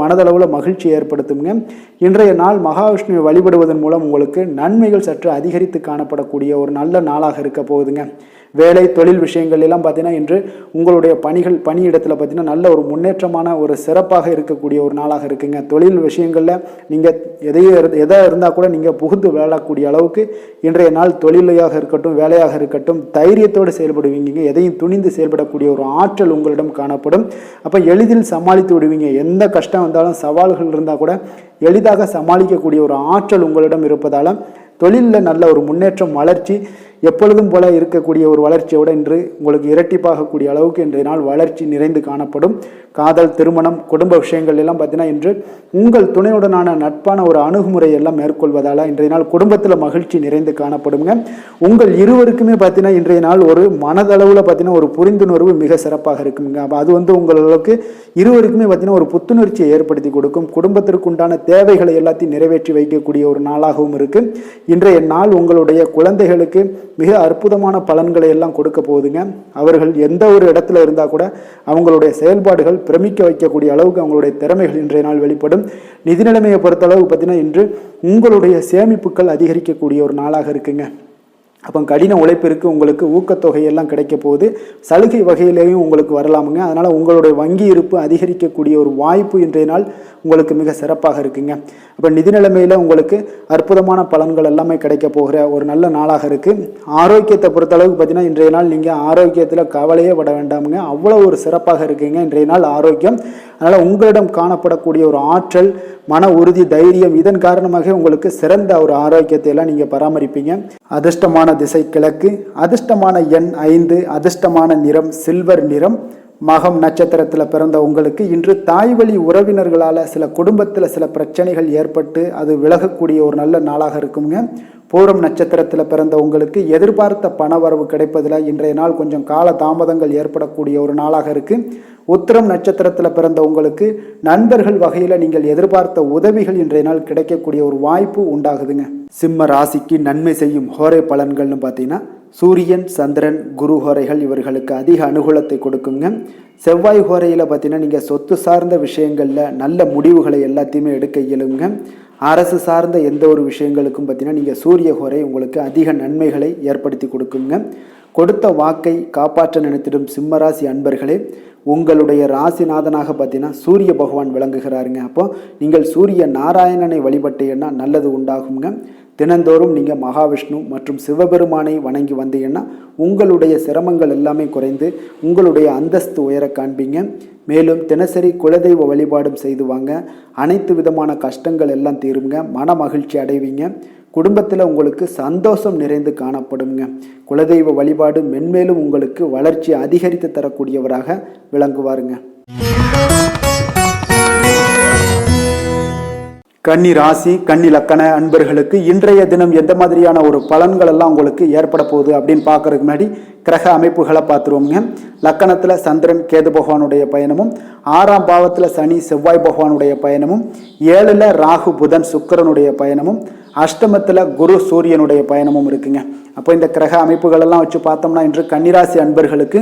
மனதளவில் மகிழ்ச்சி ஏற்படுத்துங்க. இன்றைய நாள் மகாவிஷ்ணுவை வழிபடுவதன் மூலம் உங்களுக்கு நன்மைகள் சற்று அதிகரித்து காணப்படக்கூடிய ஒரு நல்ல நாளாக இருக்க போகுதுங்க. வேலை தொழில் விஷயங்கள் எல்லாம் பார்த்தீங்கன்னா இன்று உங்களுடைய பணியிடத்தில் பார்த்தீங்கன்னா நல்ல ஒரு முன்னேற்றமான ஒரு சிறப்பாக இருக்கக்கூடிய ஒரு நாளாக இருக்குங்க. தொழில் விஷயங்களில் நீங்கள் எதாக இருந்தால் கூட நீங்கள் புகுந்து விளையாடக்கூடிய அளவுக்கு இன்றைய நாள் தொழிலையாக இருக்கட்டும் வேலையாக இருக்கட்டும் தைரியத்தோடு செயல்படுவீங்க. எதையும் துணிந்து செயல்படக்கூடிய ஒரு ஆற்றல் உங்களிடம் காணப்படும். அப்போ எளிதில் சமாளித்து விடுவீங்க. எந்த கஷ்டம் வந்தாலும் சவால்கள் இருந்தால் கூட எளிதாக சமாளிக்கக்கூடிய ஒரு ஆற்றல் உங்களிடம் இருப்பதால் தொழிலில் நல்ல ஒரு முன்னேற்றம் வளர்ச்சி எப்பொழுதும் போல இருக்கக்கூடிய ஒரு வளர்ச்சியோடு இன்று உங்களுக்கு இரட்டிப்பாகக்கூடிய அளவுக்கு இன்றைய நாள் வளர்ச்சி நிறைந்து காணப்படும். காதல், திருமணம், குடும்ப விஷயங்கள் எல்லாம் பார்த்தீங்கன்னா இன்று உங்கள் துணையுடனான நட்பான ஒரு அணுகுமுறை எல்லாம் மேற்கொள்வதால் இன்றைய நாள் குடும்பத்தில் மகிழ்ச்சி நிறைந்து காணப்படுங்க. உங்கள் இருவருக்குமே பார்த்தீங்கன்னா இன்றைய நாள் ஒரு மனதளவில் பார்த்தீங்கன்னா ஒரு புரிந்துணர்வு மிக சிறப்பாக இருக்குங்க. அப்போ அது உங்களுக்கு இருவருக்குமே பார்த்தீங்கன்னா ஒரு புத்துணர்ச்சியை ஏற்படுத்தி கொடுக்கும். குடும்பத்திற்கு உண்டான தேவைகளை எல்லாத்தையும் நிறைவேற்றி வைக்கக்கூடிய ஒரு நாளாகவும் இருக்கு. இன்றைய நாள் உங்களுடைய குழந்தைகளுக்கு மிக அற்புதமான பலன்களை எல்லாம் கொடுக்க போகுதுங்க. அவர்கள் எந்த ஒரு இடத்துல இருந்தால் கூட அவங்களுடைய செயல்பாடுகள் பிரமிக்க வைக்கக்கூடிய அளவுக்கு அவங்களுடைய திறமைகள் இன்றைய நாள் வெளிப்படும். நிதி நிலைமையை பொறுத்த அளவுக்கு பார்த்தீங்கன்னா இன்று உங்களுடைய சேமிப்புகள் அதிகரிக்கக்கூடிய ஒரு நாளாக இருக்குங்க. அப்போ கடின உழைப்பிற்கு உங்களுக்கு ஊக்கத்தொகையெல்லாம் கிடைக்க போகுது. சலுகை வகையிலேயும் உங்களுக்கு வரலாமுங்க. அதனால் உங்களுடைய வங்கி இருப்பு அதிகரிக்கக்கூடிய ஒரு வாய்ப்பு இன்றைய நாள் உங்களுக்கு மிக சிறப்பாக இருக்குங்க. அப்போ நிதி நிலைமையில் உங்களுக்கு அற்புதமான பலன்கள் எல்லாமே கிடைக்க போகிற ஒரு நல்ல நாளாக இருக்குது. ஆரோக்கியத்தை பொறுத்தளவுக்கு பார்த்தீங்கன்னா இன்றைய நாள் நீங்கள் ஆரோக்கியத்தில் கவலையே பட வேண்டாமுங்க. அவ்வளோ ஒரு சிறப்பாக இருக்குங்க இன்றைய நாள் ஆரோக்கியம். அதனால் உங்களிடம் காணப்படக்கூடிய ஒரு ஆற்றல் மன உறுதி, தைரியம் இதன் காரணமாக உங்களுக்கு சிறந்த ஒரு ஆரோக்கியத்தை எல்லாம் நீங்கள் பராமரிப்பீங்க. அதிர்ஷ்டமான திசை கிழக்கு, அதிர்ஷ்டமான எண் 5, அதிர்ஷ்டமான நிறம் சில்வர் நிறம். மகம் நட்சத்திரத்தில் பிறந்த உங்களுக்கு இன்று தாய் வழி உறவினர்களால் சில குடும்பத்தில் சில பிரச்சனைகள் ஏற்பட்டு அது விலகக்கூடிய ஒரு நல்ல நாளாக இருக்குங்க. பூரம் நட்சத்திரத்தில் பிறந்த உங்களுக்கு எதிர்பார்த்த பணவரவு கிடைப்பதில் இன்றைய நாள் கொஞ்சம் கால தாமதங்கள் ஏற்படக்கூடிய ஒரு நாளாக இருக்குது. உத்திரம் நட்சத்திரத்தில் பிறந்த உங்களுக்கு நண்பர்கள் வகையில் நீங்கள் எதிர்பார்த்த உதவிகள் இன்றைய நாள் கிடைக்கக்கூடிய ஒரு வாய்ப்பு உண்டாகுதுங்க. சிம்ம ராசிக்கு நன்மை செய்யும் ஹோரை பலன்கள்னு பார்த்தீங்கன்னா சூரியன், சந்திரன், குரு ஹோரைகள் இவர்களுக்கு அதிக அனுகூலத்தை கொடுக்குங்க. செவ்வாய் ஹோரையில் பார்த்தீங்கன்னா நீங்கள் சொத்து சார்ந்த விஷயங்களில் நல்ல முடிவுகளை எல்லாத்தையுமே எடுக்க இயலுங்க. அரசு சார்ந்த எந்த ஒரு விஷயங்களுக்கும் பார்த்தீங்கன்னா நீங்கள் சூரிய ஹோரை உங்களுக்கு அதிக நன்மைகளை ஏற்படுத்தி கொடுக்குங்க. கொடுத்த வாக்கை காப்பாற்ற நினைத்திடும் சிம்மராசி அன்பர்களே, உங்களுடைய ராசிநாதனாக பார்த்தீங்கன்னா சூரிய பகவான் விளங்குகிறாருங்க. அப்போ நீங்கள் சூரிய நாராயணனை வழிபட்டீங்கன்னா நல்லது உண்டாகுங்க. தினந்தோறும் நீங்கள் மகாவிஷ்ணு மற்றும் சிவபெருமானை வணங்கி வந்தீங்கன்னா உங்களுடைய சிரமங்கள் எல்லாமே குறைந்து உங்களுடைய அந்தஸ்து உயர காண்பீங்க. மேலும் தினசரி குலதெய்வ வழிபாடும் செய்து வாங்க. அனைத்து விதமான கஷ்டங்கள் எல்லாம் தீருங்க. மன மகிழ்ச்சி அடைவீங்க. குடும்பத்தில் உங்களுக்கு சந்தோஷம் நிறைந்து காணப்படுங்க. குலதெய்வ வழிபாடு மென்மேலும் உங்களுக்கு வளர்ச்சி அதிகரித்து தரக்கூடியவராக விளங்குவாருங்க. கன்னி ராசி, கன்னி லக்கண அன்பர்களுக்கு இன்றைய தினம் எந்த மாதிரியான ஒரு பலன்கள் எல்லாம் உங்களுக்கு ஏற்பட போகுது அப்படின்னு பார்க்கறதுக்கு முன்னாடி கிரக அமைப்புகளை பார்த்துருவோங்க. லக்கணத்தில் சந்திரன் கேது பகவானுடைய பயணமும், 6ஆம் பாவத்தில் சனி செவ்வாய் பகவானுடைய பயணமும், 7ல் ராகு புதன் சுக்கிரனுடைய பயணமும், அஷ்டமத்தில் குரு சூரியனுடைய பயணமும் இருக்குங்க. அப்போ இந்த கிரக அமைப்புகள் எல்லாம் வச்சு பார்த்தோம்னா இன்று கன்னிராசி அன்பர்களுக்கு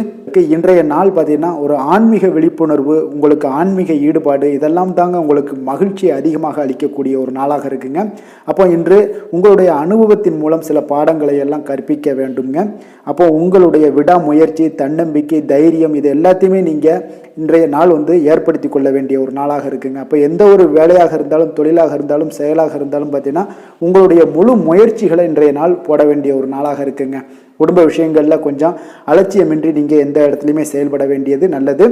இன்றைய நாள் பார்த்தீங்கன்னா ஒரு ஆன்மீக விழிப்புணர்வு, உங்களுக்கு ஆன்மீக ஈடுபாடு இதெல்லாம் தாங்க உங்களுக்கு மகிழ்ச்சியை அதிகமாக அளிக்கக்கூடிய ஒரு நாளாக இருக்குங்க. அப்போ இன்று உங்களுடைய அனுபவத்தின் மூலம் சில பாடங்களை எல்லாம் கற்பிக்க வேண்டுங்க. அப்போ உங்களுடைய விடாமுயற்சி, தன்னம்பிக்கை, தைரியம் இது எல்லாத்தையுமே நீங்கள் இன்றைய நாள் ஏற்படுத்தி கொள்ள வேண்டிய ஒரு நாளாக இருக்குங்க. அப்போ எந்த ஒரு வேலையாக இருந்தாலும், தொழிலாக இருந்தாலும், செயலாக இருந்தாலும் பார்த்தீங்கன்னா உங்களுடைய முழு முயற்சிகளை இன்றைய நாள் போட வேண்டிய ஒரு நாளாக இருக்குங்க. குடும்ப விஷயங்களில் கொஞ்சம் அலட்சியமின்றி நீங்கள் எந்த இடத்துலையுமே செயல்பட வேண்டியது நல்லது.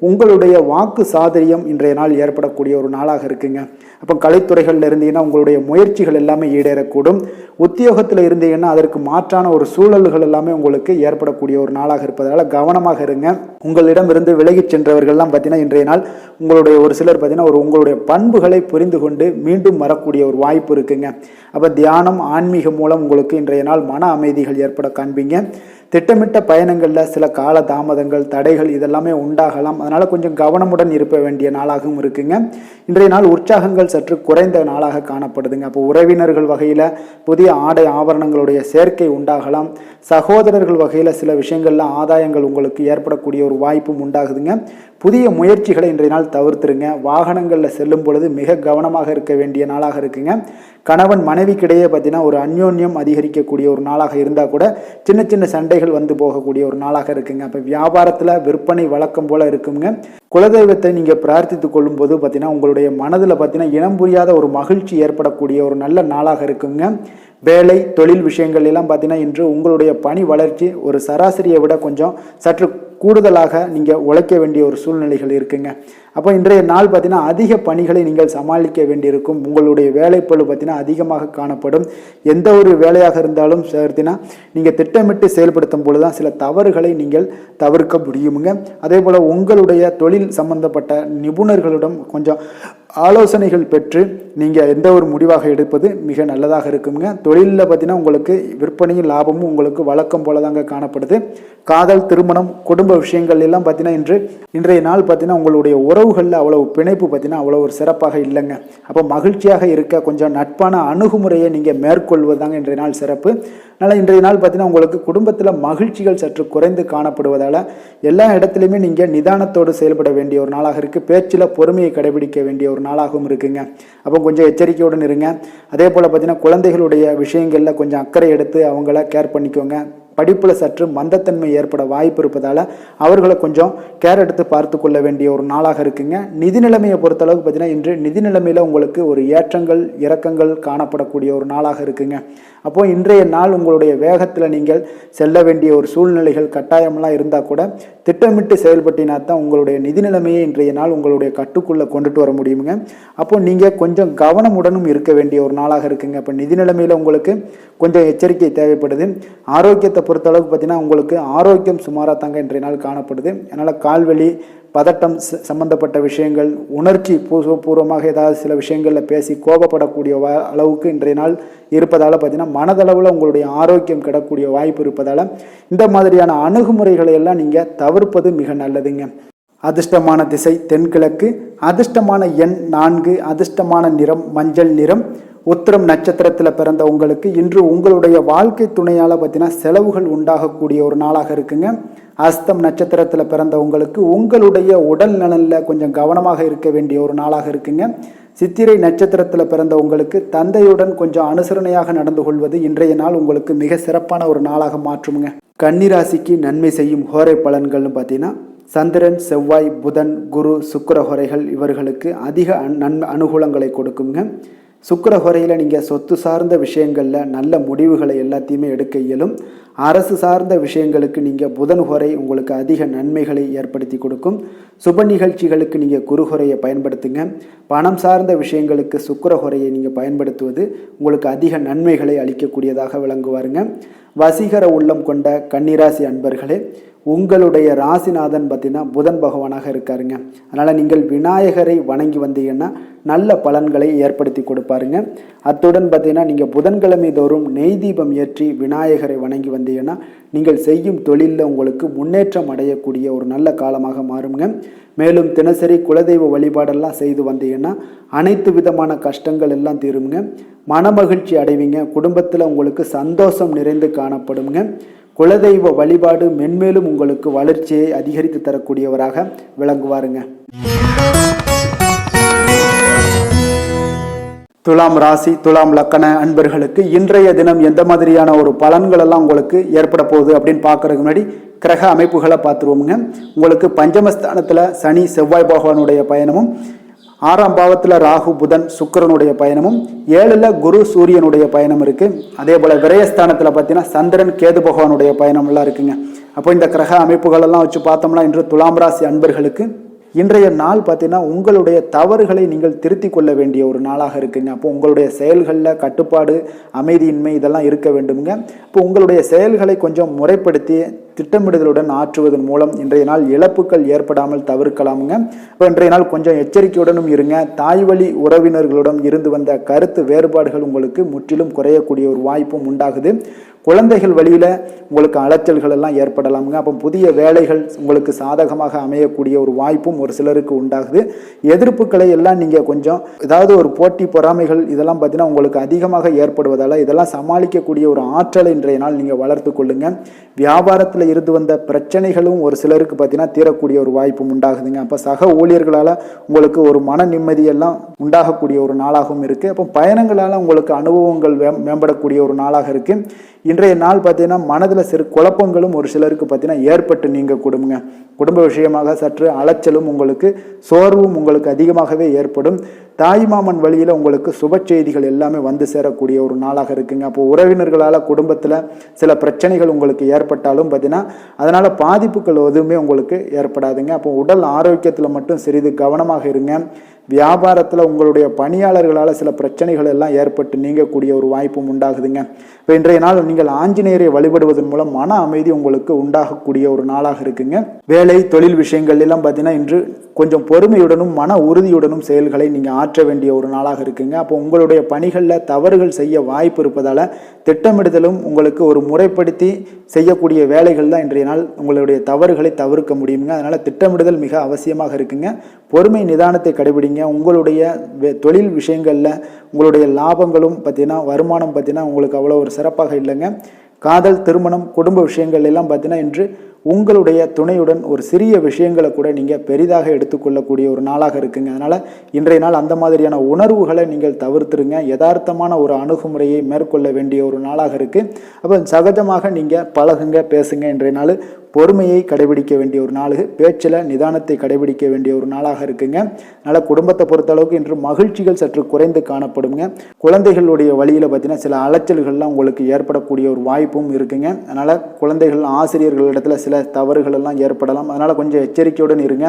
உங்களுடைய வாக்கு சாதுரியம் இன்றைய நாள் ஏற்படக்கூடிய ஒரு நாளாக இருக்குங்க. அப்போ கலைத்துறைகளில் இருந்தீங்கன்னா உங்களுடைய முயற்சிகள் எல்லாமே ஈடேறக்கூடும். உத்தியோகத்தில் இருந்தீங்கன்னா அதற்கு மாற்றான ஒரு சூழல்கள் எல்லாமே உங்களுக்கு ஏற்படக்கூடிய ஒரு நாளாக இருப்பதால் கவனமாக இருங்க. உங்களிடம் இருந்து விலகி சென்றவர்கள்லாம் பார்த்தீங்கன்னா இன்றைய நாள் உங்களுடைய ஒரு சிலர் பார்த்தீங்கன்னா உங்களுடைய பண்புகளை புரிந்து கொண்டு மீண்டும் வரக்கூடிய ஒரு வாய்ப்பு இருக்குங்க. அப்போ தியானம், ஆன்மீகம் மூலம் உங்களுக்கு இன்றைய நாள் மன அமைதிகள் ஏற்பட காண்பீங்க. திட்டமிட்ட பயணங்களில் சில கால தாமதங்கள், தடைகள் இதெல்லாமே உண்டாகலாம். அதனால் கொஞ்சம் கவனமுடன் இருக்க வேண்டிய நாளாகவும் இருக்குங்க. இன்றைய நாள் உற்சாகங்கள் சற்று குறைந்த நாளாக காணப்படுதுங்க. அப்போ உறவினர்கள் வகையில் புதிய ஆடை ஆபரணங்களுடைய சேர்க்கை உண்டாகலாம். சகோதரர்கள் வகையில் சில விஷயங்களில் ஆதாயங்கள் உங்களுக்கு ஏற்படக்கூடிய ஒரு வாய்ப்பும் உண்டாகுதுங்க. புதிய முயற்சிகளை இன்றைய நாள் தவிர்த்துருங்க. வாகனங்களில் செல்லும் பொழுது மிக கவனமாக இருக்க வேண்டிய நாளாக இருக்குங்க. கணவன் மனைவிக்கிடையே பார்த்தீங்கன்னா ஒரு அந்யோன்யம் அதிகரிக்கக்கூடிய ஒரு நாளாக இருந்தால் கூட சின்ன சின்ன சண்டைகள் போகக்கூடிய ஒரு நாளாக இருக்குங்க. அப்போ வியாபாரத்தில் விற்பனை வழக்கம் போல இருக்குங்க. குலதெய்வத்தை நீங்கள் பிரார்த்தித்து கொள்ளும் போது பார்த்தீங்கன்னா உங்களுடைய மனதில் பார்த்தீங்கன்னா இனம் புரியாத ஒரு மகிழ்ச்சி ஏற்படக்கூடிய ஒரு நல்ல நாளாக இருக்குங்க. வேலை, தொழில் விஷயங்கள் எல்லாம் பார்த்தீங்கன்னா இன்று உங்களுடைய பணி வளர்ச்சி ஒரு சராசரியை விட கொஞ்சம் சற்று கூடுதலாக நீங்கள் உழைக்க வேண்டிய ஒரு சூழ்நிலைகள் இருக்குங்க. அப்போ இன்றைய நாள் பார்த்தீங்கன்னா அதிக பணிகளை நீங்கள் சமாளிக்க வேண்டியிருக்கும். உங்களுடைய வேலைப்பளு பார்த்தீங்கன்னா அதிகமாக காணப்படும். எந்த ஒரு வேலையாக இருந்தாலும் பார்த்தீங்கன்னா நீங்கள் திட்டமிட்டு செயல்படுத்தும் பொழுது தான் சில தவறுகளை நீங்கள் தவிர்க்க முடியுங்க. அதே போல் உங்களுடைய தொழில் சம்பந்தப்பட்ட நிபுணர்களிடம் கொஞ்சம் ஆலோசனைகள் பெற்று நீங்கள் எந்த ஒரு முடிவாக எடுப்பது மிக நல்லதாக இருக்குங்க. தொழிலில் பார்த்தீங்கன்னா உங்களுக்கு விற்பனையும் லாபமும் உங்களுக்கு வழக்கம் போல தாங்க காணப்படுது. காதல், திருமணம், குடும்ப விஷயங்கள் எல்லாம் பார்த்தீங்கன்னா இன்றைய நாள் பார்த்தீங்கன்னா உங்களுடைய உறவுகளில் அவ்வளவு பிணைப்பு பார்த்தீங்கன்னா அவ்வளோ ஒரு சிறப்பாக இல்லைங்க. அப்போ மகிழ்ச்சியாக இருக்க கொஞ்சம் நட்பான அணுகுமுறையை நீங்கள் மேற்கொள்வதாங்க இன்றைய நாள் சிறப்பு. அதனால் இன்றைய நாள் பார்த்தீங்கன்னா உங்களுக்கு குடும்பத்தில் மகிழ்ச்சிகள் சற்று குறைந்து காணப்படுவதால் எல்லா இடத்துலையுமே நீங்கள் நிதானத்தோடு செயல்பட வேண்டிய ஒரு நாளாக இருக்குது. பேச்சில் பொறுமையை கடைபிடிக்க வேண்டிய ஒரு நாளாகவும் இருக்குங்க. அப்போ கொஞ்சம் எச்சரிக்கையுடன் இருங்க. அதே போல் பார்த்தீங்கன்னா குழந்தைகளுடைய விஷயங்களில் கொஞ்சம் அக்கறை எடுத்து அவங்கள கேர் பண்ணிக்கோங்க. படிப்பில் சற்று மந்தத்தன்மை ஏற்பட வாய்ப்பு இருப்பதால் அவர்களை கொஞ்சம் கேர் எடுத்து பார்த்து கொள்ள வேண்டிய ஒரு நாளாக இருக்குங்க. நிதி நிலைமையை பொறுத்தளவுக்கு பார்த்தீங்கன்னா இன்று நிதி நிலைமையில் உங்களுக்கு ஒரு ஏற்றங்கள் இறக்கங்கள் காணப்படக்கூடிய ஒரு நாளாக இருக்குங்க. அப்போது இன்றைய நாள் உங்களுடைய வேகத்தில் நீங்கள் செல்ல வேண்டிய ஒரு சூழ்நிலைகள் கட்டாயமெல்லாம் இருந்தால் கூட திட்டமிட்டு செயல்பட்டினா தான் உங்களுடைய நிதி நிலைமையை இன்றைய நாள் உங்களுடைய கட்டுக்குள்ளே கொண்டுட்டு வர முடியுங்க. அப்போ நீங்கள் கொஞ்சம் கவனமுடனும் இருக்க வேண்டிய ஒரு நாளாக இருக்குங்க. அப்போ நிதி நிலைமையில் உங்களுக்கு கொஞ்சம் எச்சரிக்கை தேவைப்படுது. ஆரோக்கியத்தை பொறுத்தளவுக்கு பார்த்தீங்கன்னா உங்களுக்கு ஆரோக்கியம் சுமாராக தாங்க இன்றைய நாள் காணப்படுது. அதனால் கால்வலி பதட்டம் சம்பந்தப்பட்ட விஷயங்கள் உணர்ச்சி பூர்வமாக ஏதாவது சில விஷயங்களில் பேசி கோபப்படக்கூடிய அளவுக்கு இன்றைய நாள் இருப்பதால் பார்த்தீங்கன்னா மனதளவில் உங்களுடைய ஆரோக்கியம் கிடக்கூடிய வாய்ப்பு இருப்பதால் இந்த மாதிரியான அணுகுமுறைகளை எல்லாம் நீங்கள் தவிர்ப்பது மிக நல்லதுங்க. அதிர்ஷ்டமான திசை தென்கிழக்கு, அதிர்ஷ்டமான எண் 4, அதிர்ஷ்டமான நிறம் மஞ்சள் நிறம். உத்திரம் நட்சத்திரத்தில் பிறந்த உங்களுக்கு இன்று உங்களுடைய வாழ்க்கை துணையால் பார்த்தீங்கன்னா செலவுகள் உண்டாகக்கூடிய ஒரு நாளாக இருக்குங்க. அஸ்தம் நட்சத்திரத்தில் பிறந்த உங்களுக்கு உங்களுடைய உடல் நலனில் கொஞ்சம் கவனமாக இருக்க வேண்டிய ஒரு நாளாக இருக்குங்க. சித்திரை நட்சத்திரத்தில் பிறந்த உங்களுக்கு தந்தையுடன் கொஞ்சம் அனுசரணையாக நடந்து கொள்வது இன்றைய நாள் உங்களுக்கு மிக சிறப்பான ஒரு நாளாக மாற்றுமுங்க. கன்னிராசிக்கு நன்மை செய்யும் ஹோரை பலன்கள்னு பார்த்தீங்கன்னா சந்திரன் செவ்வாய் புதன் குரு சுக்கிர ஹோரைகள் இவர்களுக்கு அதிக அனுகூலங்களை கொடுக்குங்க. சுக்கிர ஹோரையில் நீங்கள் சொத்து சார்ந்த விஷயங்களில் நல்ல முடிவுகளை எல்லாத்தையுமே எடுக்க இயலும். அரசு சார்ந்த விஷயங்களுக்கு நீங்கள் புதன் ஹோரை உங்களுக்கு அதிக நன்மைகளை ஏற்படுத்தி கொடுக்கும். சுப நிகழ்ச்சிகளுக்கு நீங்கள் குரு ஹோரையை பயன்படுத்துங்க. பணம் சார்ந்த விஷயங்களுக்கு சுக்கிர ஹோரையை நீங்கள் பயன்படுத்துவது உங்களுக்கு அதிக நன்மைகளை அளிக்கக்கூடியதாக விளங்குவாருங்க. வசீகர உள்ளம் கொண்ட கன்னிராசி அன்பர்களே, உங்களுடைய ராசிநாதன் பார்த்தீங்கன்னா புதன் பகவானாக இருக்காருங்க. அதனால் நீங்கள் விநாயகரை வணங்கி வந்தீங்கன்னா நல்ல பலன்களை ஏற்படுத்தி கொடுப்பாருங்க. அத்துடன் பார்த்தீங்கன்னா நீங்கள் புதன்கிழமை தோறும் நெய் தீபம் ஏற்றி விநாயகரை வணங்கி வந்தீங்கன்னா நீங்கள் செய்யும் தொழிலில் உங்களுக்கு முன்னேற்றம் அடையக்கூடிய ஒரு நல்ல காலமாக மாறுங்க. மேலும் தினசரி குலதெய்வ வழிபாடெல்லாம் செய்து வந்தீங்கன்னா அனைத்து விதமான கஷ்டங்கள் எல்லாம் தீருங்க. மனமகிழ்ச்சி அடைவீங்க. குடும்பத்தில் உங்களுக்கு சந்தோஷம் நிறைந்து காணப்படுங்க. குலதெய்வ வழிபாடு மென்மேலும் உங்களுக்கு வளர்ச்சியை அதிகரித்து தரக்கூடியவராக விளங்குவாருங்க. துலாம் ராசி துலாம் லக்கண அன்பர்களுக்கு இன்றைய தினம் எந்த மாதிரியான ஒரு பலன்கள் எல்லாம் உங்களுக்கு ஏற்பட போகுது அப்படின்னு பார்க்கறதுக்கு முன்னாடி கிரக அமைப்புகளை பார்த்துருவோமுங்க. உங்களுக்கு பஞ்சமஸ்தானத்தில் சனி செவ்வாய் பகவானுடைய பயணமும், 6ஆம் பாவத்தில் ராகு புதன் சுக்கிரனுடைய பயணமும், 7ல் குரு சூரியனுடைய பயணம் இருக்குது. அதே போல் விரயஸ்தானத்தில் பார்த்தீங்கன்னா சந்திரன் கேது பகவானுடைய பயணம்லாம் இருக்குங்க. அப்போ இந்த கிரக அமைப்புகளெல்லாம் வச்சு பார்த்தோம்னா இன்று துலாம் ராசி அன்பர்களுக்கு இன்றைய நாள் பார்த்தீங்கன்னா உங்களுடைய தவறுகளை நீங்கள் திருத்தி கொள்ள வேண்டிய ஒரு நாளாக இருக்குங்க. அப்போ உங்களுடைய செயல்களில் கட்டுப்பாடு அமைதியின்மை இதெல்லாம் இருக்க வேண்டுங்க. இப்போ உங்களுடைய செயல்களை கொஞ்சம் முறைப்படுத்தி திட்டமிடுதலுடன் ஆற்றுவதன் மூலம் இன்றைய நாள் இழப்புகள் ஏற்படாமல் தவிர்க்கலாமுங்க. இப்போ இன்றைய நாள் கொஞ்சம் எச்சரிக்கையுடனும் இருங்க. தாய் வழி உறவினர்களுடன் இருந்து வந்த கருத்து வேறுபாடுகள் உங்களுக்கு முற்றிலும் குறையக்கூடிய ஒரு வாய்ப்பும் உண்டாகுது. குழந்தைகள் வழியில் உங்களுக்கு அலைச்சல்கள் எல்லாம் ஏற்படலாமுங்க. அப்போ புதிய வேலைகள் உங்களுக்கு சாதகமாக அமையக்கூடிய ஒரு வாய்ப்பும் ஒரு சிலருக்கு உண்டாகுது. எதிர்ப்புகளை எல்லாம் நீங்கள் கொஞ்சம் ஏதாவது ஒரு போட்டி பொறாமைகள் இதெல்லாம் பார்த்தீங்கன்னா உங்களுக்கு அதிகமாக ஏற்படுவதால் இதெல்லாம் சமாளிக்கக்கூடிய ஒரு ஆற்றலை இன்றைய நாள் நீங்கள் வளர்த்து கொள்ளுங்க. வியாபாரத்தில் இருந்து வந்த பிரச்சனைகளும் ஒரு சிலருக்கு பார்த்தீங்கன்னா தீரக்கூடிய ஒரு வாய்ப்பும் உண்டாகுதுங்க. அப்போ சக ஊழியர்களால் உங்களுக்கு ஒரு மன நிம்மதியெல்லாம் உண்டாகக்கூடிய ஒரு நாளாகவும் இருக்குது. அப்போ பயணங்களால் உங்களுக்கு அனுபவங்கள் மேம்படக்கூடிய ஒரு நாளாக இருக்குது. இன்றைய நாள் பார்த்தீங்கன்னா மனதில் சிறு குழப்பங்களும் ஒரு சிலருக்கு பார்த்தீங்கன்னா ஏற்பட்டு நீங்க குடும்ப விஷயமாக சற்று அலைச்சலும் உங்களுக்கு சோர்வும் உங்களுக்கு அதிகமாகவே ஏற்படும். தாய்மாமன் வழியில் உங்களுக்கு சுப செய்திகள் எல்லாமே வந்து சேரக்கூடிய ஒரு நாளாக இருக்குங்க. அப்போ உறவினர்களால் குடும்பத்தில் சில பிரச்சனைகள் உங்களுக்கு ஏற்பட்டாலும் பார்த்தீங்கன்னா அதனால் பாதிப்புகள் எதுவுமே உங்களுக்கு ஏற்படாதுங்க. அப்போ உடல் ஆரோக்கியத்தில் மட்டும் சிறிது கவனமாக இருங்க. வியாபாரத்தில் உங்களுடைய பணியாளர்களால் சில பிரச்சனைகள் எல்லாம் ஏற்பட்டு நீங்கக்கூடிய ஒரு வாய்ப்பும் உண்டாகுதுங்க. இப்போ இன்றைய நாள் நீங்கள் ஆஞ்சநேயரை வழிபடுவதன் மூலம் மன அமைதி உங்களுக்கு உண்டாகக்கூடிய ஒரு நாளாக இருக்குங்க. வேலை தொழில் விஷயங்கள் எல்லாம் பார்த்தீங்கன்னா இன்று கொஞ்சம் பொறுமையுடனும் மன உறுதியுடனும் செயல்களை நீங்கள் ஆற்ற வேண்டிய ஒரு நாளாக இருக்குங்க. அப்போ உங்களுடைய பணிகளில் தவறுகள் செய்ய வாய்ப்பு இருப்பதால் திட்டமிடுதலும் உங்களுக்கு ஒரு முறைப்படுத்தி செய்யக்கூடிய வேலைகள் தான் இன்றைய நாள் உங்களுடைய தவறுகளை தவிர்க்க முடியுங்க. அதனால் திட்டமிடுதல் மிக அவசியமாக இருக்குங்க. பொறுமை நிதானத்தை கடைபிடிங்க. உங்களுடைய தொழில் விஷயங்களில் உங்களுடைய லாபங்களும் பார்த்தீங்கன்னா வருமானம் பார்த்தீங்கன்னா உங்களுக்கு அவ்வளோ ஒரு சிறப்பாக இல்லைங்க. காதல் திருமணம் குடும்ப விஷயங்கள் எல்லாம் பார்த்தீங்கன்னா இன்று உங்களுடைய துணையுடன் ஒரு சிறிய விஷயங்களை கூட நீங்கள் பெரிதாக எடுத்துக்கொள்ளக்கூடிய ஒரு நாளாக இருக்குங்க. அதனால் இன்றைய நாள் அந்த மாதிரியான உணர்வுகளை நீங்கள் தவிர்த்துருங்க. யதார்த்தமான ஒரு அணுகுமுறையை மேற்கொள்ள வேண்டிய ஒரு நாளாக இருக்குது. அப்போ சகஜமாக நீங்கள் பழகுங்க, பேசுங்க. இன்றைய நாள் பொறுமையை கடைபிடிக்க வேண்டிய ஒரு நாள், பேச்சில் நிதானத்தை கடைபிடிக்க வேண்டிய ஒரு நாளாக இருக்குங்க. அதனால் குடும்பத்தை பொறுத்தளவுக்கு இன்று மகிழ்ச்சிகள் சற்று குறைந்து காணப்படுங்க. குழந்தைகளுடைய வழியில் பார்த்தீங்கன்னா சில அலைச்சல்கள்லாம் உங்களுக்கு ஏற்படக்கூடிய ஒரு வாய்ப்பும் இருக்குங்க. அதனால் குழந்தைகள் ஆசிரியர்களிடத்தில் சில தவறுகள் எல்லாம் ஏற்படலாம். அதனால் கொஞ்சம் எச்சரிக்கையுடன் இருங்க.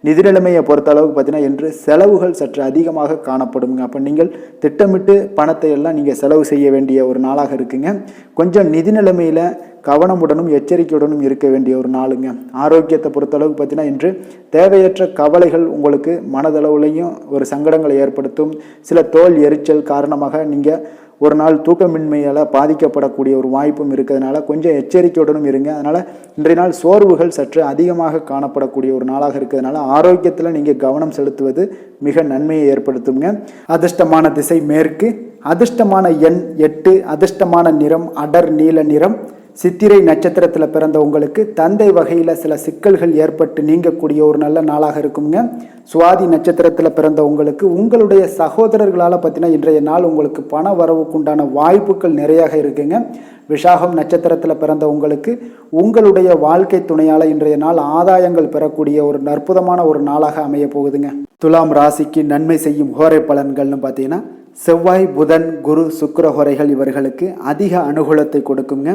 நிதி நிலைமையை பொறுத்த அளவுக்கு பார்த்தீங்கன்னா இன்று செலவுகள் சற்று அதிகமாக காணப்படுங்க. அப்போ நீங்கள் திட்டமிட்டு பணத்தை எல்லாம் நீங்கள் செலவு செய்ய வேண்டிய ஒரு நாளாக இருக்குங்க. கொஞ்சம் நிதி நிலைமையில் கவனமுடனும் எச்சரிக்கையுடனும் இருக்க வேண்டிய ஒரு நாளுங்க. ஆரோக்கியத்தை பொறுத்தளவுக்கு பார்த்தீங்கன்னா இன்று தேவையற்ற கவலைகள் உங்களுக்கு மனதளவுலையும் ஒரு சங்கடங்களை ஏற்படுத்தும். சில தோல் எரிச்சல் காரணமாக நீங்கள் ஒரு நாள் தூக்கமின்மையால் பாதிக்கப்படக்கூடிய ஒரு வாய்ப்பும் இருக்கிறதுனால கொஞ்சம் எச்சரிக்கையுடனும் இருங்க. அதனால் இன்றைய நாள் சோர்வுகள் சற்று அதிகமாக காணப்படக்கூடிய ஒரு நாளாக இருக்கிறதுனால ஆரோக்கியத்தில் நீங்கள் கவனம் செலுத்துவது மிக நன்மையை ஏற்படுத்துங்க. அதிர்ஷ்டமான திசை மேற்கு, அதிர்ஷ்டமான எண் 8, அதிர்ஷ்டமான நிறம் அடர் நீல நிறம். சித்திரை நட்சத்திரத்தில் பிறந்த உங்களுக்கு தந்தை வகையில் சில சிக்கல்கள் ஏற்பட்டு நீங்கக்கூடிய ஒரு நல்ல நாளாக இருக்குங்க. சுவாதி நட்சத்திரத்தில் பிறந்த உங்களுக்கு உங்களுடைய சகோதரர்களால் பார்த்தீங்கன்னா இன்றைய நாள் உங்களுக்கு பண வரவுக்குண்டான வாய்ப்புகள் நிறையாக இருக்குங்க. விஷாகம் நட்சத்திரத்தில் பிறந்த உங்களுக்கு உங்களுடைய வாழ்க்கை துணையால் இன்றைய நாள் ஆதாயங்கள் பெறக்கூடிய ஒரு அற்புதமான ஒரு நாளாக அமைய போகுதுங்க. துலாம் ராசிக்கு நன்மை செய்யும் ஹோரை பலன்கள்னு பார்த்தீங்கன்னா செவ்வாய், புதன், குரு, சுக்கிர ஹோரைகள் இவர்களுக்கு அதிக அனுகூலத்தை கொடுக்குங்க.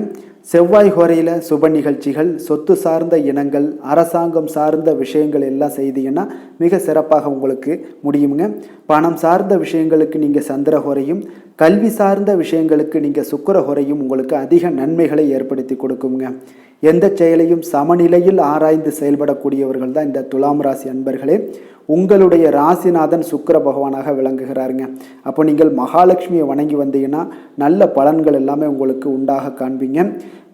செவ்வாய் ஹோரையில் சுப நிகழ்ச்சிகள், சொத்து சார்ந்த இனங்கள், அரசாங்கம் சார்ந்த விஷயங்கள் எல்லாம் செய்தீங்கன்னா மிக சிறப்பாக உங்களுக்கு முடியுங்க. பணம் சார்ந்த விஷயங்களுக்கு நீங்கள் சந்திர ஹோரையும், கல்வி சார்ந்த விஷயங்களுக்கு நீங்கள் சுக்கிர ஹோரையும் உங்களுக்கு அதிக நன்மைகளை ஏற்படுத்தி கொடுக்குங்க. எந்த செயலையும் சமநிலையில் ஆராய்ந்து செயல்படக்கூடியவர்கள் தான் இந்த துலாம் ராசி அன்பர்களே. உங்களுடைய ராசிநாதன் சுக்கிர பகவானாக விளங்குகிறாருங்க. அப்போ நீங்கள் மகாலட்சுமியை வணங்கி வந்தீங்கன்னா நல்ல பலன்கள் எல்லாமே உங்களுக்கு உண்டாக காண்பீங்க.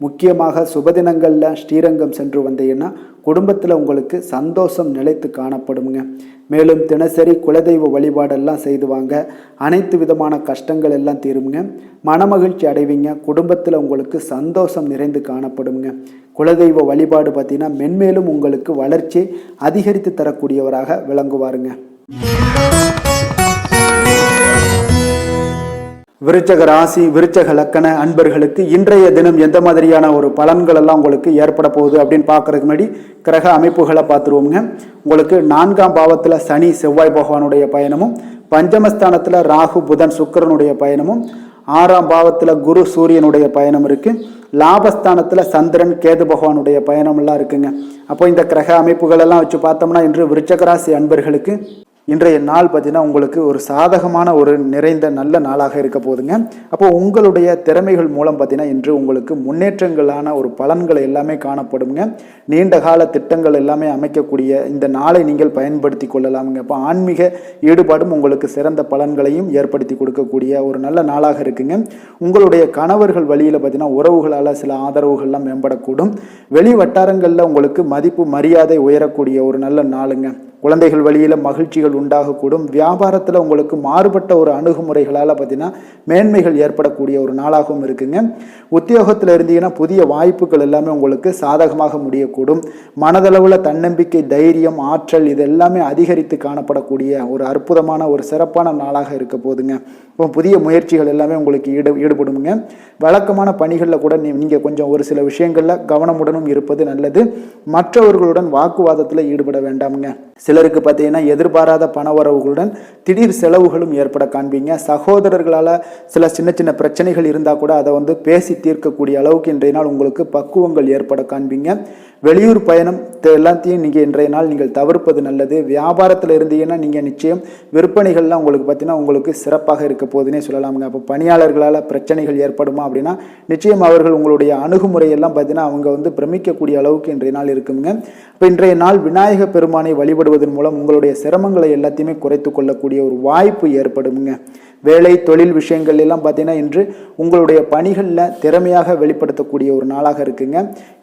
முக்கியமாக சுபதினங்களில் ஸ்ரீரங்கம் சென்று வந்தீங்கன்னா குடும்பத்தில் உங்களுக்கு சந்தோஷம் நிலைத்து காணப்படுங்க. மேலும் தினசரி குலதெய்வ வழிபாடெல்லாம் செய்து வாங்க. அனைத்து விதமான கஷ்டங்கள் எல்லாம் தீருங்க. மனமகிழ்ச்சி அடைவீங்க. குடும்பத்தில் உங்களுக்கு சந்தோஷம் நிறைந்து காணப்படுங்க. குலதெய்வ வழிபாடு பார்த்தீங்கன்னா மென்மேலும் உங்களுக்கு வளர்ச்சி அதிகரித்து தரக்கூடியவராக விளங்குவாருங்க. விருச்சக ராசி, விருச்சக லக்கண அன்பர்களுக்கு இன்றைய தினம் எந்த மாதிரியான ஒரு பலன்கள் எல்லாம் உங்களுக்கு ஏற்பட போகுது அப்படின்னு பார்க்கறதுக்கு முன்னாடி கிரக அமைப்புகளை பார்த்துருவோங்க. உங்களுக்கு 4ஆம் பாவத்தில் சனி செவ்வாய் பகவானுடைய பயணமும், பஞ்சமஸ்தானத்தில் ராகு புதன் சுக்கிரனுடைய பயணமும், 6ஆம் பாவத்தில் குரு சூரியனுடைய பயணம் இருக்குது. லாபஸ்தானத்தில் சந்திரன் கேது பகவானுடைய பயணம் எல்லாம் இருக்குங்க. அப்போ இந்த கிரக அமைப்புகள் எல்லாம் வச்சு பார்த்தோம்னா இன்று விருச்சக ராசி அன்பர்களுக்கு இன்றைய நாள் பார்த்தீங்கன்னா உங்களுக்கு ஒரு சாதகமான ஒரு நிறைந்த நல்ல நாளாக இருக்க போதுங்க. அப்போ உங்களுடைய திறமைகள் மூலம் பார்த்தீங்கன்னா இன்று உங்களுக்கு முன்னேற்றங்களான ஒரு பலன்களை எல்லாமே காணப்படுங்க. நீண்ட கால திட்டங்கள் எல்லாமே அமைக்கக்கூடிய இந்த நாளை நீங்கள் பயன்படுத்தி கொள்ளலாமுங்க. அப்போ ஆன்மீக ஈடுபாடும் உங்களுக்கு சிறந்த பலன்களையும் ஏற்படுத்தி கொடுக்கக்கூடிய ஒரு நல்ல நாளாக இருக்குங்க. உங்களுடைய கணவர்கள் வழியில் பார்த்தீங்கன்னா உறவுகளால் சில ஆதரவுகள்லாம் மேம்படக்கூடும். வெளி வட்டாரங்களில் உங்களுக்கு மதிப்பு மரியாதை உயரக்கூடிய ஒரு நல்ல நாளுங்க. குழந்தைகள் வழியில் மகிழ்ச்சிகள் உண்டாகக்கூடும். வியாபாரத்தில் உங்களுக்கு மாறுபட்ட ஒரு அணுகுமுறைகளால் பார்த்தீங்கன்னா மேன்மைகள் ஏற்படக்கூடிய ஒரு நாளாகவும் இருக்குங்க. உத்தியோகத்தில் இருந்தீங்கன்னா புதிய வாய்ப்புகள் எல்லாமே உங்களுக்கு சாதகமாக முடியக்கூடும். மனதளவில் தன்னம்பிக்கை, தைரியம், ஆற்றல் இது எல்லாமே அதிகரித்து காணப்படக்கூடிய ஒரு அற்புதமான ஒரு சிறப்பான நாளாக இருக்க போதுங்க. இப்போ புதிய முயற்சிகள் எல்லாமே உங்களுக்கு ஈடுபடுங்க. வழக்கமான பணிகளில் கூட நீங்கள் கொஞ்சம் ஒரு சில விஷயங்களில் கவனமுடனும் இருப்பது நல்லது. மற்றவர்களுடன் வாக்குவாதத்தில் ஈடுபட வேண்டாமுங்க. சிலருக்கு பார்த்தீங்கன்னா எதிர்பாராத பண வரவுகளுடன் திடீர் செலவுகளும் ஏற்பட காண்பீங்க. சகோதரர்களால் சில சின்ன சின்ன பிரச்சனைகள் இருந்தால் கூட அதை பேசி தீர்க்கக்கூடிய அளவுக்கு இன்றைய நாள் உங்களுக்கு பக்குவங்கள் ஏற்பட காண்பீங்க. வெளியூர் பயணம் எல்லாத்தையும் நீங்கள் இன்றைய நாள் நீங்கள் தவிர்ப்பது நல்லது. வியாபாரத்தில் இருந்தீங்கன்னா நீங்கள் நிச்சயம் விற்பனைகள்லாம் உங்களுக்கு பார்த்தீங்கன்னா உங்களுக்கு சிறப்பாக இருக்க போதுன்னே சொல்லலாமுங்க. அப்போ பணியாளர்களால் பிரச்சனைகள் ஏற்படுமா அப்படின்னா நிச்சயம் அவர்கள் உங்களுடைய அணுகுமுறையெல்லாம் பார்த்தீங்கன்னா அவங்க பிரமிக்கக்கூடிய அளவுக்கு இன்றைய நாள் இருக்குங்க. இப்போ இன்றைய நாள் விநாயக பெருமானை வழிபடுவதன் மூலம் உங்களுடைய சிரமங்களை எல்லாத்தையுமே குறைத்து கொள்ளக்கூடிய ஒரு வாய்ப்பு ஏற்படுங்க. வேலை தொழில் விஷயங்கள் எல்லாம் பார்த்தீங்கன்னா இன்று உங்களுடைய பணிகளில் திறமையாக வெளிப்படுத்தக்கூடிய ஒரு நாளாக இருக்குங்க.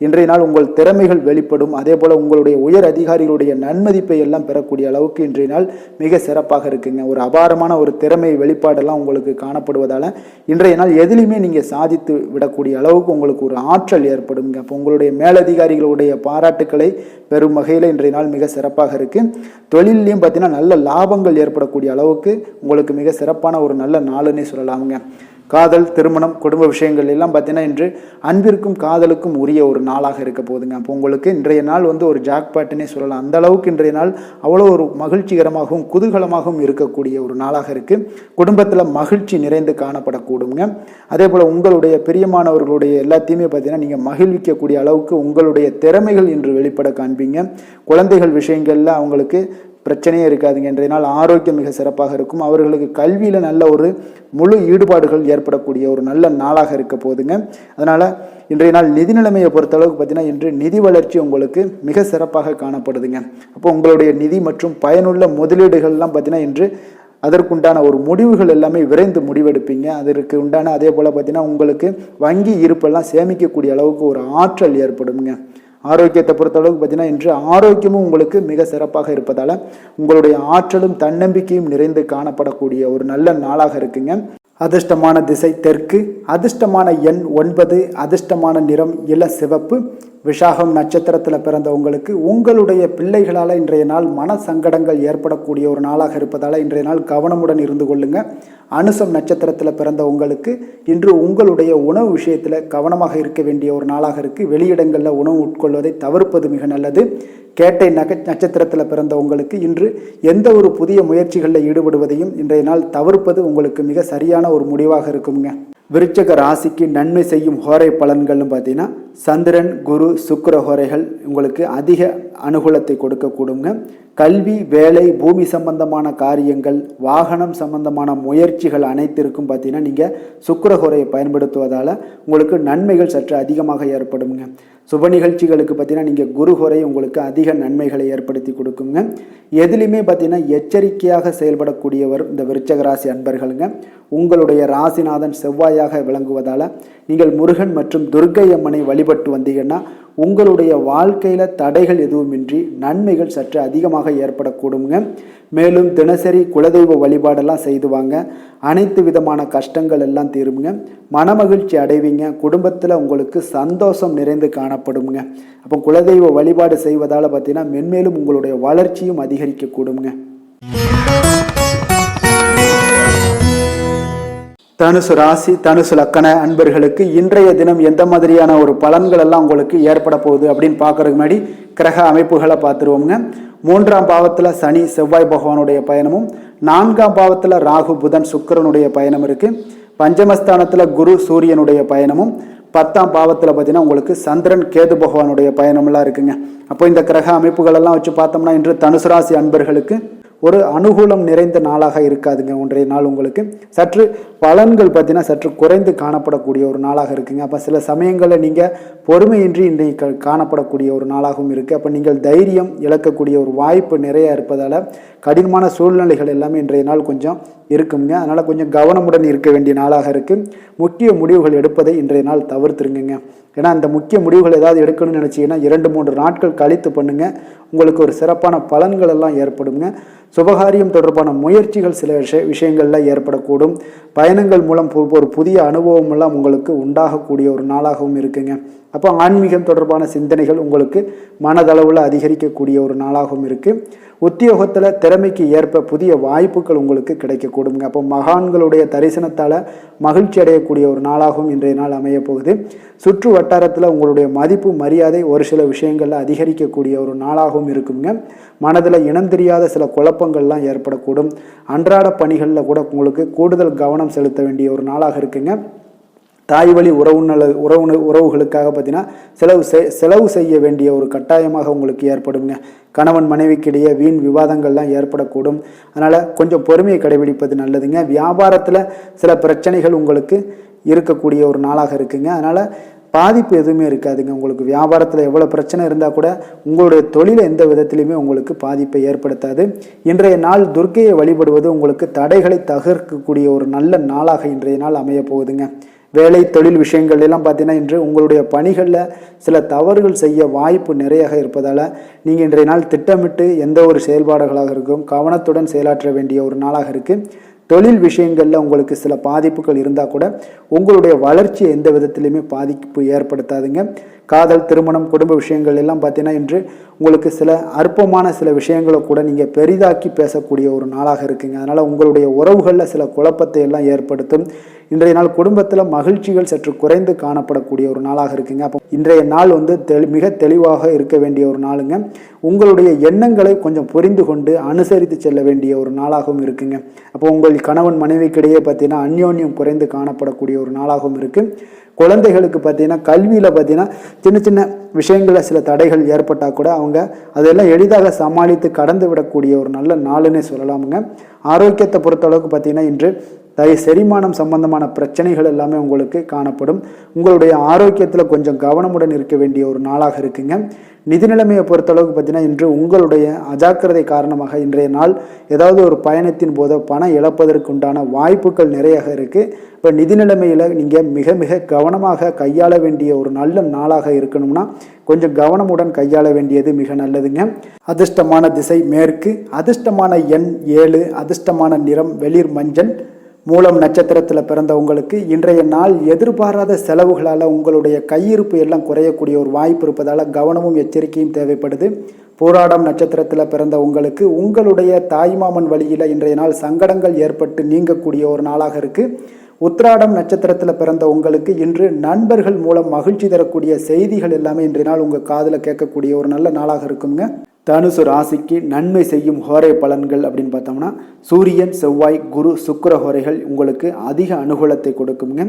இன்றைய நாள் உங்கள் திறமைகள் வெளிப்படும். அதே போல் உங்களுடைய உயர் அதிகாரிகளுடைய நன்மதிப்பை எல்லாம் பெறக்கூடிய அளவுக்கு இன்றைய நாள் மிக சிறப்பாக இருக்குங்க. ஒரு அபாரமான ஒரு திறமை வெளிப்பாடெல்லாம் உங்களுக்கு காணப்படுவதால் இன்றைய நாள் எதிலுமே நீங்கள் சாதித்து விடக்கூடிய அளவுக்கு உங்களுக்கு ஒரு ஆற்றல் ஏற்படுங்க. அப்போ உங்களுடைய மேலதிகாரிகளுடைய பாராட்டுக்களை பெறும் வகையில் இன்றைய நாள் மிக சிறப்பாக இருக்குது. தொழிலையும் பார்த்தீங்கன்னா நல்ல லாபங்கள் ஏற்படக்கூடிய அளவுக்கு உங்களுக்கு மிக சிறப்பான ஒரு நல்ல நாளுன்னே சொல்லலாமுங்க. காதல், திருமணம், குடும்ப விஷயங்கள் எல்லாம் பார்த்தீங்கன்னா இன்று அன்பிற்கும் காதலுக்கும் உரிய ஒரு நாளாக இருக்க போகுதுங்க. அப்போ உங்களுக்கு இன்றைய நாள் ஒரு ஜாக்பாட்டுன்னே சொல்லலாம். அந்த அளவுக்கு இன்றைய நாள் அவ்வளோ ஒரு மகிழ்ச்சிகரமாகவும் குதூகலமாகவும் இருக்கக்கூடிய ஒரு நாளாக இருக்குது. குடும்பத்தில் மகிழ்ச்சி நிறைந்து காணப்படக்கூடுங்க. அதே போல் உங்களுடைய பிரியமானவர்களுடைய எல்லாத்தையுமே பார்த்தீங்கன்னா நீங்கள் மகிழ்விக்கக்கூடிய அளவுக்கு உங்களுடைய திறமைகள் இன்று வெளிப்பட காண்பீங்க. குழந்தைகள் விஷயங்களில் அவங்களுக்கு பிரச்சனையே இருக்காதுங்க. இன்றைய நாள் ஆரோக்கியம் மிக சிறப்பாக இருக்கும். அவர்களுக்கு கல்வியில் நல்ல ஒரு முழு ஈடுபாடுகள் ஏற்படக்கூடிய ஒரு நல்ல நாளாக இருக்க போகுதுங்க. அதனால் இன்றைய நாள் நிதி நிலைமையை பொறுத்தளவுக்கு பார்த்தீங்கன்னா இன்று நிதி வளர்ச்சி உங்களுக்கு மிக சிறப்பாக காணப்படுதுங்க. அப்போ உங்களுடைய நிதி மற்றும் பயனுள்ள முதலீடுகள்லாம் பார்த்தீங்கன்னா இன்று அதற்குண்டான ஒரு முடிவுகள் எல்லாமே விரைந்து முடிவெடுப்பீங்க. அதற்கு உண்டான அதே போல் பார்த்தீங்கன்னா உங்களுக்கு வங்கி இருப்பெல்லாம் சேமிக்கக்கூடிய அளவுக்கு ஒரு ஆற்றல் ஏற்படுங்க. ஆரோக்கியத்தை பொறுத்தளவுக்கு பார்த்தீங்கன்னா இன்று ஆரோக்கியமும் உங்களுக்கு மிக சிறப்பாக இருப்பதால் உங்களுடைய ஆற்றலும் தன்னம்பிக்கையும் நிறைந்து காணப்படக்கூடிய ஒரு நல்ல நாளாக இருக்குங்க. அதிர்ஷ்டமான திசை தெற்கு, அதிர்ஷ்டமான எண் 9, அதிர்ஷ்டமான நிறம் இள சிவப்பு. விஷாகம் நட்சத்திரத்தில் பிறந்தவங்களுக்கு உங்களுடைய பிள்ளைகளால் இன்றைய நாள் மன சங்கடங்கள் ஏற்படக்கூடிய ஒரு நாளாக இருப்பதால் இன்றைய நாள் கவனமுடன் இருந்து கொள்ளுங்க. அனுசம் நட்சத்திரத்தில் பிறந்த உங்களுக்கு இன்று உங்களுடைய உணவு விஷயத்தில் கவனமாக இருக்க வேண்டிய ஒரு நாளாக இருக்குது. வெளியிடங்களில் உணவு உட்கொள்வதை தவிர்ப்பது மிக நல்லது. கேட்டை நட்சத்திரத்தில் பிறந்த உங்களுக்கு இன்று எந்த ஒரு புதிய முயற்சிகளில் ஈடுபடுவதையும் இன்றைய நாள் தவிர்ப்பது உங்களுக்கு மிக சரியான ஒரு முடிவாக இருக்குங்க. விருச்சக ராசிக்கு நன்மை செய்யும் ஹோரை பலன்கள்னு பார்த்தீங்கன்னா சந்திரன், குரு, சுக்கிர ஹோரைகள் உங்களுக்கு அதிக அனுகூலத்தை கொடுக்கக்கூடுங்க. கல்வி, வேலை, பூமி சம்பந்தமான காரியங்கள், வாகனம் சம்பந்தமான முயற்சிகள் அனைத்திற்கும் பார்த்தீங்கன்னா நீங்கள் சுக்கிர ஹோரையை பயன்படுத்துவதால் உங்களுக்கு நன்மைகள் சற்று அதிகமாக ஏற்படுங்க. சுப நிகழ்ச்சிகளுக்கு பார்த்தீங்கன்னா நீங்கள் குரு ஹோரை உங்களுக்கு அதிக நன்மைகளை ஏற்படுத்தி கொடுக்குங்க. எதுலையுமே பார்த்தீங்கன்னா எச்சரிக்கையாக செயல்படக்கூடியவர் இந்த விருச்சக ராசி அன்பர்களுங்க. உங்களுடைய ராசிநாதன் செவ்வாயாக விளங்குவதால் நீங்கள் முருகன் மற்றும் துர்க்கை அம்மனை வழிபட்டு வந்தீங்கன்னா உங்களுடைய வாழ்க்கையில் தடைகள் எதுவுமின்றி நன்மைகள் சற்று அதிகமாக ஏற்படக்கூடுங்க. மேலும் தினசரி குலதெய்வ வழிபாடெல்லாம் செய்து வாங்க. அனைத்து விதமான கஷ்டங்கள் எல்லாம் தீருங்க. மனமகிழ்ச்சி அடைவீங்க. குடும்பத்தில் உங்களுக்கு சந்தோஷம் நிறைந்து காணப்படுங்க. அப்போ குலதெய்வ வழிபாடு செய்வதால் பார்த்தீங்கன்னா மென்மேலும் உங்களுடைய வளர்ச்சியும் அதிகரிக்கக்கூடுங்க. தனுசு ராசி, தனுசு லக்கண அன்பர்களுக்கு இன்றைய தினம் எந்த மாதிரியான ஒரு பலன்கள் எல்லாம் உங்களுக்கு ஏற்பட போகுது அப்படின்னு பார்க்கறதுக்கு முன்னாடி கிரக அமைப்புகளை பார்த்துருவோங்க. 3ஆம் பாவத்தில் சனி செவ்வாய் பகவானுடைய பயணமும், 4ஆம் பாவத்தில் ராகு புதன் சுக்கிரனுடைய பயணம் இருக்குது. பஞ்சமஸ்தானத்தில் குரு சூரியனுடைய பயணமும், 10ஆம் பாவத்தில் பார்த்தீங்கன்னா உங்களுக்கு சந்திரன் கேது பகவானுடைய பயணமெல்லாம் இருக்குங்க. அப்போ இந்த கிரக அமைப்புகள் எல்லாம் வச்சு பார்த்தோம்னா இன்று தனுசு ராசி அன்பர்களுக்கு ஒரு அனுகூலம் நிறைந்த நாளாக இருக்காதுங்க. இன்றைய நாள் உங்களுக்கு சற்று பலன்கள் பார்த்தீங்கன்னா சற்று குறைந்து காணப்படக்கூடிய ஒரு நாளாக இருக்குங்க. அப்போ சில சமயங்களில் நீங்கள் பொறுமையின்றி இன்றைக்கு காணப்படக்கூடிய ஒரு நாளாகவும் இருக்குது. அப்போ நீங்கள் தைரியம் இழக்கக்கூடிய ஒரு வாய்ப்பு நிறைய இருப்பதால் கடினமான சூழ்நிலைகள் எல்லாமே இன்றைய நாள் கொஞ்சம் இருக்குங்க. அதனால் கொஞ்சம் கவனமுடன் இருக்க வேண்டிய நாளாக இருக்குது. முக்கிய முடிவுகள் எடுப்பதை இன்றைய நாள் தவிர்த்துருங்க. ஏன்னா அந்த முக்கிய முடிவுகள் ஏதாவது எடுக்கணும்னு நினச்சிங்கன்னா 2-3 நாட்கள் கழித்து பண்ணுங்கள். உங்களுக்கு ஒரு சிறப்பான பலன்கள் எல்லாம் ஏற்படுங்க. சுபகாரியம் தொடர்பான முயற்சிகள் சில விஷயங்களில் ஏற்படக்கூடும். பயணங்கள் மூலம் ஒரு புதிய அனுபவம் எல்லாம் உங்களுக்கு உண்டாகக்கூடிய ஒரு நாளாகவும் இருக்குங்க. அப்போ ஆன்மீகம் தொடர்பான சிந்தனைகள் உங்களுக்கு மனதளவில் அதிகரிக்கக்கூடிய ஒரு நாளாகவும் இருக்குது. உத்தியோகத்தில் திறமைக்கு ஏற்ப புதிய வாய்ப்புகள் உங்களுக்கு கிடைக்கக்கூடுங்க. அப்போ மகான்களுடைய தரிசனத்தால் மகிழ்ச்சி அடையக்கூடிய ஒரு நாளாகவும் இன்றைய நாள் அமைய போகுது. சுற்று வட்டாரத்தில் உங்களுடைய மதிப்பு மரியாதை ஒரு சில விஷயங்களில் அதிகரிக்கக்கூடிய ஒரு நாளாகவும் இருக்குங்க. மனதில் இனம் தெரியாத சில குழப்பங்கள்லாம் ஏற்படக்கூடும். அன்றாட பணிகளில் கூட உங்களுக்கு கூடுதல் கவனம் செலுத்த வேண்டிய ஒரு நாளாக இருக்குங்க. தாய் வழி உறவுகளுக்காக பார்த்தீங்கன்னா செலவு செய்ய வேண்டிய ஒரு கட்டாயமாக உங்களுக்கு ஏற்படுங்க. கணவன் மனைவிக்கிடையே வீண் விவாதங்கள்லாம் ஏற்படக்கூடும். அதனால் கொஞ்சம் பொறுமையை கடைபிடிப்பது நல்லதுங்க. வியாபாரத்தில் சில பிரச்சனைகள் உங்களுக்கு இருக்கக்கூடிய ஒரு நாளாக இருக்குங்க. அதனால் பாதிப்பு எதுவுமே இருக்காதுங்க. உங்களுக்கு வியாபாரத்தில் எவ்வளோ பிரச்சனை இருந்தால் கூட உங்களுடைய தொழிலை எந்த விதத்திலையுமே உங்களுக்கு பாதிப்பை ஏற்படுத்தாது. இன்றைய நாள் துர்க்கையை வழிபடுவது உங்களுக்கு தடைகளை தகர்க்கக்கூடிய ஒரு நல்ல நாளாக இன்றைய நாள் அமைய போகுதுங்க. வேலை தொழில் விஷயங்கள் எல்லாம் பார்த்தீங்கன்னா இன்று உங்களுடைய பணிகளில் சில தவறுகள் செய்ய வாய்ப்பு நிறையாக இருப்பதால் நீங்கள் இன்றைய நாள் திட்டமிட்டு எந்த ஒரு செயல்பாடுகளாக இருக்கும் கவனத்துடன் செயலாற்ற வேண்டிய ஒரு நாளாக இருக்குது. தொழில் விஷயங்களில் உங்களுக்கு சில பாதிப்புகள் இருந்தால் கூட உங்களுடைய வளர்ச்சி எந்த விதத்திலையுமே பாதிப்பு ஏற்படுத்தாதுங்க. காதல், திருமணம், குடும்ப விஷயங்கள் எல்லாம் பார்த்தீங்கன்னா இன்று உங்களுக்கு சில அற்பமான சில விஷயங்களை கூட நீங்கள் பெரிதாக்கி பேசக்கூடிய ஒரு நாளாக இருக்குங்க. அதனால் உங்களுடைய உறவுகளில் சில குழப்பத்தை எல்லாம் ஏற்படுத்தும். இன்றைய நாள் குடும்பத்தில் மகிழ்ச்சிகள் சற்று குறைந்து காணப்படக்கூடிய ஒரு நாளாக இருக்குங்க. அப்போ இன்றைய நாள் மிக தெளிவாக இருக்க வேண்டிய ஒரு நாளுங்க. உங்களுடைய எண்ணங்களை கொஞ்சம் புரிந்து கொண்டு அனுசரித்து செல்ல வேண்டிய ஒரு நாளாகவும் இருக்குங்க. அப்போ உங்கள் கணவன் மனைவிக்கிடையே பார்த்தீங்கன்னா அந்யோன்யம் குறைந்து காணப்படக்கூடிய ஒரு நாளாகவும் இருக்குது. குழந்தைகளுக்கு பார்த்தீங்கன்னா கல்வியில் பார்த்தீங்கன்னா சின்ன சின்ன விஷயங்களில் சில தடைகள் ஏற்பட்டால் கூட அவங்க அதெல்லாம் எளிதாக சமாளித்து கடந்து விடக்கூடிய ஒரு நல்ல நாளுன்னே சொல்லலாமுங்க. ஆரோக்கியத்தை பொறுத்தளவுக்கு பார்த்தீங்கன்னா இன்று செரிமானம் சம்பந்தமான பிரச்சனைகள் எல்லாமே உங்களுக்கு காணப்படும். உங்களுடைய ஆரோக்கியத்தில் கொஞ்சம் கவனமுடன் இருக்க வேண்டிய ஒரு நாளாக இருக்குங்க. நிதி நிலைமையை பொறுத்தளவுக்கு பார்த்தீங்கன்னா இன்று உங்களுடைய அஜாக்கிரதை காரணமாக இன்றைய நாள் ஏதாவது ஒரு பயணத்தின் போது பணம் இழப்பதற்கு உண்டான வாய்ப்புகள் நிறையாக இருக்குது. இப்போ நிதி நிலைமையில் நீங்கள் மிக மிக கவனமாக கையாள வேண்டிய ஒரு நல்ல நாளாக இருக்கணும்னா கொஞ்சம் கவனமுடன் கையாள வேண்டியது மிக நல்லதுங்க. அதிர்ஷ்டமான திசை மேற்கு, அதிர்ஷ்டமான எண் 7, அதிர்ஷ்டமான நிறம் வெளிர் மஞ்சள். மூலம் நட்சத்திரத்தில் பிறந்த உங்களுக்கு இன்றைய நாள் எதிர்பாராத செலவுகளால் உங்களுடைய கையிருப்பு எல்லாம் குறையக்கூடிய ஒரு வாய்ப்பு இருப்பதால் கவனமும் எச்சரிக்கையும் தேவைப்படுது. பூராடம் நட்சத்திரத்தில் பிறந்த உங்களுக்கு உங்களுடைய தாய்மாமன் வழியில் இன்றைய நாள் சங்கடங்கள் ஏற்பட்டு நீங்கக்கூடிய ஒரு நாளாக இருக்குது. உத்திராடம் நட்சத்திரத்தில் பிறந்த உங்களுக்கு இன்று நண்பர்கள் மூலம் மகிழ்ச்சி தரக்கூடிய செய்திகள் எல்லாமே இன்றைய நாள் உங்கள் காதில் கேட்கக்கூடிய ஒரு நல்ல நாளாக இருக்குங்க. தனுசு ராசிக்கு நன்மை செய்யும் ஹோரை பலன்கள் அப்படின்னு பார்த்தோம்னா சூரியன், செவ்வாய், குரு, சுக்கிர ஹோரைகள் உங்களுக்கு அதிக அனுகூலத்தை கொடுக்குங்க.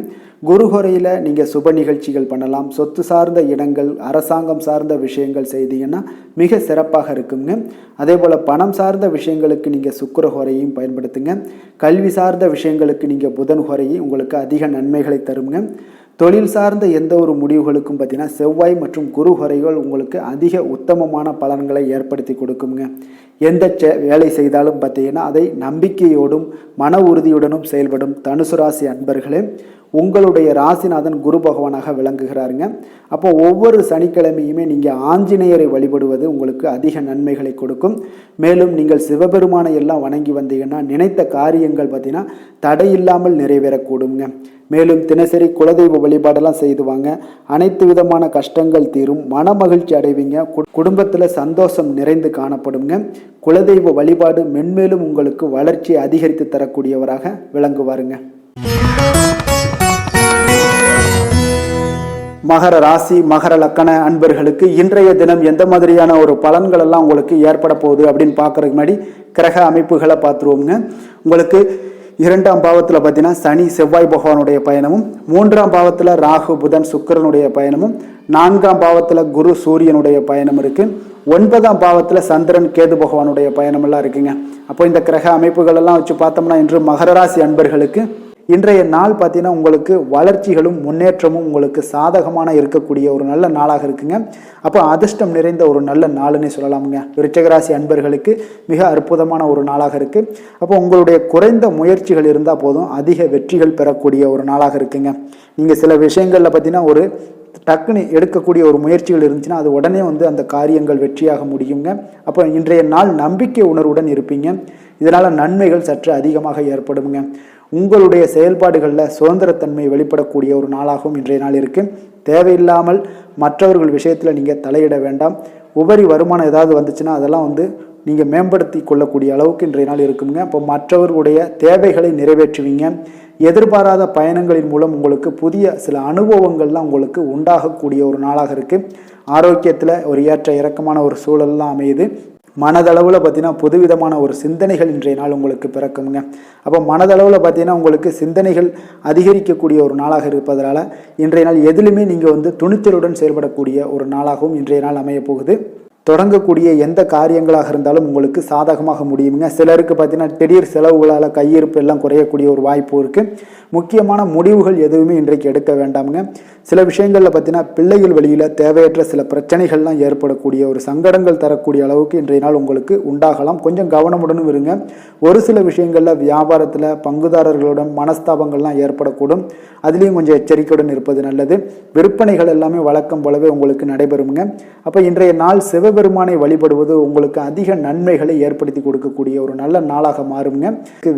குரு ஹோரையில் நீங்கள் சுப நிகழ்ச்சிகள் பண்ணலாம். சொத்து சார்ந்த இடங்கள், அரசாங்கம் சார்ந்த விஷயங்கள் செய்தீங்கன்னா மிக சிறப்பாக இருக்குங்க. அதே போல் பணம் சார்ந்த விஷயங்களுக்கு நீங்கள் சுக்கிர ஹோரையும் பயன்படுத்துங்க. கல்வி சார்ந்த விஷயங்களுக்கு நீங்கள் புதன் ஹோரையும் உங்களுக்கு அதிக நன்மைகளை தருங்க. தொழில் சார்ந்த எந்த ஒரு முடிவுகளுக்கும் பார்த்தீங்கன்னா செவ்வாய் மற்றும் குரு ஹோரைகள் உங்களுக்கு அதிக உத்தமமான பலன்களை ஏற்படுத்தி கொடுக்குங்க. எந்த வேலை செய்தாலும் பார்த்தீங்கன்னா அதை நம்பிக்கையோடும் மன உறுதியுடனும் செயல்படும் தனுசு ராசி அன்பர்களே, உங்களுடைய ராசிநாதன் குரு பகவானாக விளங்குகிறாருங்க. அப்போ ஒவ்வொரு சனிக்கிழமையுமே நீங்கள் ஆஞ்சநேயரை வழிபடுவது உங்களுக்கு அதிக நன்மைகளை கொடுக்கும். மேலும் நீங்கள் சிவபெருமானை எல்லாம் வணங்கி வந்தீங்கன்னா நினைத்த காரியங்கள் பார்த்தீங்கன்னா தடையில்லாமல் நிறைவேறக்கூடுங்க. மேலும் தினசரி குலதெய்வ வழிபாடெல்லாம் செய்துவாங்க. அனைத்து விதமான கஷ்டங்கள் தீரும், மன மகிழ்ச்சி அடைவீங்க, குடும்பத்தில் சந்தோஷம் நிறைந்து காணப்படுங்க. குலதெய்வ வழிபாடு மென்மேலும் உங்களுக்கு வளர்ச்சியை அதிகரித்து தரக்கூடியவராக விளங்குவாருங்க. மகர ராசி, மகர லக்கண அன்பர்களுக்கு இன்றைய தினம் எந்த மாதிரியான ஒரு பலன்கள் எல்லாம் உங்களுக்கு ஏற்பட போகுது அப்படின்னு பார்க்கறதுக்கு முன்னாடி கிரக அமைப்புகளை பார்த்துருவோங்க. உங்களுக்கு 2ஆம் பாவத்தில் பார்த்தீங்கன்னா சனி, செவ்வாய் பகவானுடைய பயணமும், 3ஆம் பாவத்தில் ராகு, புதன், சுக்கிரனுடைய பயணமும், 4ஆம் பாவத்தில் குரு, சூரியனுடைய பயணம் இருக்கு. 9ஆம் பாவத்தில் சந்திரன், கேது பகவானுடைய பயணம் எல்லாம் இருக்குங்க. அப்போ இந்த கிரக அமைப்புகள் எல்லாம் வச்சு பார்த்தோம்னா இன்று மகர ராசி அன்பர்களுக்கு இன்றைய நாள் பார்த்தீங்கன்னா உங்களுக்கு வளர்ச்சிகளும் முன்னேற்றமும் உங்களுக்கு சாதகமான இருக்கக்கூடிய ஒரு நல்ல நாளாக இருக்குங்க. அப்போ அதிர்ஷ்டம் நிறைந்த ஒரு நல்ல நாளுன்னே சொல்லலாமுங்க. விருச்சிகராசி அன்பர்களுக்கு மிக அற்புதமான ஒரு நாளாக இருக்குது. அப்போ உங்களுடைய குறைந்த முயற்சிகள் இருந்தால் போதும் அதிக வெற்றிகள் பெறக்கூடிய ஒரு நாளாக இருக்குங்க. நீங்கள் சில விஷயங்களில் பார்த்தீங்கன்னா ஒரு டக்குன்னு எடுக்கக்கூடிய ஒரு முயற்சிகள் இருந்துச்சுன்னா அது உடனே அந்த காரியங்கள் வெற்றியாக முடியுங்க. அப்போ இன்றைய நாள் நம்பிக்கை உணர்வுடன் இருப்பீங்க. இதனால் நன்மைகள் சற்று அதிகமாக ஏற்படுங்க. உங்களுடைய செயல்பாடுகளில் சுதந்திரத்தன்மை வெளிப்படக்கூடிய ஒரு நாளாகவும் இன்றைய நாள் இருக்குது. தேவையில்லாமல் மற்றவர்கள் விஷயத்தில் நீங்கள் தலையிட வேண்டாம். உபரி வருமானம் ஏதாவது வந்துச்சுன்னா அதெல்லாம் நீங்கள் மேம்படுத்தி கொள்ளக்கூடிய அளவுக்கு இன்றைய நாள் இருக்குங்க. இப்போ மற்றவர்களுடைய தேவைகளை நிறைவேற்றுவீங்க. எதிர்பாராத பயணங்களின் மூலம் உங்களுக்கு புதிய சில அனுபவங்கள்லாம் உங்களுக்கு உண்டாகக்கூடிய ஒரு நாளாக இருக்குது. ஆரோக்கியத்தில் ஒரு ஏற்ற இறக்கமான ஒரு சூழல்லாம் அமையுது. மனதளவில் பார்த்தீங்கன்னா புதுவிதமான ஒரு சிந்தனைகள் இன்றைய நாள் உங்களுக்கு பிறக்குங்க. அப்போ மனதளவில் பார்த்தீங்கன்னா உங்களுக்கு சிந்தனைகள் அதிகரிக்கக்கூடிய ஒரு நாளாக இருப்பதனால இன்றைய நாள் எதிலுமே நீங்கள் துணிச்சலுடன் செயல்படக்கூடிய ஒரு நாளாகவும் இன்றைய நாள் அமைய போகுது. தொடங்கக்கூடிய எந்த காரியங்களாக இருந்தாலும் உங்களுக்கு சாதகமாக முடியுங்க. சிலருக்கு பார்த்தீங்கன்னா திடீர் செலவுகளால் கையிருப்பு எல்லாம் குறையக்கூடிய ஒரு வாய்ப்பு இருக்குது. முக்கியமான முடிவுகள் எதுவுமே இன்றைக்கு எடுக்க வேண்டாமுங்க. சில விஷயங்களில் பார்த்தீங்கன்னா பிள்ளைகள் வழியில் தேவையற்ற சில பிரச்சனைகள்லாம் ஏற்படக்கூடிய ஒரு சங்கடங்கள் தரக்கூடிய அளவுக்கு இன்றைய நாள் உங்களுக்கு உண்டாகலாம். கொஞ்சம் கவனமுடனும் இருங்க. ஒரு சில விஷயங்களில் வியாபாரத்தில் பங்குதாரர்களுடன் மனஸ்தாபங்கள்லாம் ஏற்படக்கூடும். அதுலேயும் கொஞ்சம் எச்சரிக்கையுடன் இருப்பது நல்லது. விற்பனைகள் எல்லாமே வழக்கம் போலவே உங்களுக்கு நடைபெறுங்க. அப்போ இன்றைய நாள் சிவபெருமானை வழிபடுவது உங்களுக்கு அதிக நன்மைகளை ஏற்படுத்தி கொடுக்கக்கூடிய ஒரு நல்ல நாளாக மாறுங்க.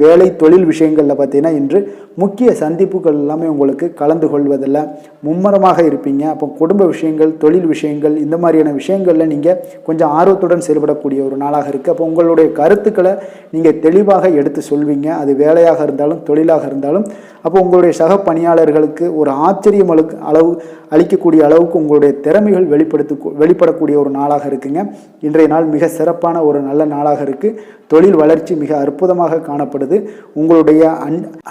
வேலை தொழில் விஷயங்களில் பார்த்தீங்கன்னா இன்று முக்கிய சந்திப்புகள் எல்லாமே உங்களுக்கு கலந்து கொள்வதில் மும்மரமாக இருப்பீங்க. அப்போ குடும்ப விஷயங்கள் தொழில் விஷயங்கள் இந்த மாதிரியான விஷயங்களில் நீங்கள் கொஞ்சம் ஆர்வத்துடன் செயல்படக்கூடிய ஒரு நாளாக இருக்குது. அப்போ உங்களுடைய கருத்துக்களை நீங்கள் தெளிவாக எடுத்து சொல்வீங்க. அது வேலையாக இருந்தாலும் தொழிலாக இருந்தாலும். அப்போ உங்களுடைய சக பணியாளர்களுக்கு ஒரு ஆச்சரியம் அளிக்கக்கூடிய அளவுக்கு உங்களுடைய திறமைகள் வெளிப்படக்கூடிய ஒரு நாளாக இருக்குங்க. இன்றைய நாள் மிக சிறப்பான ஒரு நல்ல நாளாக இருக்குது. தொழில் வளர்ச்சி மிக அற்புதமாக காணப்படுது. உங்களுடைய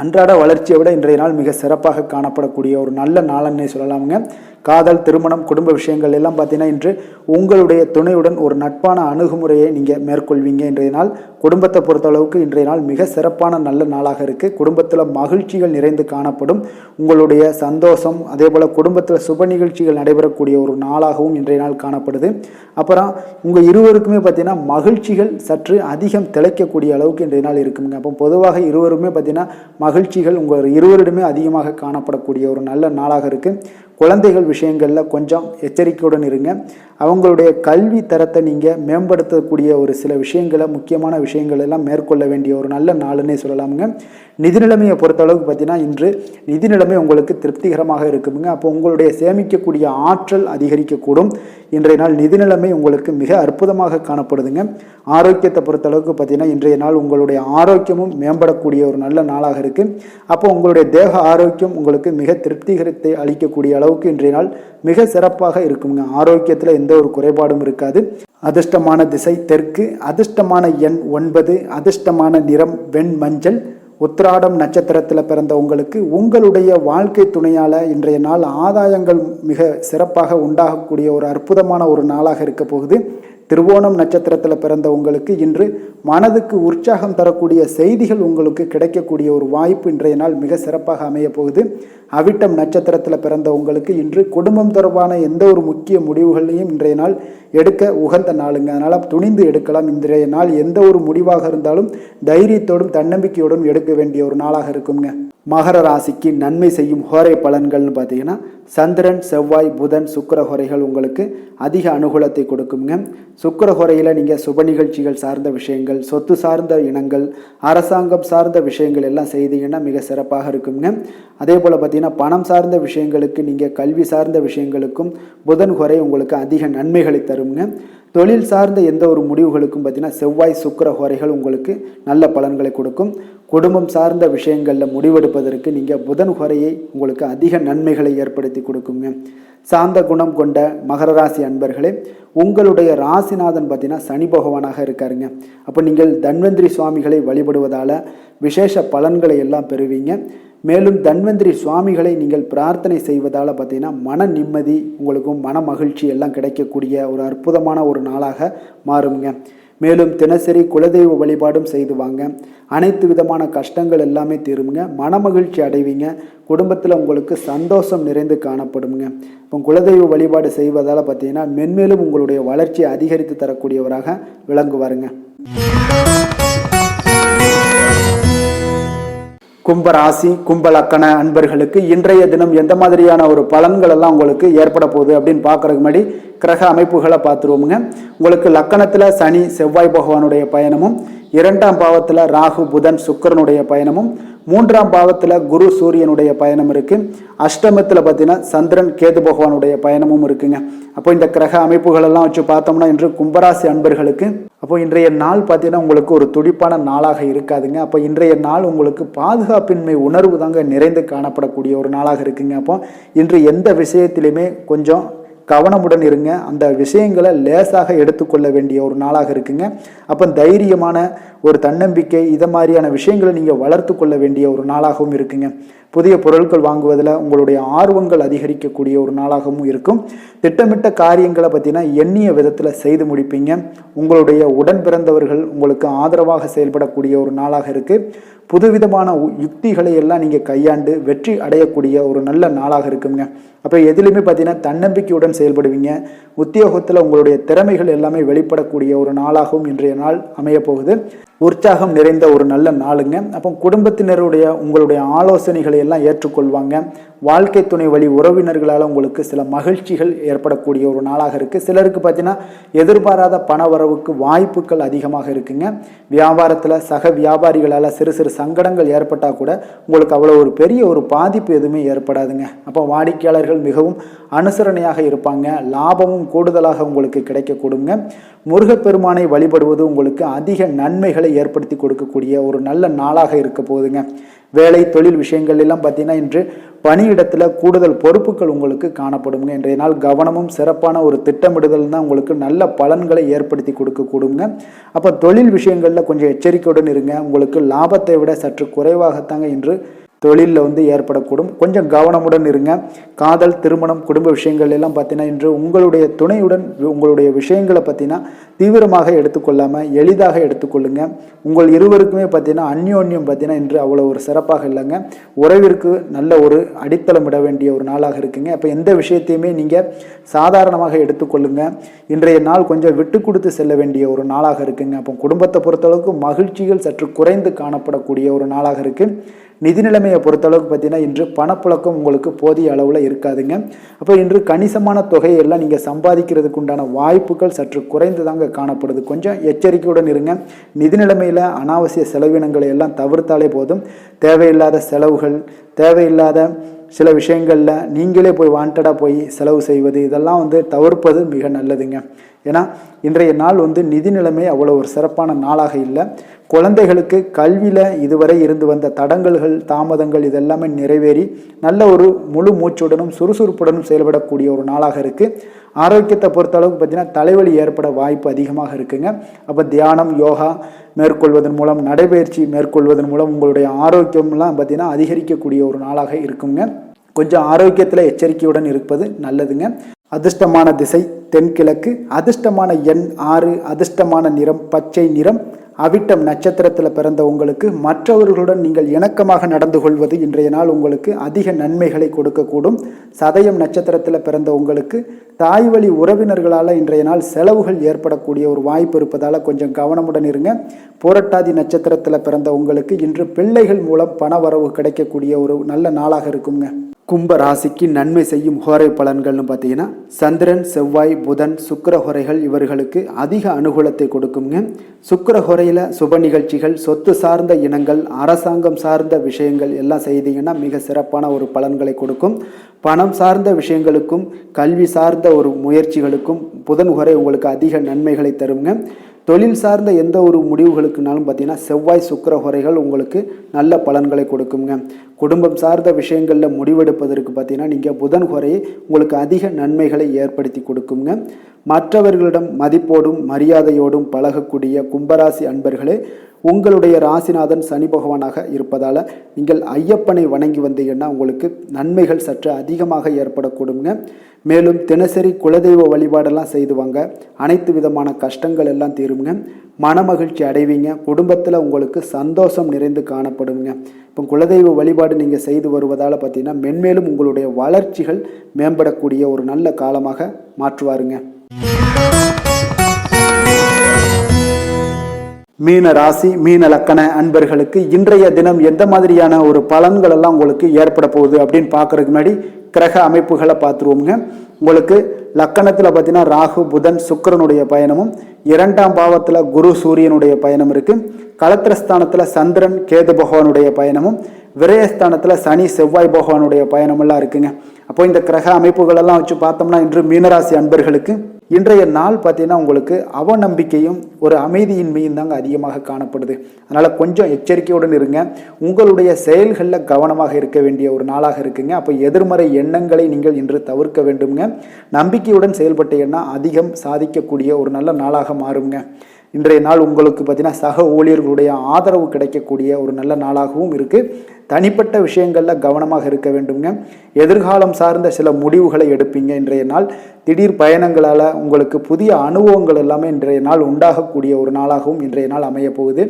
அன்றாட வளர்ச்சியை விட இன்றைய நாள் மிக சிறப்பாக காணப்படக்கூடிய ஒரு நல்ல நாளன்னே சொல்லலாமுங்க. காதல், திருமணம், குடும்ப விஷயங்கள் எல்லாம் பார்த்தீங்கன்னா இன்று உங்களுடைய துணையுடன் ஒரு நட்பான அணுகுமுறையை நீங்கள் மேற்கொள்வீங்க. இன்றைய நாள் குடும்பத்தை பொறுத்தளவுக்கு இன்றைய நாள் மிக சிறப்பான நல்ல நாளாக இருக்குது. குடும்பத்தில் மகிழ்ச்சிகள் நிறைந்து காணப்படும். உங்களுடைய சந்தோஷம் அதே போல் குடும்பத்தில் சுப நிகழ்ச்சிகள் நடைபெறக்கூடிய ஒரு நாளாகவும் இன்றைய நாள் காணப்படுது. அப்புறம் உங்கள் இருவருக்குமே பார்த்தீங்கன்னா மகிழ்ச்சிகள் சற்று அதிகம் திளைக்கக்கூடிய அளவுக்கு இன்றைய நாள் இருக்குங்க. அப்போ பொதுவாக இருவருமே பார்த்தீங்கன்னா மகிழ்ச்சிகள் உங்கள் இருவரிடமே அதிகமாக காணப்படக்கூடிய ஒரு நல்ல நாளாக இருக்குது. குழந்தைகள் விஷயங்களில் கொஞ்சம் எச்சரிக்கையுடன் இருங்க. அவங்களுடைய கல்வி தரத்தை நீங்கள் மேம்படுத்தக்கூடிய ஒரு சில விஷயங்களை முக்கியமான விஷயங்கள் எல்லாம் மேற்கொள்ள வேண்டிய ஒரு நல்ல நாளுன்னே சொல்லலாமுங்க. நிதி நிலைமையை பொறுத்தளவுக்கு பார்த்தீங்கன்னா இன்று நிதி நிலைமை உங்களுக்கு திருப்திகரமாக இருக்குங்க. அப்போ உங்களுடைய சேமிக்கக்கூடிய ஆற்றல் அதிகரிக்கக்கூடும். இன்றைய நாள் நிதி நிலைமை உங்களுக்கு மிக அற்புதமாக காணப்படுதுங்க. ஆரோக்கியத்தை பொறுத்தளவுக்கு பார்த்தீங்கன்னா இன்றைய நாள் உங்களுடைய ஆரோக்கியமும் மேம்படக்கூடிய ஒரு நல்ல நாளாக இருக்குது. அப்போ உங்களுடைய தேக ஆரோக்கியம் உங்களுக்கு மிக திருப்திகரத்தை அளிக்கக்கூடிய அளவுக்கு இன்றைய நாள் மிக சிறப்பாக இருக்குங்க. ஆரோக்கியத்தில் எந்த ஒரு குறைபாடும் இருக்காது. அதிர்ஷ்டமான திசை தெற்கு, அதிர்ஷ்டமான எண் 9, அதிர்ஷ்டமான நிறம் வெண் மஞ்சள். உத்திராடம் நட்சத்திரத்தில் பிறந்த உங்களுக்கு உங்களுடைய வாழ்க்கை துணையால் இன்றைய நாள் ஆதாயங்கள் மிக சிறப்பாக உண்டாகக்கூடிய ஒரு அற்புதமான ஒரு நாளாக இருக்க போகுது. திருவோணம் நட்சத்திரத்தில் பிறந்த உங்களுக்கு இன்று மனதுக்கு உற்சாகம் தரக்கூடிய செய்திகள் உங்களுக்கு கிடைக்கக்கூடிய ஒரு வாய்ப்பு இன்றைய நாள் மிக சிறப்பாக அமைய போகுது. அவிட்டம் நட்சத்திரத்தில் பிறந்த உங்களுக்கு இன்று குடும்பம் தொடர்பான எந்த ஒரு முக்கிய முடிவுகளையும் இன்றைய நாள் எடுக்க உகந்த நாளுங்க. அதனால் துணிந்து எடுக்கலாம். இன்றைய நாள் எந்த ஒரு முடிவாக இருந்தாலும் தைரியத்தோடும் தன்னம்பிக்கையோடும் எடுக்க வேண்டிய ஒரு நாளாக இருக்குங்க. மகர ராசிக்கு நன்மை செய்யும் ஹோரை பலன்கள்னு பார்த்தீங்கன்னா சந்திரன், செவ்வாய், புதன், சுக்கிர ஹோரைகள் உங்களுக்கு அதிக அனுகூலத்தை கொடுக்குங்க. சுக்கிர ஹோரையில் நீங்கள் சுப நிகழ்ச்சிகள் சார்ந்த விஷயங்கள், சொத்து சார்ந்த இனங்கள், அரசாங்கம் சார்ந்த விஷயங்கள் எல்லாம் செய்தீங்கன்னா மிக சிறப்பாக இருக்குங்க. அதே போல் பார்த்தீங்கன்னா பணம் சார்ந்த விஷயங்களுக்கு நீங்கள் கல்வி சார்ந்த விஷயங்களுக்கும் புதன் ஹோரை உங்களுக்கு அதிக நன்மைகளை தருங்க. தொழில் சார்ந்த எந்த ஒரு முடிவுகளுக்கும் பார்த்தீங்கன்னா செவ்வாய், சுக்கிர ஹோரைகள் உங்களுக்கு நல்ல பலன்களை கொடுக்கும். குடும்பம் சார்ந்த விஷயங்களில் முடிவெடுப்பதற்கு நீங்கள் புதன் ஹோரையை உங்களுக்கு அதிக நன்மைகளை ஏற்படுத்தி கொடுக்குங்க. சாந்த குணம் கொண்ட மகர ராசி அன்பர்களே, உங்களுடைய ராசிநாதன் பார்த்தீங்கன்னா சனி பகவானாக இருக்காருங்க. அப்போ நீங்கள் தன்வந்திரி சுவாமிகளை வழிபடுவதால் விசேஷ பலன்களை எல்லாம் பெறுவீங்க. மேலும் தன்வந்திரி சுவாமிகளை நீங்கள் பிரார்த்தனை செய்வதால் பார்த்தீங்கன்னா மன நிம்மதி உங்களுக்கும் மன மகிழ்ச்சி எல்லாம் கிடைக்கக்கூடிய ஒரு அற்புதமான ஒரு நாளாக மாறுங்க. மேலும் தினசரி குலதெய்வ வழிபாடும் செய்து வாங்க. அனைத்து விதமான கஷ்டங்கள் எல்லாமே தீருங்க. மன மகிழ்ச்சி அடைவீங்க. குடும்பத்தில் உங்களுக்கு சந்தோஷம் நிறைந்து காணப்படுங்க. இப்போ குலதெய்வ வழிபாடு செய்வதால் பார்த்தீங்கன்னா மென்மேலும் உங்களுடைய வளர்ச்சியை அதிகரித்து தரக்கூடியவராக விளங்குவாருங்க. கும்பராசி கும்ப லக்கண அன்பர்களுக்கு இன்றைய தினம் எந்த மாதிரியான ஒரு பலன்கள் எல்லாம் உங்களுக்கு ஏற்பட போகுது அப்படின்னு பார்க்கறதுக்கு முன்னாடி கிரக அமைப்புகளை பார்த்துருவோமுங்க. உங்களுக்கு லக்கணத்தில் சனி செவ்வாய் பகவானுடைய பயணமும், 2ஆம் பாவத்தில் ராகு புதன் சுக்கிரனுடைய பயணமும், 3ஆம் பாவத்தில் குரு சூரியனுடைய பயணம் இருக்கு. அஷ்டமத்தில் பார்த்தீங்கன்னா சந்திரன் கேது பகவானுடைய பயணமும் இருக்குங்க. அப்போ இந்த கிரக அமைப்புகள் எல்லாம் வச்சு பார்த்தோம்னா இன்று கும்பராசி அன்பர்களுக்கு அப்போ இன்றைய நாள் பார்த்தீங்கன்னா உங்களுக்கு ஒரு துடிப்பான நாளாக இருக்காதுங்க. அப்போ இன்றைய நாள் உங்களுக்கு பாதுகாப்பின்மை உணர்வு தாங்க நிறைந்து காணப்படக்கூடிய ஒரு நாளாக இருக்குங்க. அப்போ இன்று எந்த விஷயத்திலுமே கொஞ்சம் கவனமுடன் இருங்க. அந்த விஷயங்களை லேசாக எடுத்துக்கொள்ள வேண்டிய ஒரு நாளாக இருக்குங்க. அப்போ தைரியமான ஒரு தன்னம்பிக்கை இதை மாதிரியான விஷயங்களை நீங்கள் வளர்த்து கொள்ள வேண்டிய ஒரு நாளாகவும் இருக்குங்க. புதிய பொருட்கள் வாங்குவதில் உங்களுடைய ஆர்வங்கள் அதிகரிக்கக்கூடிய ஒரு நாளாகவும் இருக்கும். திட்டமிட்ட காரியங்களை பார்த்தீங்கன்னா எண்ணிய விதத்தில் செய்து முடிப்பீங்க. உங்களுடைய உடன் பிறந்தவர்கள் உங்களுக்கு ஆதரவாக செயல்படக்கூடிய ஒரு நாளாக இருக்குது. புதுவிதமான யுக்திகளை எல்லாம் நீங்கள் கையாண்டு வெற்றி அடையக்கூடிய ஒரு நல்ல நாளாக இருக்குங்க. அப்போ எதிலுமே பார்த்தீங்கன்னா தன்னம்பிக்கையுடன் செயல்படுவீங்க. உத்தியோகத்தில் உங்களுடைய திறமைகள் எல்லாமே வெளிப்படக்கூடிய ஒரு நாளாகவும் இன்றைய நாள் அமையப்போகுது. உற்சாகம் நிறைந்த ஒரு நல்ல நாளுங்க. அப்போ குடும்பத்தினருடைய உங்களுடைய ஆலோசனைகளை எல்லாம் ஏற்றுக்கொள்வாங்க. வாழ்க்கை துணை வழி உறவினர்களால் உங்களுக்கு சில மகிழ்ச்சிகள் ஏற்படக்கூடிய ஒரு நாளாக இருக்குது. சிலருக்கு பார்த்தீங்கன்னா எதிர்பாராத பண வரவுக்கு வாய்ப்புகள் அதிகமாக இருக்குங்க. வியாபாரத்தில் சக வியாபாரிகளால் சிறு சிறு சங்கடங்கள் ஏற்பட்டால் கூட உங்களுக்கு அவ்வளோ ஒரு பெரிய ஒரு பாதிப்பு எதுவுமே ஏற்படாதுங்க. அப்போ வாடிக்கையாளர்கள் மிகவும் அனுசரணையாக இருப்பாங்க. லாபமும் கூடுதலாக உங்களுக்கு கிடைக்கக்கூடுங்க. முருகப்பெருமானை வழிபடுவது உங்களுக்கு அதிக நன்மைகளை ஏற்படுத்தி கொடுக்கக்கூடிய ஒரு நல்ல நாளாக இருக்க போகுதுங்க. வேலை தொழில் விஷயங்கள் எல்லாம் பார்த்தீங்கன்னா இன்று பணியிடத்தில் கூடுதல் பொறுப்புகள் உங்களுக்கு காணப்படுங்க. இன்றைய நாள் கவனமும் சிறப்பான ஒரு திட்டமிடுதல் தான் உங்களுக்கு நல்ல பலன்களை ஏற்படுத்தி கொடுக்கக்கூடுங்க. அப்போ தொழில் விஷயங்களில் கொஞ்சம் எச்சரிக்கையுடன் இருங்க. உங்களுக்கு லாபத்தை விட சற்று குறைவாகத்தாங்க இன்று தொழிலில் ஏற்படக்கூடும். கொஞ்சம் கவனமுடன் இருங்க. காதல், திருமணம், குடும்ப விஷயங்கள் எல்லாம் பார்த்தீங்கன்னா இன்று உங்களுடைய துணையுடன் உங்களுடைய விஷயங்களை பார்த்தீங்கன்னா தீவிரமாக எடுத்துக்கொள்ளாமல் எளிதாக எடுத்துக்கொள்ளுங்க. உங்கள் இருவருக்குமே பார்த்தீங்கன்னா அந்யோன்யம் பார்த்தீங்கன்னா இன்று அவ்வளோ ஒரு சிறப்பாக இல்லைங்க. உறவிற்கு நல்ல ஒரு அடித்தளம் இட வேண்டிய ஒரு நாளாக இருக்குங்க. அப்போ எந்த விஷயத்தையுமே நீங்கள் சாதாரணமாக எடுத்துக்கொள்ளுங்க. இன்றைய நாள் கொஞ்சம் விட்டு கொடுத்து செல்ல வேண்டிய ஒரு நாளாக இருக்குங்க. அப்போ குடும்பத்தை பொறுத்தளவுக்கு மகிழ்ச்சிகள் சற்று குறைந்து காணப்படக்கூடிய ஒரு நாளாக இருக்குது. நிதி நிலைமையை பொறுத்தளவுக்கு பார்த்தீங்கன்னா இன்று பணப்புழக்கம் உங்களுக்கு போதிய அளவில் இருக்காதுங்க. அப்போ இன்று கணிசமான தொகையெல்லாம் நீங்கள் சம்பாதிக்கிறதுக்கு உண்டான வாய்ப்புகள் சற்று குறைந்து தாங்க காணப்படுது. கொஞ்சம் எச்சரிக்கையுடன் இருங்க. நிதி நிலைமையில் அனாவசிய செலவினங்களை எல்லாம் தவிர்த்தாலே போதும். தேவையில்லாத செலவுகள், தேவையில்லாத சில விஷயங்களில் நீங்களே போய் வாண்டடாக போய் செலவு செய்வது இதெல்லாம் தவிர்ப்பது மிக நல்லதுங்க. ஏன்னா இன்றைய நாள் நிதி நிலைமை அவ்வளோ ஒரு சிறப்பான நாளாக இல்லை. குழந்தைகளுக்கு கல்வியில் இதுவரை இருந்து வந்த தடங்கல்கள், தாமதங்கள் இதெல்லாமே நிறைவேறி நல்ல ஒரு முழு மூச்சுடனும் சுறுசுறுப்புடனும் செயல்படக்கூடிய ஒரு நாளாக இருக்குது. ஆரோக்கியத்தை பொறுத்தளவுக்கு பார்த்தீங்கன்னா தலைவலி ஏற்பட வாய்ப்பு அதிகமாக இருக்குங்க. அப்போ தியானம், யோகா மேற்கொள்வதன் மூலம், நடைபயிற்சி மேற்கொள்வதன் மூலம் உங்களுடைய ஆரோக்கியம்லாம் பார்த்தீங்கன்னா அதிகரிக்கக்கூடிய ஒரு நாளாக இருக்குங்க. கொஞ்சம் ஆரோக்கியத்தில் எச்சரிக்கையுடன் இருப்பது நல்லதுங்க. அதிர்ஷ்டமான திசை தென்கிழக்கு, அதிர்ஷ்டமான எண் 6, அதிர்ஷ்டமான நிறம் பச்சை நிறம். அவிட்டம் நட்சத்திரத்தில் பிறந்த உங்களுக்கு மற்றவர்களுடன் நீங்கள் இணக்கமாக நடந்து கொள்வது இன்றைய நாள் உங்களுக்கு அதிக நன்மைகளை கொடுக்கக்கூடும். சதயம் நட்சத்திரத்தில் பிறந்த உங்களுக்கு தாய் வழி உறவினர்களால் இன்றைய நாள் செலவுகள் ஏற்படக்கூடிய ஒரு வாய்ப்பு இருப்பதால் கொஞ்சம் கவனமுடன் இருங்க. புரட்டாதி நட்சத்திரத்தில் பிறந்த உங்களுக்கு இன்று பிள்ளைகள் மூலம் பண வரவு கிடைக்கக்கூடிய ஒரு நல்ல நாளாக இருக்குங்க. கும்ப ராசிக்கு நன்மை செய்யும் ஹோரை பலன்கள்னு பார்த்தீங்கன்னா சந்திரன், செவ்வாய், புதன், சுக்கிர ஹோரைகள் இவர்களுக்கு அதிக அனுகூலத்தை கொடுக்குங்க. சுக்கிர ஹோரையில் சுப நிகழ்ச்சிகள், சொத்து சார்ந்த இனங்கள், அரசாங்கம் சார்ந்த விஷயங்கள் எல்லாம் செய்தீங்கன்னா மிக சிறப்பான ஒரு பலன்களை கொடுக்கும். பணம் சார்ந்த விஷயங்களுக்கும் கல்வி சார்ந்த ஒரு முயற்சிகளுக்கும் புதன் ஹோரை உங்களுக்கு அதிக நன்மைகளை தருங்க. தொழில் சார்ந்த எந்த ஒரு முடிவுகளுக்குனாலும் பார்த்தீங்கன்னா செவ்வாய், சுக்கிர ஹோரைகள் உங்களுக்கு நல்ல பலன்களை கொடுக்குங்க. குடும்பம் சார்ந்த விஷயங்களில் முடிவெடுப்பதற்கு பார்த்தீங்கன்னா நீங்கள் புதன் ஹோரையை உங்களுக்கு அதிக நன்மைகளை ஏற்படுத்தி கொடுக்குங்க. மற்றவர்களிடம் மதிப்போடும் மரியாதையோடும் பழகக்கூடிய கும்பராசி அன்பர்களே, உங்களுடைய ராசிநாதன் சனி பகவானாக இருப்பதால் நீங்கள் ஐயப்பனை வணங்கி வந்தீங்கன்னா உங்களுக்கு நன்மைகள் சற்று அதிகமாக ஏற்படக்கூடுங்க. மேலும் தினசரி குலதெய்வ வழிபாடெல்லாம் செய்துவாங்க. அனைத்து விதமான கஷ்டங்கள் எல்லாம் தீருங்க. மனமகிழ்ச்சி அடைவீங்க. குடும்பத்தில் உங்களுக்கு சந்தோஷம் நிறைந்து காணப்படுங்க. இப்போ குலதெய்வ வழிபாடு நீங்கள் செய்து வருவதால் பார்த்தீங்கன்னா மென்மேலும் உங்களுடைய வளர்ச்சிகள் மேம்படக்கூடிய ஒரு நல்ல காலமாக மாற்றுவாருங்க. மீன ராசி, மீன லக்கண அன்பர்களுக்கு இன்றைய தினம் எந்த மாதிரியான ஒரு பலன்கள் எல்லாம் உங்களுக்கு ஏற்பட போகுது அப்படின்னு பார்க்கறதுக்கு முன்னாடி கிரக அமைப்புகளை பார்த்துருவோங்க. உங்களுக்கு லக்கணத்தில் பார்த்தீங்கன்னா ராகு, புதன், சுக்கிரனுடைய பயணமும், 2ஆம் பாவத்தில் குரு, சூரியனுடைய பயணம் இருக்கு. களத்திரஸ்தானத்தில் சந்திரன், கேது பகவானுடைய பயணமும், விரயஸ்தானத்தில் சனி, செவ்வாய் பகவானுடைய பயணமெல்லாம் இருக்குங்க. அப்போ இந்த கிரக அமைப்புகள் எல்லாம் வச்சு பார்த்தோம்னா இன்று மீனராசி அன்பர்களுக்கு இன்றைய நாள் பார்த்தீங்கன்னா உங்களுக்கு அவநம்பிக்கையும் ஒரு அமைதியின்மையும் தாங்க அதிகமாக காணப்படுது. அதனால் கொஞ்சம் எச்சரிக்கையுடன் இருங்க. உங்களுடைய செயல்களில் கவனமாக இருக்க வேண்டிய ஒரு நாளாக இருக்குங்க. அப்போ எதிர்மறை எண்ணங்களை நீங்கள் இன்று தவிர்க்க வேண்டுங்க. நம்பிக்கையுடன் செயல்பட்டீங்கன்னா அதிகம் சாதிக்கக்கூடிய ஒரு நல்ல நாளாக மாறுங்க. இன்றைய நாள் உங்களுக்கு பார்த்தீங்கன்னா சக ஊழியர்களுடைய ஆதரவு கிடைக்கக்கூடிய ஒரு நல்ல நாளாகவும் இருக்குது. தனிப்பட்ட விஷயங்களில் கவனமாக இருக்க வேண்டுங்க. எதிர்காலம் சார்ந்த சில முடிவுகளை எடுப்பீங்க. இன்றைய நாள் திடீர் பயணங்களால் உங்களுக்கு புதிய அனுபவங்கள் எல்லாமே இன்றைய நாள் உண்டாகக்கூடிய ஒரு நாளாகவும் இன்றைய நாள் அமைய போகுது.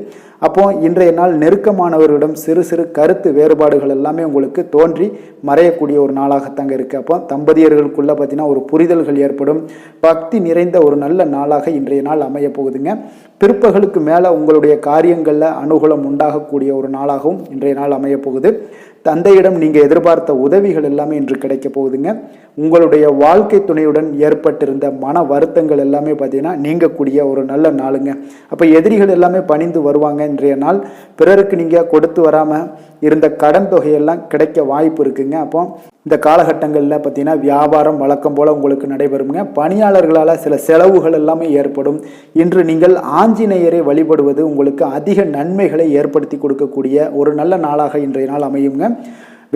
அப்போ இன்றைய நாள் நெருக்கமானவர்களிடம் சிறு சிறு கருத்து வேறுபாடுகள் எல்லாமே உங்களுக்கு தோன்றி மறையக்கூடிய ஒரு நாளாகத்தாங்க இருக்குது. அப்போ தம்பதியர்களுக்குள்ளே பார்த்தீங்கன்னா ஒரு புரிதல்கள் ஏற்படும். பக்தி நிறைந்த ஒரு நல்ல நாளாக இன்றைய நாள் அமைய போகுதுங்க. பிற்பகலுக்கு மேலே உங்களுடைய காரியங்களில் அனுகூலம் உண்டாகக்கூடிய ஒரு நாளாகவும் இன்றைய நாள் அமைய போகுது. தந்தையிடம் நீங்கள் எதிர்பார்த்த உதவிகள் எல்லாமே இன்று கிடைக்க போகுதுங்க. உங்களுடைய வாழ்க்கை துணையுடன் ஏற்பட்டிருந்த மன வருத்தங்கள் எல்லாமே பார்த்தீங்கன்னா நீங்கக்கூடிய ஒரு நல்ல நாளுங்க. அப்போ எதிரிகள் எல்லாமே பணிந்து வருவாங்க. இன்றைய நாள் பிறருக்கு நீங்கள் கொடுத்து வராமல் இருந்த கடன் தொகையெல்லாம் கிடைக்க வாய்ப்பு இருக்குங்க. அப்போ இந்த காலகட்டங்களில் பார்த்தீங்கன்னா வியாபாரம் வழக்கம் போல் உங்களுக்கு நடைபெறுங்க. பணியாளர்களால் சில செலவுகள் எல்லாமே ஏற்படும். இன்று நீங்கள் ஆஞ்சநேயரை வழிபடுவது உங்களுக்கு அதிக நன்மைகளை ஏற்படுத்தி கொடுக்கக்கூடிய ஒரு நல்ல நாளாக இன்றைய நாள் அமையுங்க.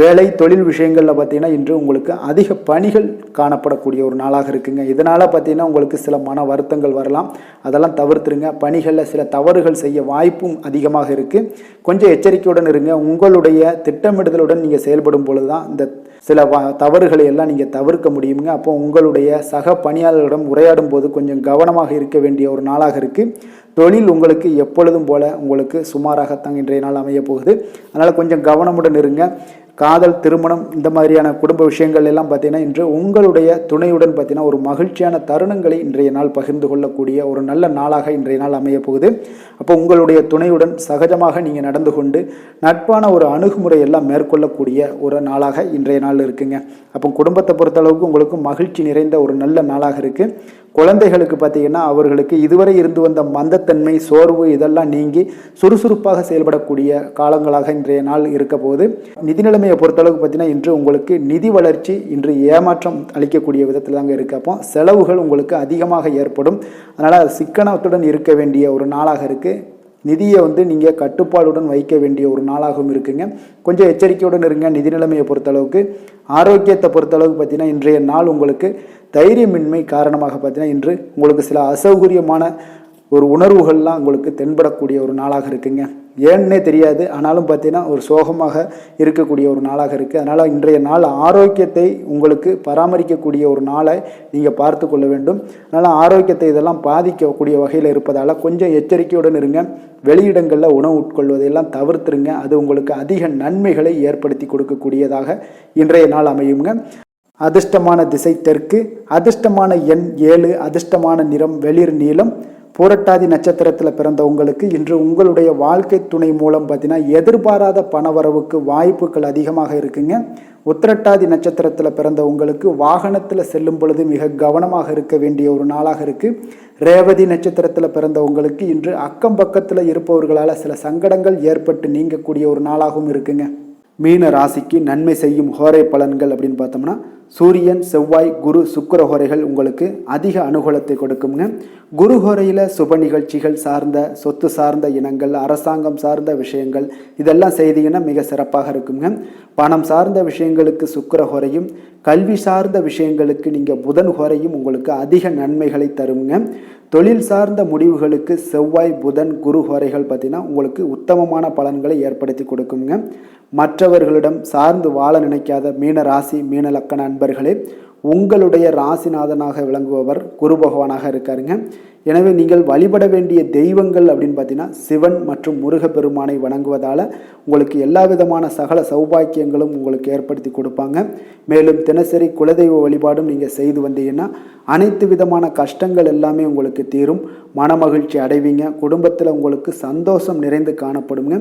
வேலை தொழில் விஷயங்களில் பார்த்தீங்கன்னா இன்று உங்களுக்கு அதிக பணிகள் காணப்படக்கூடிய ஒரு நாளாக இருக்குங்க. இதனால் பார்த்தீங்கன்னா உங்களுக்கு சில மன வருத்தங்கள் வரலாம். அதெல்லாம் தவிர்த்துருங்க. பணிகளில் சில தவறுகள் செய்ய வாய்ப்பும் அதிகமாக இருக்குது. கொஞ்சம் எச்சரிக்கையுடன் இருங்க. உங்களுடைய திட்டமிடுதலுடன் நீங்கள் செயல்படும் பொழுது தான் இந்த சில தவறுகளை எல்லாம் நீங்கள் தவிர்க்க முடியுங்க. அப்போ உங்களுடைய சக பணியாளர்களிடம் உரையாடும் போது கொஞ்சம் கவனமாக இருக்க வேண்டிய ஒரு நாளாக இருக்குது. தொழில் உங்களுக்கு எப்பொழுதும் போல உங்களுக்கு சுமாராகத்தான் இன்றைய நாள் அமைய போகுது. அதனால் கொஞ்சம் கவனமுடன் இருங்க. காதல், திருமணம் இந்த மாதிரியான குடும்ப விஷயங்கள் எல்லாம் பார்த்தீங்கன்னா இன்று உங்களுடைய துணையுடன் பார்த்தீங்கன்னா ஒரு மகிழ்ச்சியான தருணங்களை இன்றைய நாள் பகிர்ந்து கொள்ளக்கூடிய ஒரு நல்ல நாளாக இன்றைய நாள் அமைய போகுது. அப்போ உங்களுடைய துணையுடன் சகஜமாக நீங்கள் நடந்து கொண்டு நட்பான ஒரு அணுகுமுறை எல்லாம் மேற்கொள்ளக்கூடிய ஒரு நாளாக இன்றைய நாள் இருக்குங்க. அப்போ குடும்பத்தை பொறுத்தளவுக்கு உங்களுக்கு மகிழ்ச்சி நிறைந்த ஒரு நல்ல நாளாக இருக்குது. குழந்தைகளுக்கு பார்த்தீங்கன்னா அவர்களுக்கு இதுவரை இருந்து வந்த மந்தத்தன்மை, சோர்வு இதெல்லாம் நீங்கி சுறுசுறுப்பாக செயல்படக்கூடிய காலங்களாக இன்றைய நாள் இருக்க போது. நிதி நிலைமையை பொறுத்தளவுக்கு பார்த்தீங்கன்னா இன்று உங்களுக்கு நிதி வளர்ச்சி இன்று ஏமாற்றம் அளிக்கக்கூடிய விதத்தில் தாங்க இருக்குது. அப்போ செலவுகள் உங்களுக்கு அதிகமாக ஏற்படும். அதனால் சிக்கனத்துடன் இருக்க வேண்டிய ஒரு நாளாக இருக்குது. நிதியை நீங்கள் கட்டுப்பாடுடன் வைக்க வேண்டிய ஒரு நாளாகவும் இருக்குங்க. கொஞ்சம் எச்சரிக்கையுடன் இருங்க. நிதி நிலைமையை பொறுத்தளவுக்கு ஆரோக்கியத்தை பொறுத்தளவுக்கு பார்த்தீங்கன்னா இன்றைய நாள் உங்களுக்கு தைரியமின்மை காரணமாக பார்த்தீங்கன்னா இன்று உங்களுக்கு சில அசௌகரியமான ஒரு உணர்வுகள்லாம் உங்களுக்கு தென்படக்கூடிய ஒரு நாளாக இருக்குங்க. ஏன்னே தெரியாது, ஆனாலும் பார்த்தீங்கன்னா ஒரு சோகமாக இருக்கக்கூடிய ஒரு நாளாக இருக்குது. அதனால் இன்றைய நாள் ஆரோக்கியத்தை உங்களுக்கு பராமரிக்கக்கூடிய ஒரு நாளை நீங்கள் பார்த்து கொள்ள வேண்டும். அதனால் ஆரோக்கியத்தை இதெல்லாம் பாதிக்கக்கூடிய வகையில் இருப்பதால் கொஞ்சம் எச்சரிக்கையுடன் இருங்க. வெளியிடங்களில் உணவு உட்கொள்வதையெல்லாம் தவிர்த்துருங்க. அது உங்களுக்கு அதிக நன்மைகளை ஏற்படுத்தி கொடுக்கக்கூடியதாக இன்றைய நாள் அமையுங்க. அதிர்ஷ்டமான திசை தெற்கு, அதிர்ஷ்டமான எண் 7, அதிர்ஷ்டமான நிறம் வெளிர் நீலம். பூரட்டாதி நட்சத்திரத்தில் பிறந்த உங்களுக்கு இன்று உங்களுடைய வாழ்க்கை துணை மூலம் பார்த்தீங்கன்னா எதிர்பாராத பணவரவுக்கு வாய்ப்புகள் அதிகமாக இருக்குங்க. உத்திரட்டாதி நட்சத்திரத்தில் பிறந்த உங்களுக்கு வாகனத்தில் செல்லும் பொழுது மிக கவனமாக இருக்க வேண்டிய ஒரு நாளாக இருக்குது. ரேவதி நட்சத்திரத்தில் பிறந்த உங்களுக்கு இன்று அக்கம் பக்கத்தில் இருப்பவர்களால் சில சங்கடங்கள் ஏற்பட்டு நீங்கக்கூடிய ஒரு நாளாகவும் இருக்குங்க. மீன ராசிக்கு நன்மை செய்யும் ஹோரை பலன்கள் அப்படின்னு பார்த்தோம்னா சூரியன், செவ்வாய், குரு, சுக்கிர ஹோரைகள் உங்களுக்கு அதிக அனுகூலத்தை கொடுக்குங்க. குரு ஹோரையில் சுப நிகழ்ச்சிகள் சார்ந்த, சொத்து சார்ந்த இனங்கள், அரசாங்கம் சார்ந்த விஷயங்கள் இதெல்லாம் செய்தீங்கன்னா மிக சிறப்பாக இருக்குங்க. பணம் சார்ந்த விஷயங்களுக்கு சுக்கிர ஹோரையும், கல்வி சார்ந்த விஷயங்களுக்கு நீங்கள் புதன் ஹோரையும் உங்களுக்கு அதிக நன்மைகளை தருங்க. தொழில் சார்ந்த முடிவுகளுக்கு செவ்வாய், புதன், குரு ஹோரைகள் பார்த்தீங்கன்னா உங்களுக்கு உத்தமமான பலன்களை ஏற்படுத்தி கொடுக்குங்க. மற்றவர்களிடம் சார்ந்து வாழ நினைக்காத மீன ராசி, மீன லக்கண அன்பர்களே, உங்களுடைய ராசிநாதனாக விளங்குபவர் குரு பகவானாக இருக்காருங்க. எனவே நீங்கள் வழிபட வேண்டிய தெய்வங்கள் அப்படின்னு பார்த்தீங்கன்னா சிவன் மற்றும் முருகப்பெருமானை வணங்குவதால் உங்களுக்கு எல்லா விதமான சகல சௌபாக்கியங்களும் உங்களுக்கு ஏற்படுத்தி கொடுப்பாங்க. மேலும் தினசரி குலதெய்வ வழிபாடும் நீங்கள் செய்து வந்தீங்கன்னா அனைத்து விதமான கஷ்டங்கள் எல்லாமே உங்களுக்கு தீரும். மனமகிழ்ச்சி அடைவீங்க. குடும்பத்தில் உங்களுக்கு சந்தோஷம் நிறைந்து காணப்படுங்க.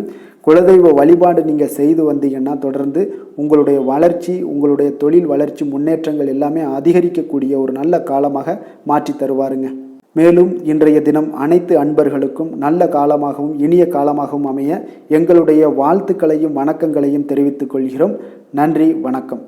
குலதெய்வ வழிபாடு நீங்கள் செய்து வந்தீங்கன்னா தொடர்ந்து உங்களுடைய வளர்ச்சி, உங்களுடைய தொழில் வளர்ச்சி, முன்னேற்றங்கள் எல்லாமே அதிகரிக்கக்கூடிய ஒரு நல்ல காலமாக மாற்றி தருவாருங்க. மேலும் இன்றைய தினம் அனைத்து அன்பர்களுக்கும் நல்ல காலமாகவும் இனிய காலமாகவும் அமைய எங்களுடைய வாழ்த்துக்களையும் வணக்கங்களையும் தெரிவித்துக் கொள்கிறோம். நன்றி, வணக்கம்.